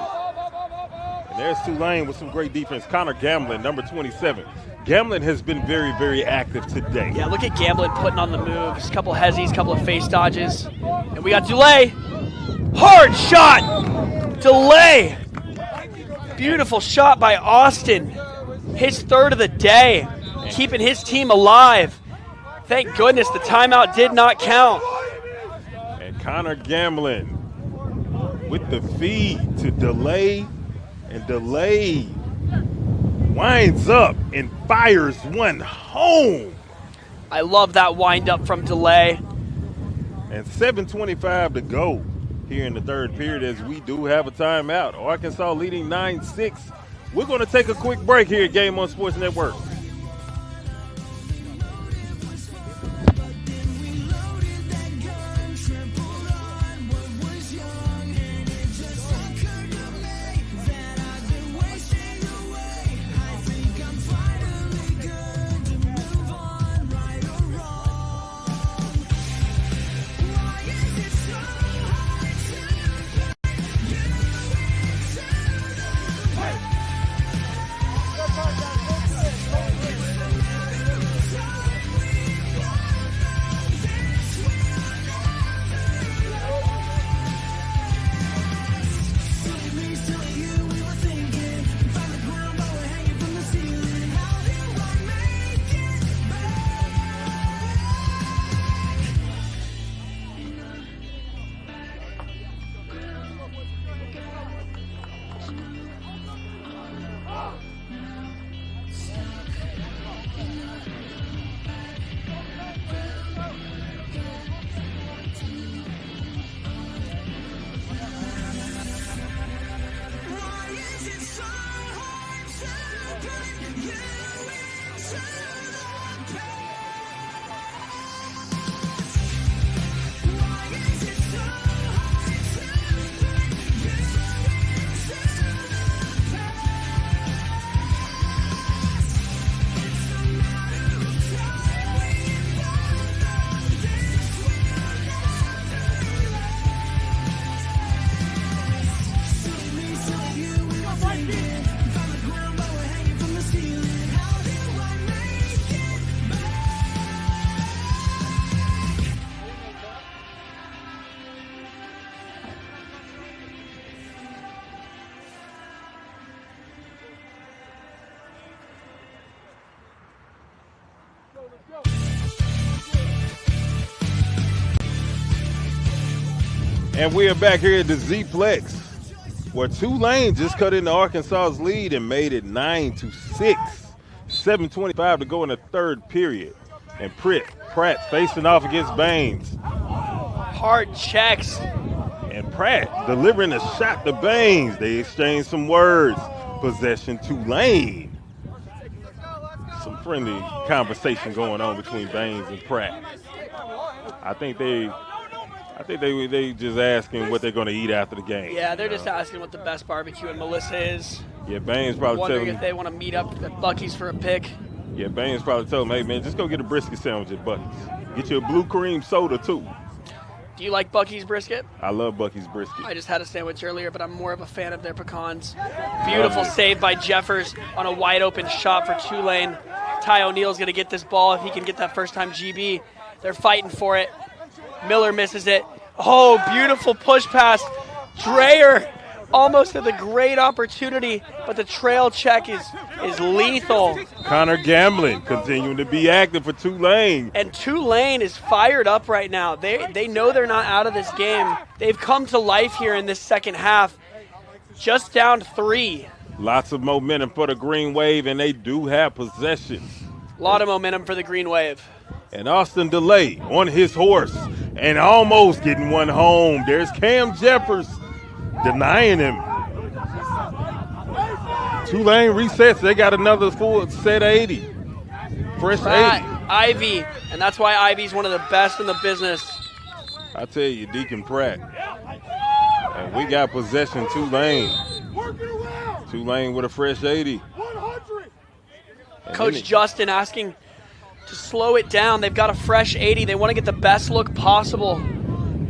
[SPEAKER 1] And there's Tulane with some great defense. Connor Gamblin, number 27. Gamblin has been very, very active today.
[SPEAKER 2] Yeah, look at Gamblin putting on the moves. A couple hezzies, couple of face dodges. And we got Dulé. Hard shot. Dulé. Beautiful shot by Austin. His third of the day. Keeping his team alive. Thank goodness the timeout did not count.
[SPEAKER 1] And Connor Gamblin with the feed to Delay. And Delay winds up and fires one home.
[SPEAKER 2] I love that wind up from Delay.
[SPEAKER 1] And 7:25 to go here in the third period as we do have a timeout. Arkansas leading 9-6. We're going to take a quick break here at Game On Sports Network. And we are back here at the Z-Plex, where Tulane just cut into Arkansas's lead and made it 9-6. 7:25 to go in the third period. And Pratt facing off against Baines.
[SPEAKER 2] Hard checks.
[SPEAKER 1] And Pratt delivering a shot to Baines. They exchange some words. Possession Tulane. Some friendly conversation going on between Baines and Pratt. I think they just asking what they're going to eat after the game.
[SPEAKER 2] Yeah, they're just asking what the best barbecue in Melissa is.
[SPEAKER 1] Yeah, Baines probably
[SPEAKER 2] wondering
[SPEAKER 1] telling
[SPEAKER 2] if they want to meet up at Buc-ee's for a pick.
[SPEAKER 1] Yeah, Baines probably told him, hey, man, just go get a brisket sandwich at Buc-ee's. Get you a blue cream soda, too.
[SPEAKER 2] Do you like Buc-ee's brisket?
[SPEAKER 1] I love Buc-ee's brisket.
[SPEAKER 2] I just had a sandwich earlier, but I'm more of a fan of their pecans. Beautiful save by Jeffers on a wide-open shot for Tulane. Ty O'Neill's going to get this ball if he can get that first-time GB. They're fighting for it. Miller misses it. Oh, beautiful push pass. Dreyer almost had the great opportunity, but the trail check is lethal.
[SPEAKER 1] Connor Gamblin continuing to be active for Tulane.
[SPEAKER 2] And Tulane is fired up right now. They know they're not out of this game. They've come to life here in this second half. Just down 3.
[SPEAKER 1] Lots of momentum for the Green Wave, and they do have possession.
[SPEAKER 2] A lot of momentum for the Green Wave.
[SPEAKER 1] And Austin DeLay on his horse and almost getting one home. There's Cam Jeffers denying him. Tulane resets. They got another full set 80. Fresh 80.
[SPEAKER 2] Ivy, and that's why Ivy's one of the best in the business.
[SPEAKER 1] I tell you, Deacon Pratt. And we got possession, Tulane. Tulane with a fresh 80.
[SPEAKER 2] Coach Justin asking to slow it down. They've got a fresh 80. They want to get the best look possible.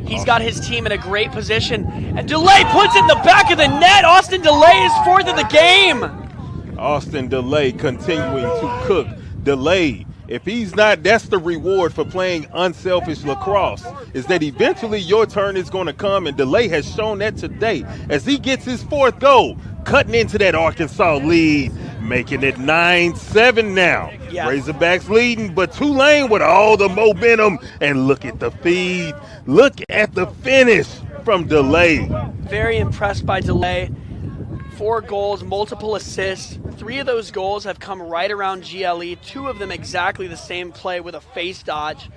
[SPEAKER 2] He's got his team in a great position. And DeLay puts it in the back of the net. Austin DeLay is 4th of the game.
[SPEAKER 1] Austin DeLay continuing to cook. DeLay, if he's not, that's the reward for playing unselfish lacrosse, is that eventually your turn is going to come, and DeLay has shown that today as he gets his 4th goal, cutting into that Arkansas lead, making it 9-7 now.
[SPEAKER 2] Yeah.
[SPEAKER 1] Razorbacks leading, but Tulane with all the momentum, and look at the feed. Look at the finish from DeLay.
[SPEAKER 2] Very impressed by DeLay. 4 goals, multiple assists. 3 of those goals have come right around GLE. 2 of them exactly the same play with a face dodge.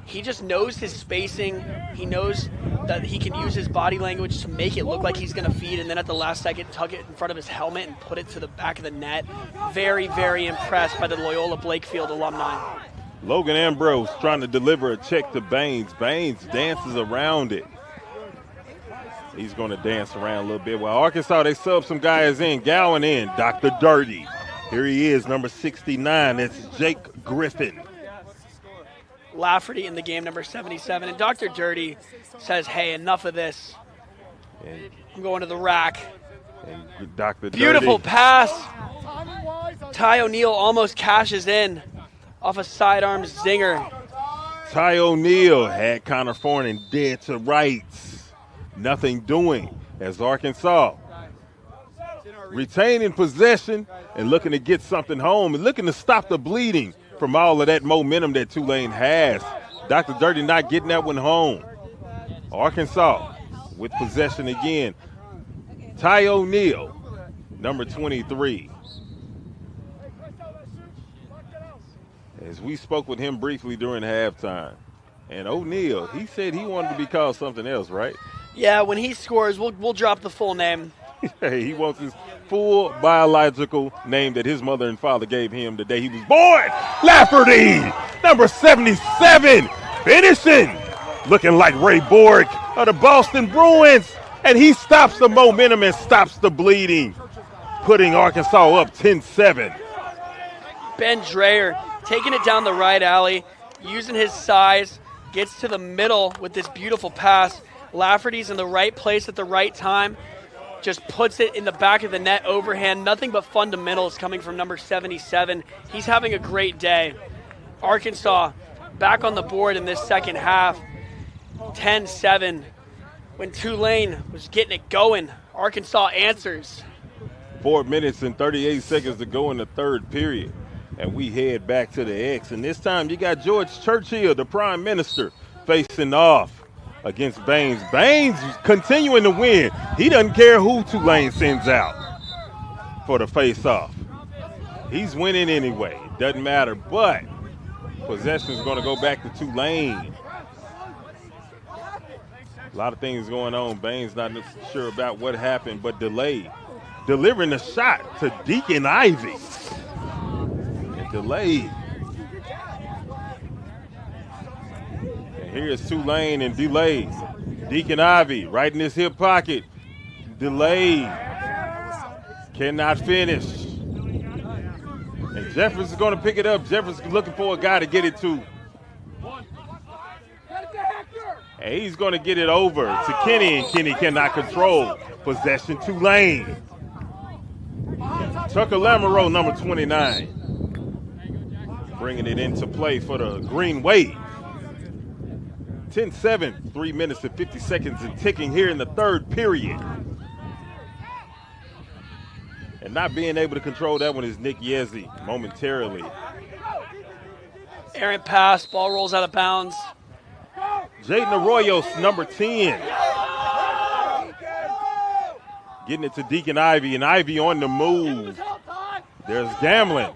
[SPEAKER 2] He just knows his spacing. He knows that he can use his body language to make it look like he's going to feed, and then at the last second tug it in front of his helmet and put it to the back of the net. Very, very impressed by the Loyola Blakefield alumni.
[SPEAKER 1] Logan Ambrose trying to deliver a check to Baines. Baines dances around it. He's going to dance around a little bit. While Arkansas, they sub some guys in. Gowan in. Dr. Dirty. Here he is, number 69. That's Jake Griffin.
[SPEAKER 2] Lafferty in the game, number 77. And Dr. Dirty says, hey, enough of this. I'm going to the rack.
[SPEAKER 1] And Dr.
[SPEAKER 2] Beautiful
[SPEAKER 1] Dirty.
[SPEAKER 2] pass. Ty O'Neill almost cashes in off a sidearm zinger.
[SPEAKER 1] Ty O'Neill had Connor Fornin dead to rights. Nothing doing as Arkansas retaining possession and looking to get something home and looking to stop the bleeding from all of that momentum that Tulane has. Dr. Dirty not getting that one home. Arkansas with possession again. Ty O'Neill, number 23. As we spoke with him briefly during halftime. And O'Neill, he said he wanted to be called something else, right?
[SPEAKER 2] Yeah, when he scores, we'll drop the full name.
[SPEAKER 1] Hey, he wants his full biological name that his mother and father gave him the day he was born. Lafferty, number 77, finishing. Looking like Ray Borg of the Boston Bruins. And he stops the momentum and stops the bleeding, putting Arkansas up 10-7.
[SPEAKER 2] Ben Dreyer taking it down the right alley, using his size, gets to the middle with this beautiful pass. Lafferty's in the right place at the right time, just puts it in the back of the net overhand. Nothing but fundamentals coming from number 77. He's having a great day. Arkansas back on the board in this second half, 10-7. When Tulane was getting it going, Arkansas answers.
[SPEAKER 1] 4 minutes and 38 seconds to go in the third period. And we head back to the X. And this time you got George Churchill, the Prime Minister, facing off against Baines. Baines continuing to win. He doesn't care who Tulane sends out for the face-off. He's winning anyway. Doesn't matter, but possession is going to go back to Tulane. A lot of things going on. Baines not sure about what happened, but delayed. Delivering the shot to Deacon Ivy. And delayed. And here's Tulane and delayed. Deacon Ivy right in his hip pocket. Delayed. Cannot finish. And Jeffers is going to pick it up. Jeffers is looking for a guy to get it to. And he's going to get it over to Kenny, and Kenny cannot control. Possession Tulane. Tucker Lamoureux, number 29. Bringing it into play for the Green Wave. 10-7, 3 minutes and 50 seconds and ticking here in the third period. And not being able to control that one is Nick Yezzi momentarily.
[SPEAKER 2] Errant pass, ball rolls out of bounds.
[SPEAKER 1] Jaden Arroyos, number 10. Getting it to Deacon Ivy, and Ivy on the move. There's Gamlin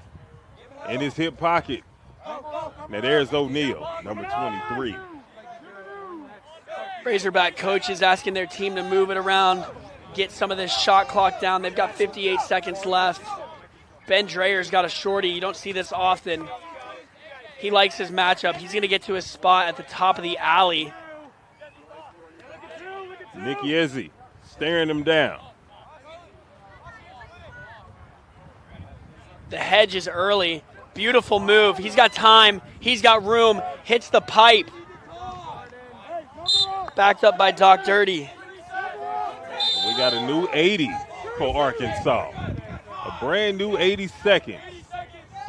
[SPEAKER 1] in his hip pocket. Now there's O'Neal, number 23.
[SPEAKER 2] Razorback coaches asking their team to move it around, get some of this shot clock down. They've got 58 seconds left. Ben Dreyer's got a shorty. You don't see this often. He likes his matchup. He's going to get to his spot at the top of the alley.
[SPEAKER 1] Nick Yezzi staring him down.
[SPEAKER 2] The hedge is early. Beautiful move. He's got time. He's got room. Hits the pipe. Backed up by Doc Dirty.
[SPEAKER 1] We got a new 80 for Arkansas. A brand new 80 seconds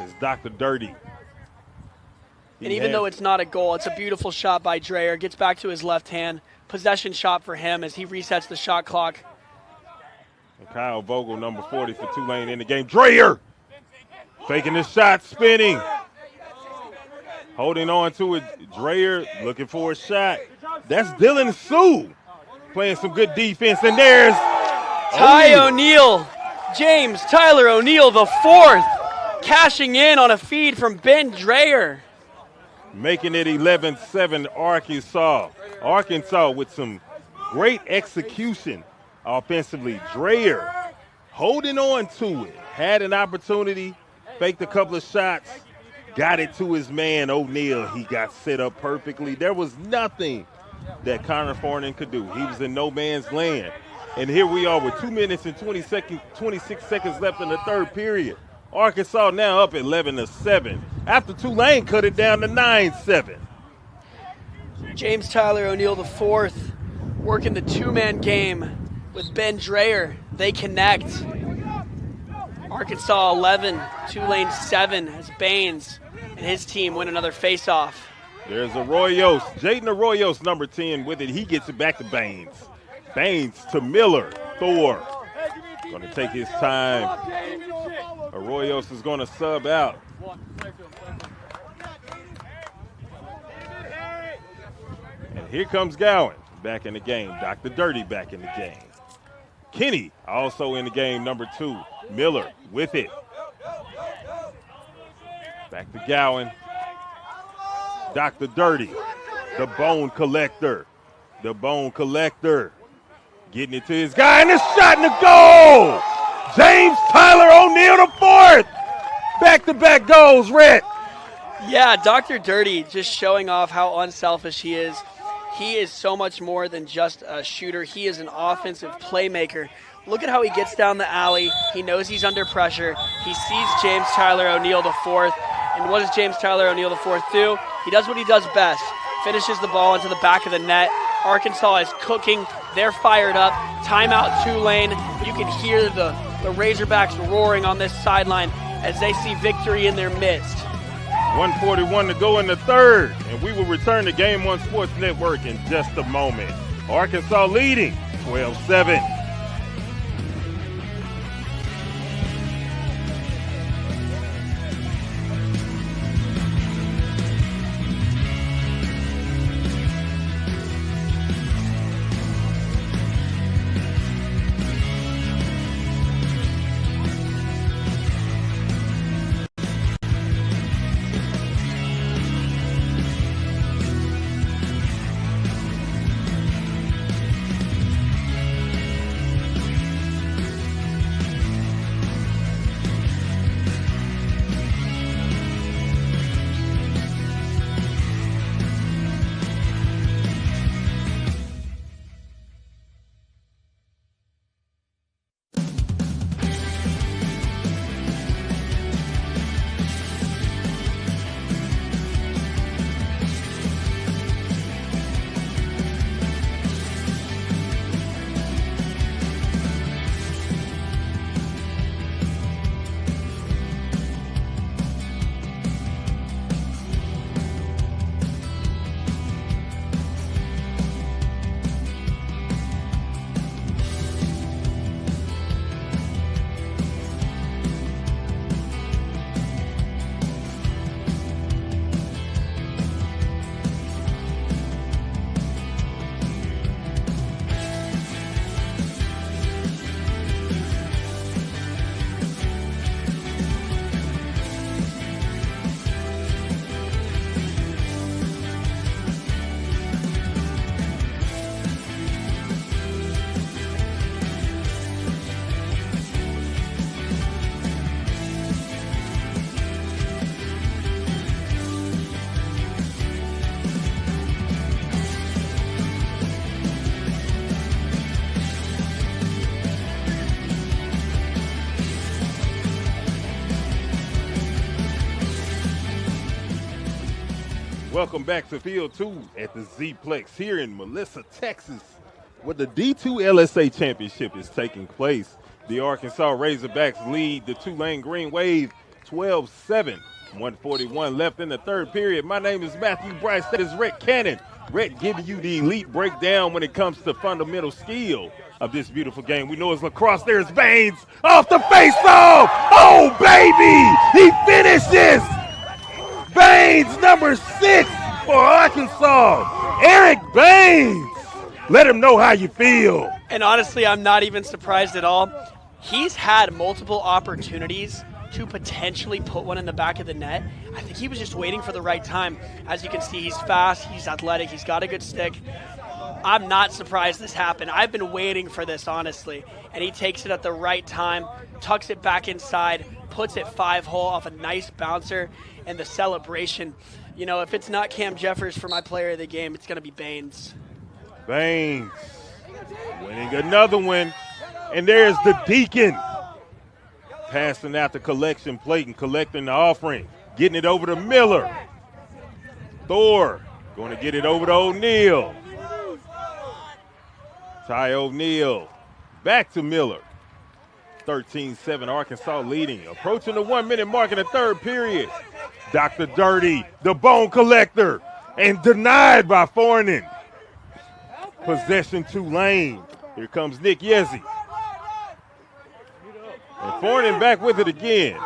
[SPEAKER 1] is Dr. Dirty.
[SPEAKER 2] And even though it's not a goal, it's a beautiful shot by Dreyer. Gets back to his left hand. Possession shot for him as he resets the shot clock.
[SPEAKER 1] And Kyle Vogel, number 40 for Tulane in the game. Dreyer faking the shot, spinning. Holding on to it. Dreyer looking for a shot. That's Dylan Sue playing some good defense. And there's
[SPEAKER 2] O'Neal. James Tyler O'Neal, the fourth, cashing in on a feed from Ben Dreyer.
[SPEAKER 1] Making it 11-7 Arkansas. Arkansas with some great execution offensively. Dreyer holding on to it. Had an opportunity, faked a couple of shots, got it to his man O'Neal. He got set up perfectly. There was nothing that Connor Farnan could do. He was in no man's land. And here we are with 2 minutes and 26 seconds left in the third period. Arkansas now up 11-7 after Tulane cut it down to 9-7.
[SPEAKER 2] James Tyler O'Neal, the fourth, working the two-man game with Ben Dreyer. They connect. Arkansas 11, Tulane 7 as Baines and his team win another face-off.
[SPEAKER 1] There's Arroyos, Jaden Arroyos, number 10 with it. He gets it back to Baines. Baines to Miller. Thor going to take his time. Arroyos is going to sub out. And here comes Gowan back in the game. Dr. Dirty back in the game. Kenny also in the game, number 2. Miller with it. Back to Gowan. Dr. Dirty, the bone collector. The bone collector. Getting it to his guy, and the shot and the goal! James Tyler O'Neal, the fourth! Back-to-back goals, Rhett.
[SPEAKER 2] Yeah, Dr. Dirty just showing off how unselfish he is. He is so much more than just a shooter. He is an offensive playmaker. Look at how he gets down the alley. He knows he's under pressure. He sees James Tyler O'Neal, the fourth. And what does James Tyler O'Neal, the fourth, do? He does what he does best. Finishes the ball into the back of the net. Arkansas is cooking. They're fired up. Timeout Tulane. You can hear the Razorbacks roaring on this sideline as they see victory in their midst.
[SPEAKER 1] 1:41 to go in the third, and we will return to Game One Sports Network in just a moment. Arkansas leading 12-7. Welcome back to Field 2 at the Z-Plex here in Melissa, Texas, where the D2 LSA Championship is taking place. The Arkansas Razorbacks lead the Tulane Green Wave 12-7. 141 left in the third period. My name is Matthew Bryce. That is Rhett Cannon. Rhett giving you the elite breakdown when it comes to fundamental skill of this beautiful game. We know it's lacrosse. There's Baines off the face-off. Oh, baby! He finishes! Baines, number 6 for Arkansas. Eric Baines. Let him know how you feel.
[SPEAKER 2] And honestly, I'm not even surprised at all. He's had multiple opportunities to potentially put one in the back of the net. I think he was just waiting for the right time. As you can see, he's fast, he's athletic, he's got a good stick. I'm not surprised this happened. I've been waiting for this, honestly. And he takes it at the right time, tucks it back inside, puts it 5-hole off a nice bouncer, and the celebration. You know, if it's not Cam Jeffers for my player of the game, it's going to be Baines.
[SPEAKER 1] Baines winning another one. And there's the Deacon passing out the collection plate and collecting the offering. Getting it over to Miller. Thor going to get it over to O'Neal. Ty O'Neal back to Miller. 13-7, Arkansas leading. Approaching the 1-minute mark in the third period. Dr. Dirty, the bone collector, and denied by Fornin. Possession Tulane. Here comes Nick Yezzi. And Fornin back with it again.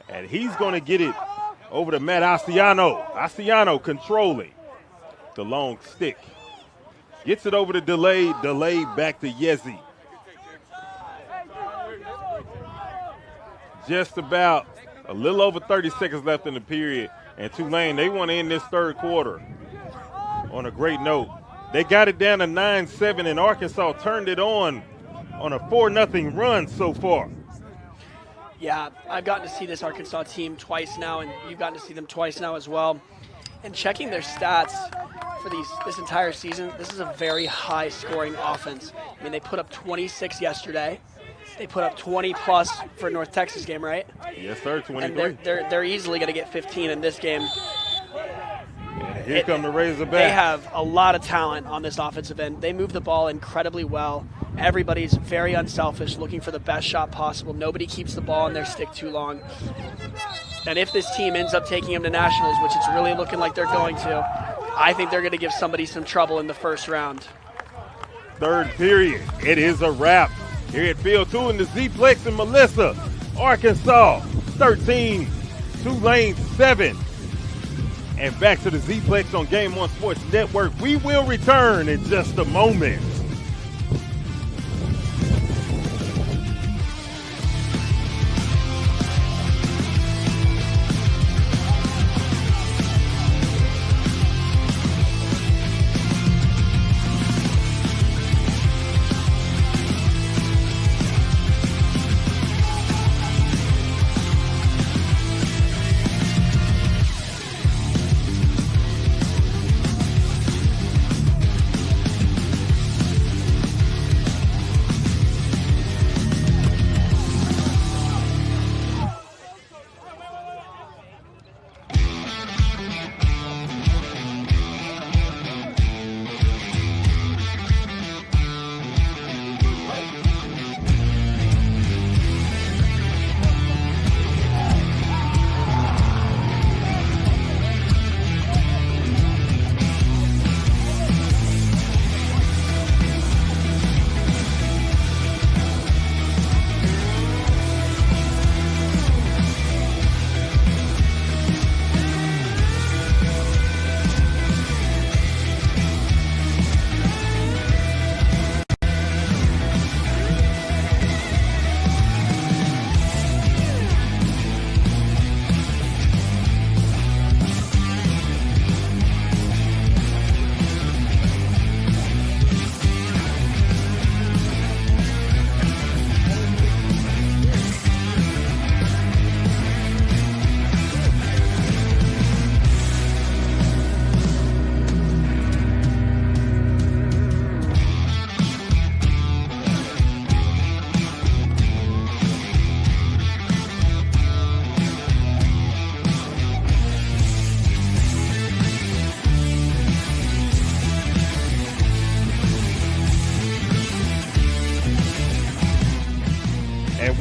[SPEAKER 1] And he's going to get it over to Matt Asiano. Asiano controlling the long stick. Gets it over to Delay back to Yezzi. Just about a little over 30 seconds left in the period. And Tulane, they want to end this third quarter on a great note. They got it down to 9-7, and Arkansas turned it on a 4-0 run so far.
[SPEAKER 2] Yeah, I've gotten to see this Arkansas team twice now, and you've gotten to see them twice now as well. And checking their stats for this entire season, this is a very high-scoring offense. I mean, they put up 26 yesterday. They put up 20-plus for North Texas game, right?
[SPEAKER 1] Yes, sir, 23.
[SPEAKER 2] And they're easily going to get 15 in this game.
[SPEAKER 1] Here come the Razorbacks.
[SPEAKER 2] They have a lot of talent on this offensive end. They move the ball incredibly well. Everybody's very unselfish, looking for the best shot possible. Nobody keeps the ball in their stick too long. And if this team ends up taking them to nationals, which it's really looking like they're going to, I think they're going to give somebody some trouble in the first round.
[SPEAKER 1] Third period. It is a wrap. Here at Field 2 in the Z-Plex in Melissa. Arkansas 13, Tulane 7. And back to the Z-Plex on Game One Sports Network. We will return in just a moment.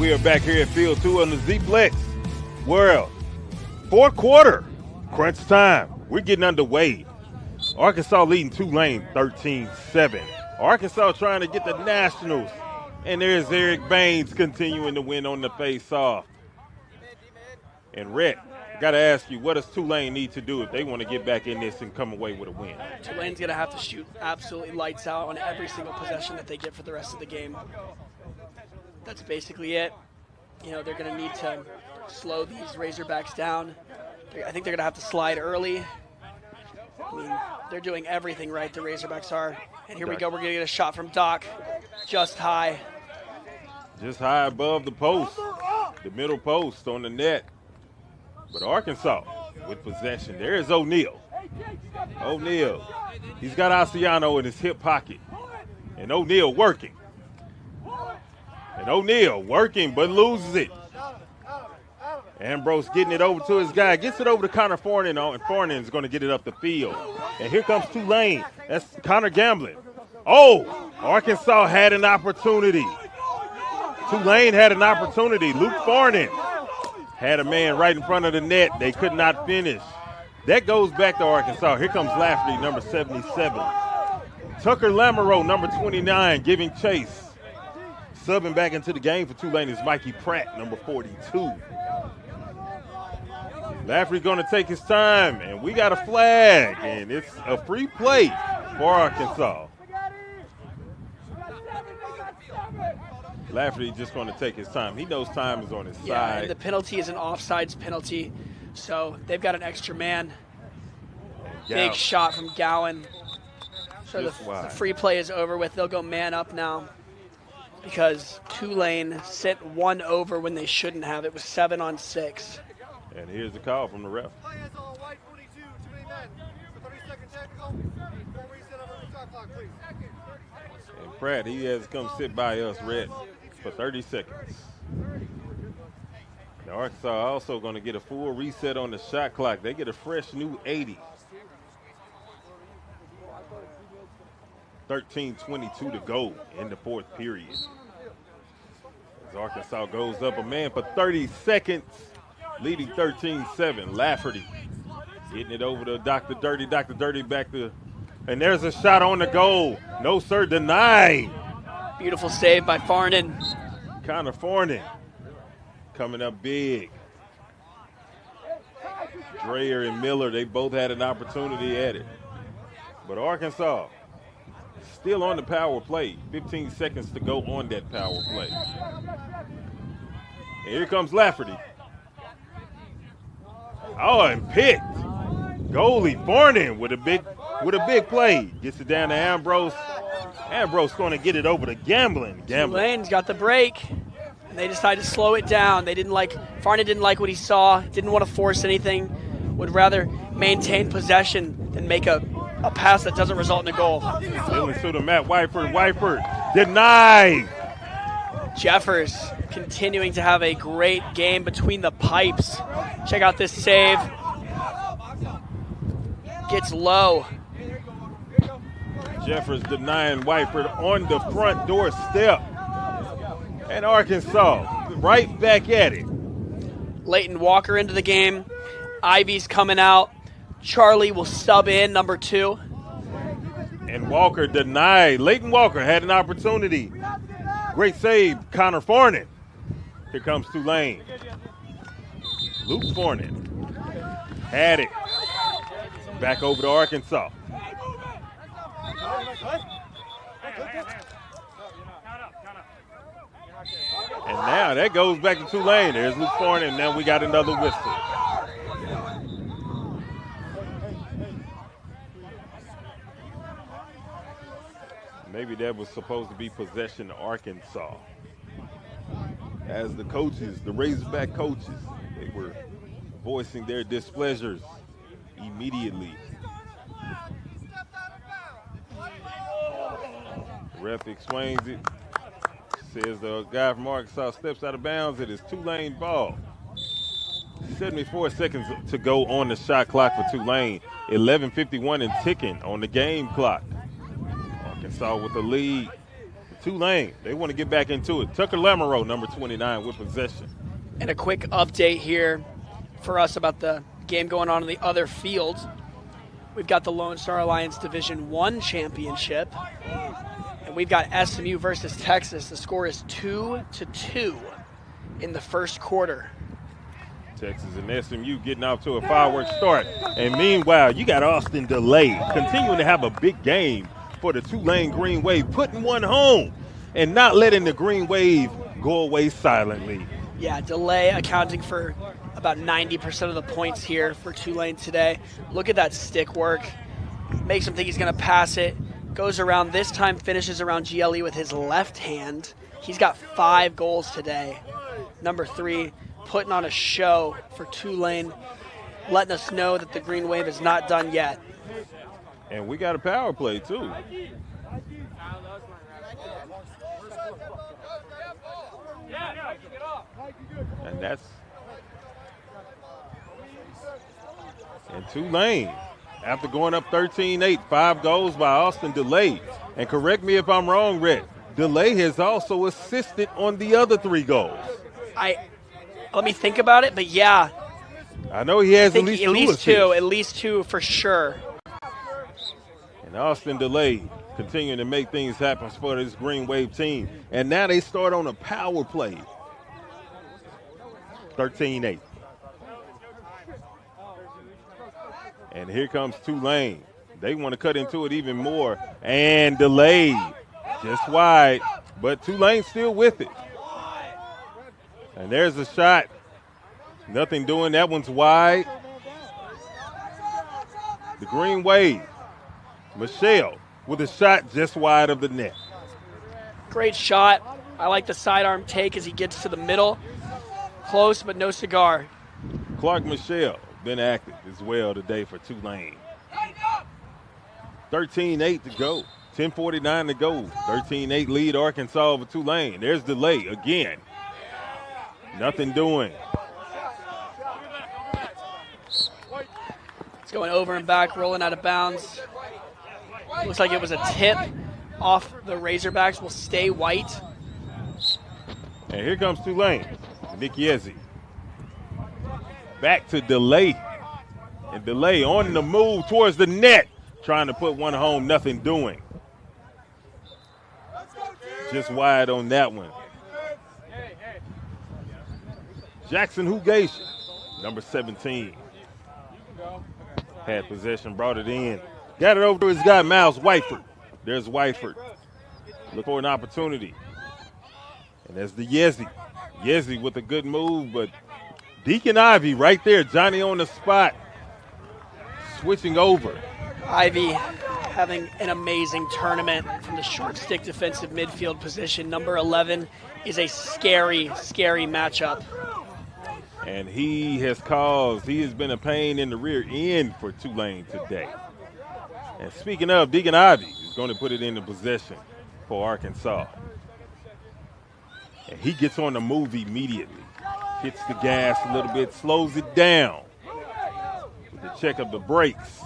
[SPEAKER 1] we are back here at Field 2 on the Z-Flex World. Fourth quarter, crunch time. We're getting underway. Arkansas leading Tulane 13-7. Arkansas trying to get the Nationals. And there's Eric Baines continuing to win on the face-off. And Rhett, I got to ask you, what does Tulane need to do if they want to get back in this and come away with a win?
[SPEAKER 2] Tulane's going to have to shoot absolutely lights out on every single possession that they get for the rest of the game. That's basically it. You know, they're going to need to slow these Razorbacks down. I think they're going to have to slide early. I mean, they're doing everything right, the Razorbacks are. And here we go, we're going to get a shot from Doc, just high.
[SPEAKER 1] Just high above the post, the middle post on the net. But Arkansas with possession. There is O'Neal. O'Neal. He's got Asiano in his hip pocket. And O'Neal working. And O'Neal working but loses it. Ambrose getting it over to his guy. Gets it over to Connor Fornin. And Fornin's going to get it up the field. And here comes Tulane. That's Connor Gamblin. Oh, Arkansas had an opportunity. Tulane had an opportunity. Luke Fornin had a man right in front of the net. They could not finish. That goes back to Arkansas. Here comes Lafferty, number 77. Tucker Lamoureux, number 29, giving chase. Subbing back into the game for Tulane is Mikey Pratt, number 42. Lafferty going to take his time, and we got a flag, and it's a free play for Arkansas. Lafferty just going to take his time. He knows time is on his side.
[SPEAKER 2] And the penalty is an offsides penalty, so they've got an extra man. Big shot from Gowan. So the free play is over with. They'll go man up now because Tulane sent one over when they shouldn't have. It was 7-on-6.
[SPEAKER 1] And here's the call from the ref. And Pratt, he has come sit by us, Red, for 30 seconds. Now Arkansas also going to get a full reset on the shot clock. They get a fresh new 80. 13:22 to go in the fourth period. As Arkansas goes up a man for 30 seconds, leading 13-7. Lafferty hitting it over to Dr. Dirty. Dr. Dirty back to, and there's a shot on the goal. No, sir, denied.
[SPEAKER 2] Beautiful save by Farnan.
[SPEAKER 1] Connor Fornin coming up big. Dreyer and Miller, they both had an opportunity at it. But Arkansas still on the power play. 15 seconds to go on that power play. And here comes Lafferty. Oh, and picked. Goalie Fornin with a big play. Gets it down to Ambrose. Ambrose going to get it over to Gamblin.
[SPEAKER 2] Tulane's got the break, and they decided to slow it down. Farnan didn't like what he saw, didn't want to force anything, would rather maintain possession than make a pass that doesn't result in a goal.
[SPEAKER 1] Dylan to the mat, Wyford, denied.
[SPEAKER 2] Jeffers continuing to have a great game between the pipes. Check out this save. Gets low.
[SPEAKER 1] Jeffers denying Wyford on the front doorstep. And Arkansas right back at it.
[SPEAKER 2] Leighton Walker into the game. Ivy's coming out. Charlie will sub in, number 2.
[SPEAKER 1] And Walker denied. Leighton Walker had an opportunity. Great save, Connor Fornin. Here comes Tulane. Luke Fornin had it. Back over to Arkansas. And now that goes back to Tulane. There's Luke Fornin, and now we got another whistle. Maybe that was supposed to be possession to Arkansas. As the coaches, the Razorback coaches, they were voicing their displeasures immediately. The ref explains it. Says the guy from Arkansas steps out of bounds. It is Tulane ball. 74 seconds to go on the shot clock for Tulane. 11:51 and ticking on the game clock. Arkansas with the lead. The Tulane, they want to get back into it. Tucker Lamoureux, number 29, with possession.
[SPEAKER 2] And a quick update here for us about the game going on in the other field. We've got the Lone Star Alliance Division I championship. And we've got SMU versus Texas. The score is 2-2 in the first quarter.
[SPEAKER 1] Texas and SMU getting off to a fireworks start. And meanwhile, you got Austin Delay continuing to have a big game for the Tulane Green Wave, putting one home and not letting the Green Wave go away silently.
[SPEAKER 2] Yeah, Delay accounting for about 90% of the points here for Tulane today. Look at that stick work. Makes him think he's going to pass it. Goes around, this time finishes around GLE with his left hand. He's got 5 goals today. Number 3, putting on a show for Tulane, letting us know that the Green Wave is not done yet.
[SPEAKER 1] And we got a power play, too. And that's and Tulane, after going up 13-8, 5 goals by Austin Delay. And correct me if I'm wrong, Rhett, Delay has also assisted on the other 3 goals.
[SPEAKER 2] Let me think about it, but yeah.
[SPEAKER 1] I know he has at
[SPEAKER 2] least two for sure.
[SPEAKER 1] And Austin Delay continuing to make things happen for this Green Wave team. And now they start on a power play. 13-8. And here comes Tulane. They want to cut into it even more. And Delay just wide, but Tulane still with it. And there's a shot. Nothing doing. That one's wide. The Green Wave. Michelle with a shot just wide of the net.
[SPEAKER 2] Great shot. I like the sidearm take as he gets to the middle. Close, but no cigar.
[SPEAKER 1] Clark Michelle been active as well today for Tulane. 13-8 to go. 10:49 to go. 13-8 lead Arkansas over Tulane. There's Delay again. Nothing doing.
[SPEAKER 2] It's going over and back, rolling out of bounds. Looks like it was a tip off the Razorbacks. Will stay white.
[SPEAKER 1] And here comes Tulane. Nick Yezzi. Back to Delay. And Delay on the move towards the net. Trying to put one home, nothing doing. Just wide on that one. Jackson Hugation, number 17. Had possession, brought it in. Got it over to his guy, Miles Whiteford. There's Whiteford. Look for an opportunity. And there's the Yezzi. Yezzi with a good move, but Deacon Ivy right there, Johnny on the spot. Switching over.
[SPEAKER 2] Ivy having an amazing tournament from the short stick defensive midfield position. Number 11 is a scary, scary matchup.
[SPEAKER 1] And he has been a pain in the rear end for Tulane today. And speaking of, Deacon Ivy is going to put it into possession for Arkansas. And he gets on the move immediately. Hits the gas a little bit, slows it down with the check of the brakes.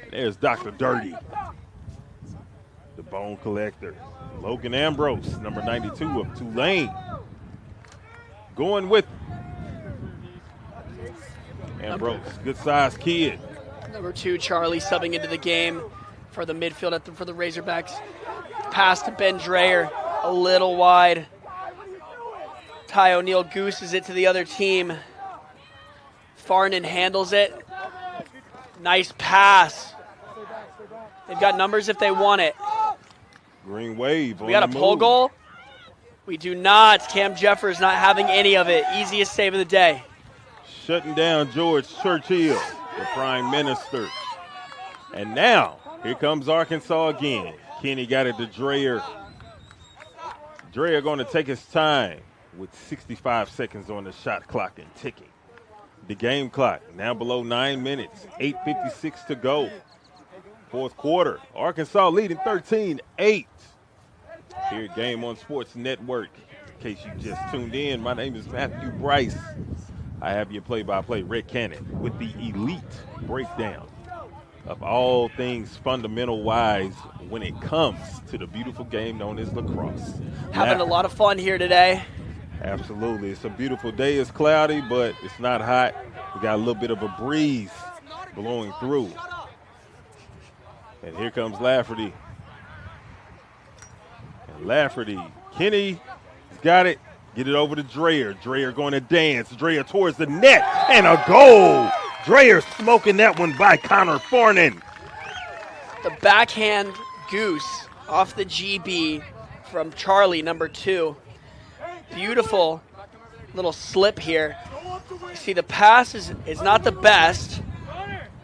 [SPEAKER 1] And there's Dr. Dirty, the bone collector. Logan Ambrose, number 92 of Tulane. Going with Ambrose, good-sized kid.
[SPEAKER 2] Number 2, Charlie, subbing into the game for the midfield for the Razorbacks. Pass to Ben Dreyer, a little wide. Ty O'Neill gooses it to the other team. Farnan handles it. Nice pass. They've got numbers if they want it.
[SPEAKER 1] Green Wave.
[SPEAKER 2] We got a pole goal? We do not. Cam Jeffers not having any of it. Easiest save of the day.
[SPEAKER 1] Shutting down George Churchill, the prime minister. And now, here comes Arkansas again. Kenny got it to Dreyer. Dreyer going to take his time with 65 seconds on the shot clock and ticking. The game clock now below 9 minutes, 8:56 to go. Fourth quarter, Arkansas leading 13-8. Here at Game On Sports Network. In case you just tuned in, my name is Matthew Bryce. I have your play-by-play Red Cannon with the Elite Breakdown. of all things fundamental-wise when it comes to the beautiful game known as lacrosse.
[SPEAKER 2] Having a lot of fun here today.
[SPEAKER 1] Absolutely. It's a beautiful day. It's cloudy, but it's not hot. We got a little bit of a breeze blowing through. And here comes Lafferty. And Lafferty, Kenny's got it. Get it over to Dreyer. Dreyer going to dance. Dreyer towards the net, and a goal. Dreyer smoking that one by Connor Fornin.
[SPEAKER 2] The backhand goose off the GB from Charlie, number 2. Beautiful little slip here. You see, the pass is not the best.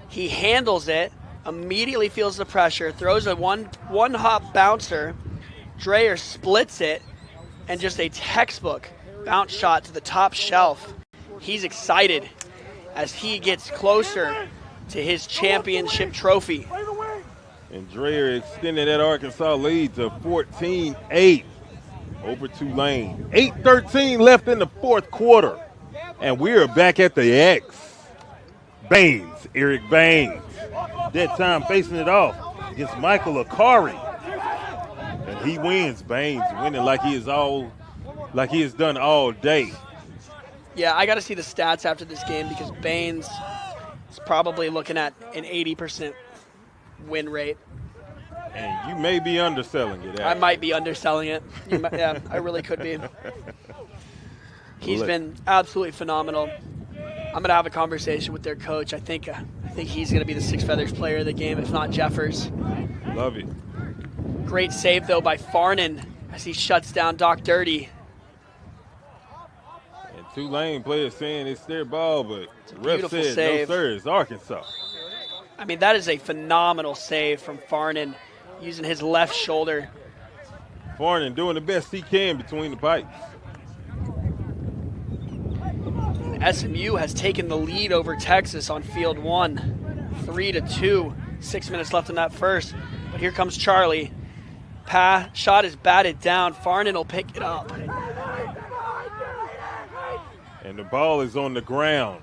[SPEAKER 2] He handles it, immediately feels the pressure, throws a one-hop bouncer. Dreyer splits it, and just a textbook bounce shot to the top shelf. He's excited as he gets closer to his championship trophy.
[SPEAKER 1] And Dreyer extended that Arkansas lead to 14-8 over Tulane. 8:13 left in the fourth quarter. And we are back at the X. Baines, Eric Baines. That time facing it off against Michael Akari. And he wins. Baines winning like he has done all day.
[SPEAKER 2] Yeah, I got to see the stats after this game because Baines is probably looking at an 80% win rate.
[SPEAKER 1] And you may be underselling it.
[SPEAKER 2] I might be underselling it. Yeah, I really could be. He's been absolutely phenomenal. I'm going to have a conversation with their coach. I think he's going to be the Six Feathers player of the game, if not Jeffers.
[SPEAKER 1] Love it.
[SPEAKER 2] Great save, though, by Farnan as he shuts down Doc Dirty.
[SPEAKER 1] And Tulane players saying it's their ball, but the ref said
[SPEAKER 2] save.
[SPEAKER 1] no, sir, it's Arkansas.
[SPEAKER 2] I mean, that is a phenomenal save from Farnan using his left shoulder.
[SPEAKER 1] Farnan doing the best he can between the pipes.
[SPEAKER 2] SMU has taken the lead over Texas on field 1, 3-2. 6 minutes left in that first. But here comes Charlie. Shot is batted down. Farnan will pick it up.
[SPEAKER 1] And the ball is on the ground.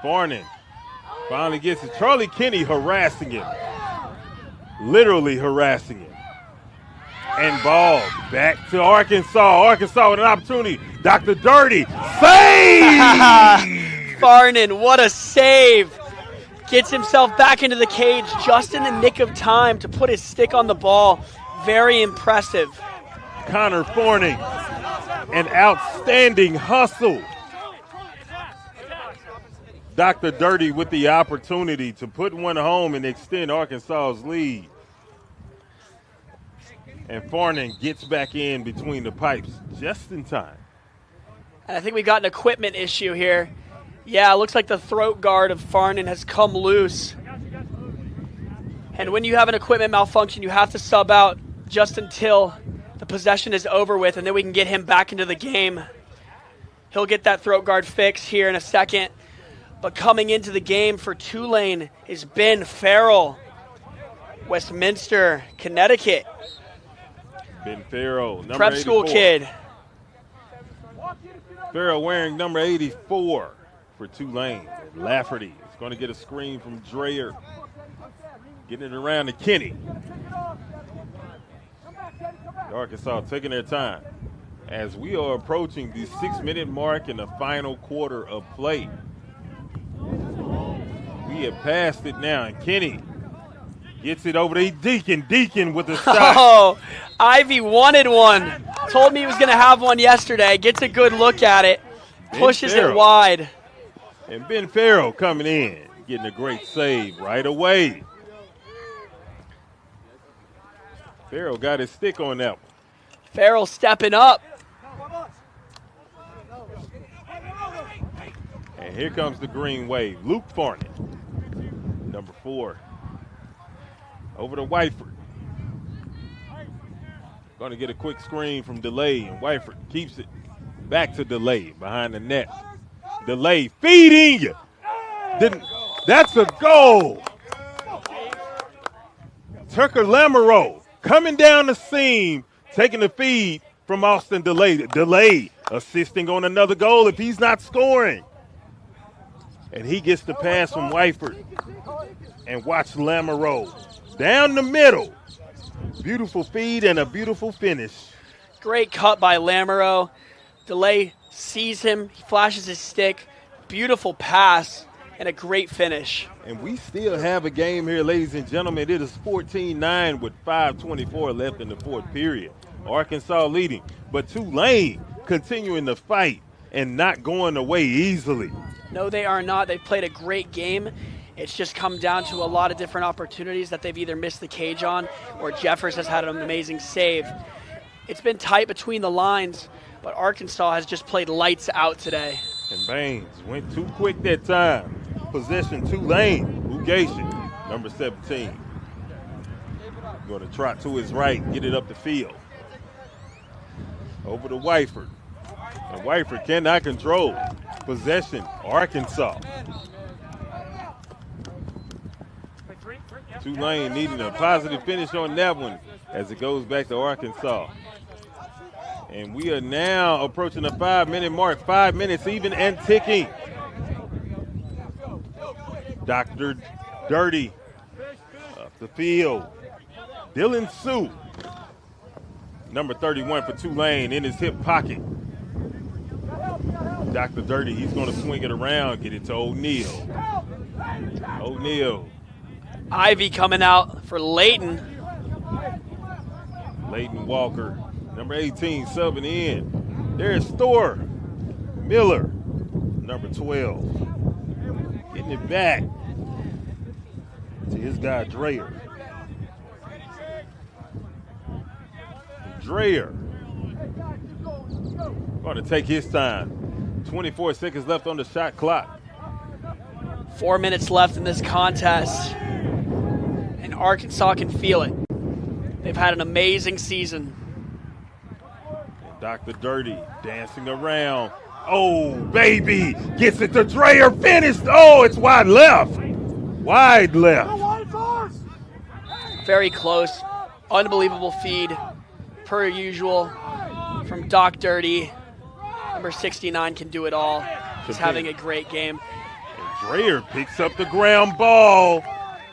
[SPEAKER 1] Farnan finally gets it. Charlie Kenny harassing him. Literally harassing him. And ball back to Arkansas. Arkansas with an opportunity. Dr. Dirty. Save!
[SPEAKER 2] Farnan, what a save. Gets himself back into the cage just in the nick of time to put his stick on the ball. Very impressive.
[SPEAKER 1] Connor Forning, an outstanding hustle. Dr. Dirty with the opportunity to put one home and extend Arkansas's lead. And Farnan gets back in between the pipes just in time.
[SPEAKER 2] And I think we got an equipment issue here. Yeah, it looks like the throat guard of Farnan has come loose. And when you have an equipment malfunction, you have to sub out just until the possession is over with, and then we can get him back into the game. He'll get that throat guard fixed here in a second. But coming into the game for Tulane is Ben Farrell, Westminster, Connecticut.
[SPEAKER 1] Ben Farrell, number
[SPEAKER 2] Prep
[SPEAKER 1] 84.
[SPEAKER 2] school kid.
[SPEAKER 1] Farrell wearing number 84 for Tulane. Lafferty is going to get a screen from Dreyer. Getting it around to Kenny. Arkansas taking their time as we are approaching the 6-minute mark in the final quarter of play. We have passed it now, and Kenny gets it over to Deacon. Deacon with the shot.
[SPEAKER 2] Oh, Ivy wanted one. Told me he was going to have one yesterday. Gets a good look at it. Pushes it wide.
[SPEAKER 1] And Ben Farrell coming in, getting a great save right away. Farrell got his stick on that one.
[SPEAKER 2] Farrell stepping up.
[SPEAKER 1] And here comes the green wave. Luke Farnan, number 4. Over to Whiteford. Going to get a quick screen from Delay, and Whiteford keeps it back to Delay behind the net. Delay feeding you. That's a goal. Tucker Lamoureux coming down the seam, taking the feed from Austin Delay. Delay assisting on another goal if he's not scoring. And he gets the pass from Whiteford. And watch Lamoureux down the middle. Beautiful feed and a beautiful finish.
[SPEAKER 2] Great cut by Lamoureux. Delay sees him. He flashes his stick. Beautiful pass and a great finish.
[SPEAKER 1] And we still have a game here, ladies and gentlemen. It is 14-9 with 5:24 left in the fourth period. Arkansas leading, but Tulane continuing to fight and not going away easily.
[SPEAKER 2] No, they are not. They played a great game. It's just come down to a lot of different opportunities that they've either missed the cage on or Jeffers has had an amazing save. It's been tight between the lines, but Arkansas has just played lights out today.
[SPEAKER 1] And Baines went too quick that time. Possession Tulane. Ugation, number 17. Going to trot to his right, get it up the field. Over to Wyford. And Wyford cannot control. Possession, Arkansas. Tulane needing a positive finish on that one as it goes back to Arkansas. And we are now approaching the 5-minute mark, 5 minutes even and ticking. Dr. Dirty up the field. Dylan Sue, number 31 for Tulane, in his hip pocket. Dr. Dirty, he's going to swing it around, get it to O'Neal. O'Neal.
[SPEAKER 2] Ivy coming out for Layton.
[SPEAKER 1] Layton Walker, number 18, subbing in. There's Thor. Miller, number 12. Getting it back to his guy, Dreyer. Dreyer going to take his time. 24 seconds left on the shot clock.
[SPEAKER 2] 4 minutes left in this contest, and Arkansas can feel it. They've had an amazing season.
[SPEAKER 1] And Dr. Dirty dancing around. Oh, baby, gets it to Dreyer, finished. Oh, it's wide left. Wide left.
[SPEAKER 2] Very close. Unbelievable feed, per usual, from Doc Dirty. Number 69 can do it all. He's having a great game.
[SPEAKER 1] And Dreyer picks up the ground ball.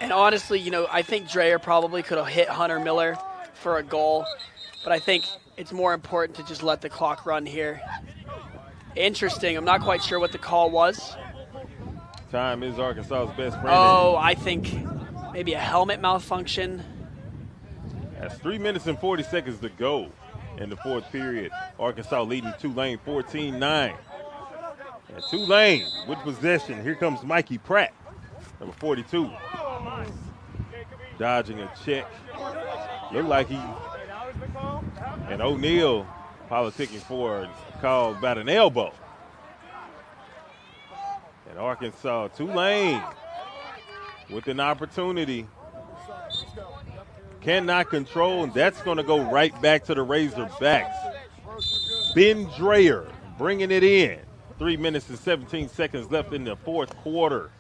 [SPEAKER 2] And honestly, you know, I think Dreyer probably could have hit Hunter Miller for a goal, but I think it's more important to just let the clock run here. Interesting. I'm not quite sure what the call was.
[SPEAKER 1] Time is Arkansas's best friend.
[SPEAKER 2] Oh, I think maybe a helmet malfunction.
[SPEAKER 1] That's 3 minutes and 40 seconds to go in the fourth period. Arkansas leading Tulane 14-9. And Tulane with possession. Here comes Mikey Pratt, number 42. Dodging a check. Look like he, and O'Neal politicking for a call about an elbow. And Arkansas, Tulane with an opportunity. Cannot control, and that's going to go right back to the Razorbacks. Ben Dreyer bringing it in. 3 minutes and 17 seconds left in the fourth quarter.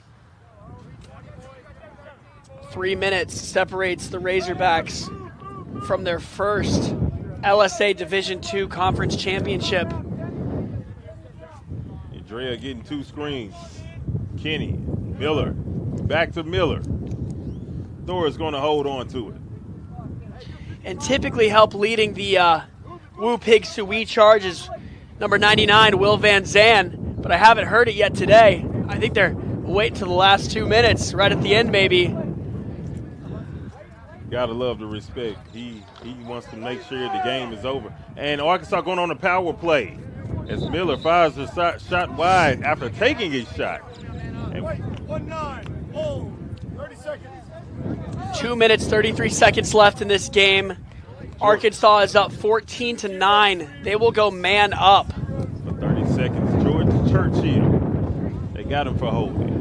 [SPEAKER 2] 3 minutes separates the Razorbacks from their first LSA Division II Conference Championship.
[SPEAKER 1] And Dreyer getting two screens. Kenny, Miller, back to Miller. Thor is going to hold on to it.
[SPEAKER 2] And typically help leading the Woo Pig Sui charge is number 99, Will Van Zandt, but I haven't heard it yet today. I think they're waiting till the last 2 minutes, right at the end maybe.
[SPEAKER 1] Gotta love the respect. He wants to make sure the game is over. And Arkansas going on a power play as Miller fires a shot wide after taking a shot.
[SPEAKER 3] 1-9, hold, 30 seconds.
[SPEAKER 2] 2 minutes, 33 seconds left in this game. Arkansas is up 14-9. They will go man up.
[SPEAKER 1] For 30 seconds, George Churchill. They got him for holding.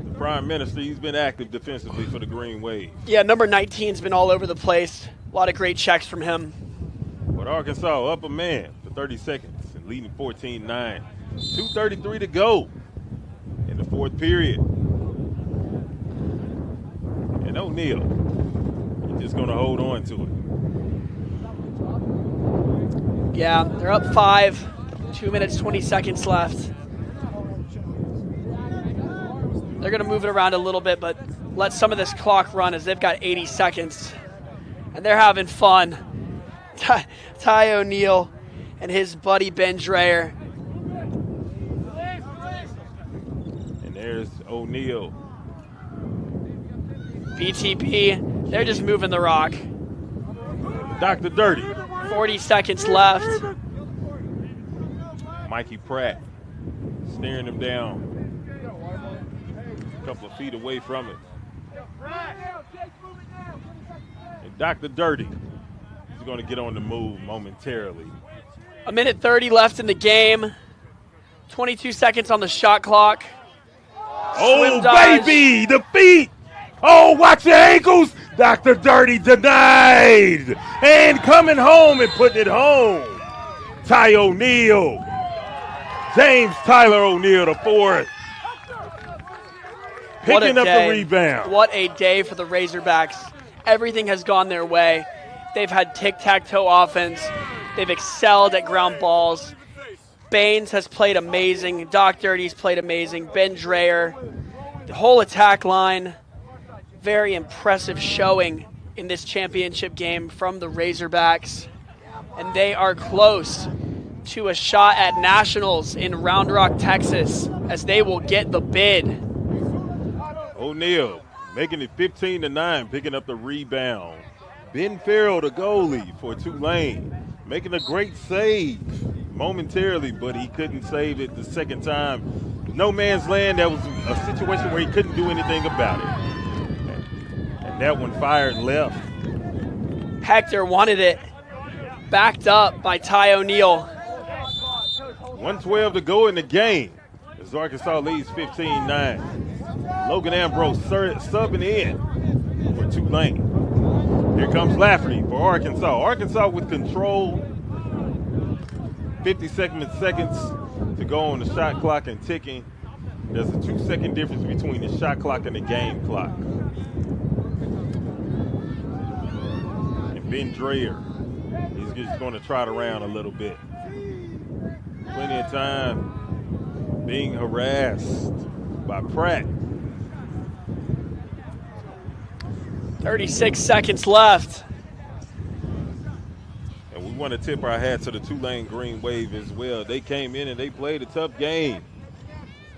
[SPEAKER 1] The Prime Minister, he's been active defensively for the Green Wave.
[SPEAKER 2] Yeah, number 19's been all over the place. A lot of great checks from him.
[SPEAKER 1] But Arkansas up a man for 30 seconds and leading 14-9. 2:33 to go in the fourth period. And O'Neal, he's just going to hold on to it.
[SPEAKER 2] Yeah, they're up 5. 2 minutes, 20 seconds left. They're going to move it around a little bit, but let some of this clock run as they've got 80 seconds. And they're having fun. Ty O'Neal and his buddy Ben Dreyer.
[SPEAKER 1] And there's O'Neal.
[SPEAKER 2] BTP, they're just moving the rock.
[SPEAKER 1] Dr. Dirty.
[SPEAKER 2] 40 seconds left.
[SPEAKER 1] Mikey Pratt staring him down. A couple of feet away from it. And Dr. Dirty is going to get on the move momentarily.
[SPEAKER 2] 1:30 left in the game. 22 seconds on the shot clock.
[SPEAKER 1] Oh,
[SPEAKER 2] dodge.
[SPEAKER 1] baby, the feet. Oh, watch your ankles. Dr. Dirty denied. And coming home and putting it home. Ty O'Neal. James Tyler O'Neal, the fourth. Picking up the rebound.
[SPEAKER 2] What a day for the Razorbacks. Everything has gone their way. They've had tic-tac-toe offense. They've excelled at ground balls. Baines has played amazing. Doc Dirty's played amazing. Ben Dreyer. The whole attack line. Very impressive showing in this championship game from the Razorbacks. And they are close to a shot at Nationals in Round Rock, Texas, as they will get the bid.
[SPEAKER 1] O'Neal making it 15-9, picking up the rebound. Ben Farrell, the goalie for Tulane, making a great save momentarily, but he couldn't save it the second time. No man's land. That was a situation where he couldn't do anything about it. And that one fired left.
[SPEAKER 2] Hector wanted it. Backed up by Ty O'Neal.
[SPEAKER 1] 1:12 to go in the game as Arkansas leads 15-9. Logan Ambrose subbing in for Tulane. Here comes Lafferty for Arkansas. Arkansas with control. 50 seconds to go on the shot clock and ticking. There's a 2-second difference between the shot clock and the game clock. And Ben Dreyer, he's just going to trot around a little bit. Plenty of time being harassed by Pratt.
[SPEAKER 2] 36 seconds left.
[SPEAKER 1] And we want to tip our hat to the Tulane Green Wave as well. They came in and they played a tough game.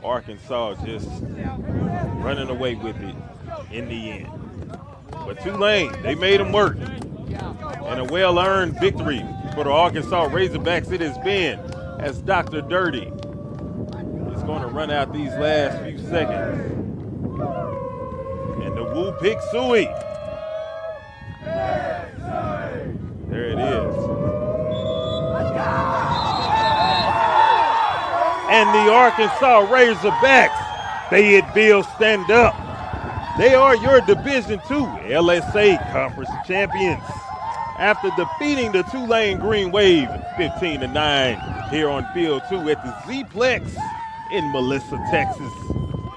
[SPEAKER 1] Arkansas just running away with it in the end. But Tulane, they made them work. And a well-earned victory for the Arkansas Razorbacks it has been, as Dr. Dirty is going to run out these last few seconds. And the Woo Pick Suey. There it is. And the Arkansas Razorbacks, Fayetteville, stand up. They are your Division II LSA Conference champions after defeating the Tulane Green Wave 15-9 here on Field 2 at the Z-Plex in Melissa, Texas.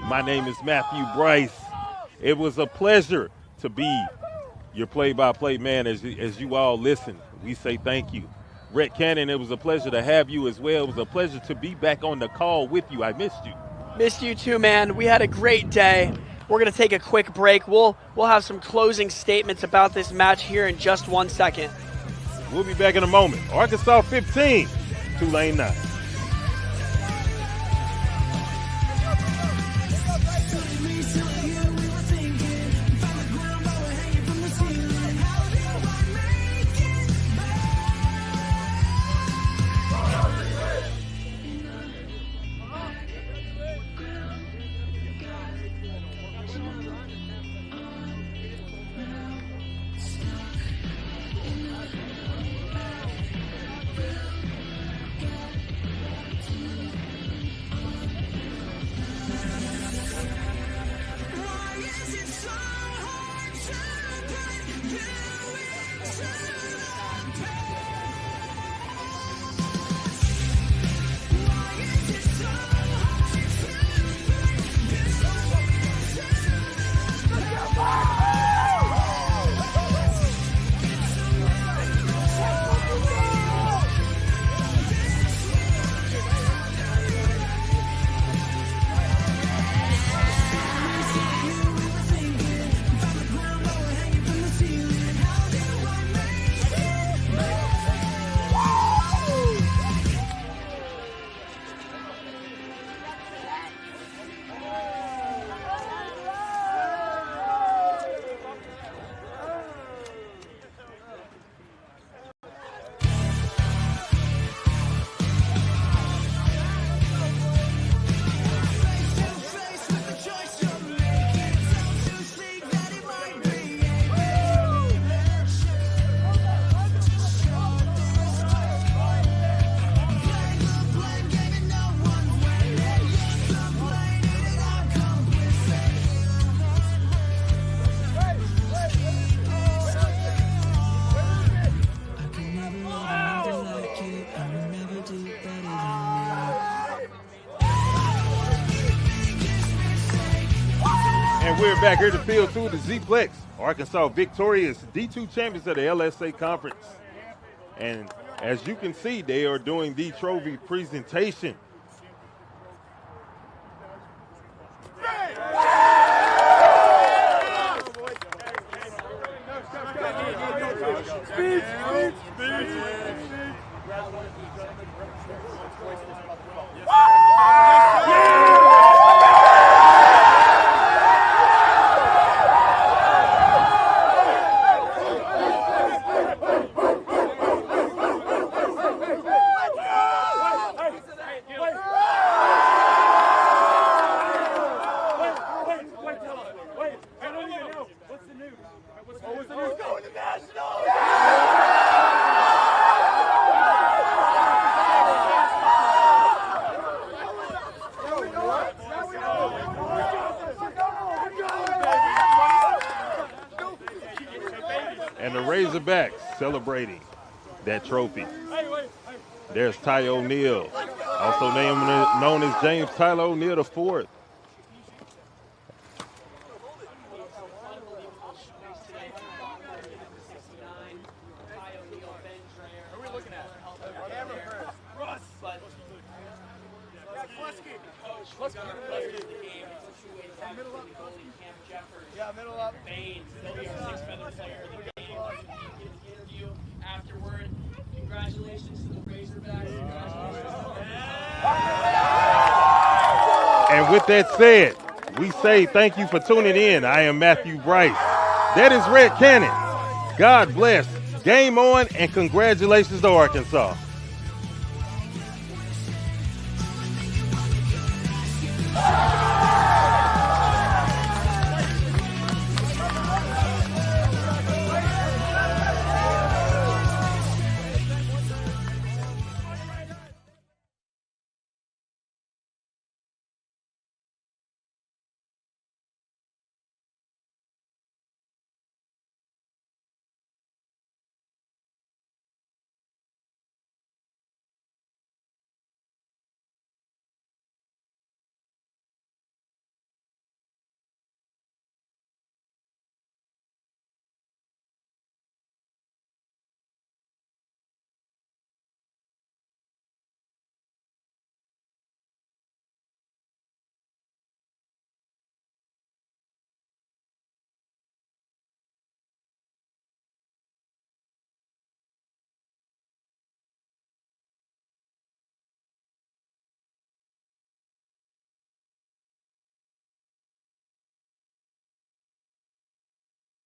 [SPEAKER 1] My name is Matthew Bryce. It was a pleasure to be your play-by-play man as you all listen. We say thank you. Rhett Cannon, it was a pleasure to have you as well. It was a pleasure to be back on the call with you. I missed you.
[SPEAKER 2] Missed you too, man. We had a great day. We're going to take a quick break. We'll have some closing statements about this match here in just 1 second.
[SPEAKER 1] We'll be back in a moment. Arkansas 15, Tulane 9. we're back here to field two of the Z-Plex. Arkansas victorious D2 champions of the LSA Conference. And as you can see, they are doing the trophy presentation. And the Razorbacks celebrating that trophy. There's Ty O'Neal, also known as James Tyler O'Neal IV.
[SPEAKER 3] Yeah, middle up. Baines, he'll be our sixth feather player of the game. You can get an interview afterward. Congratulations to the Razorbacks.
[SPEAKER 1] And with that said, we say thank you for tuning in. I am Matthew Bryce. That is Red Cannon. God bless. Game on, and congratulations to Arkansas.
[SPEAKER 3] Yeah.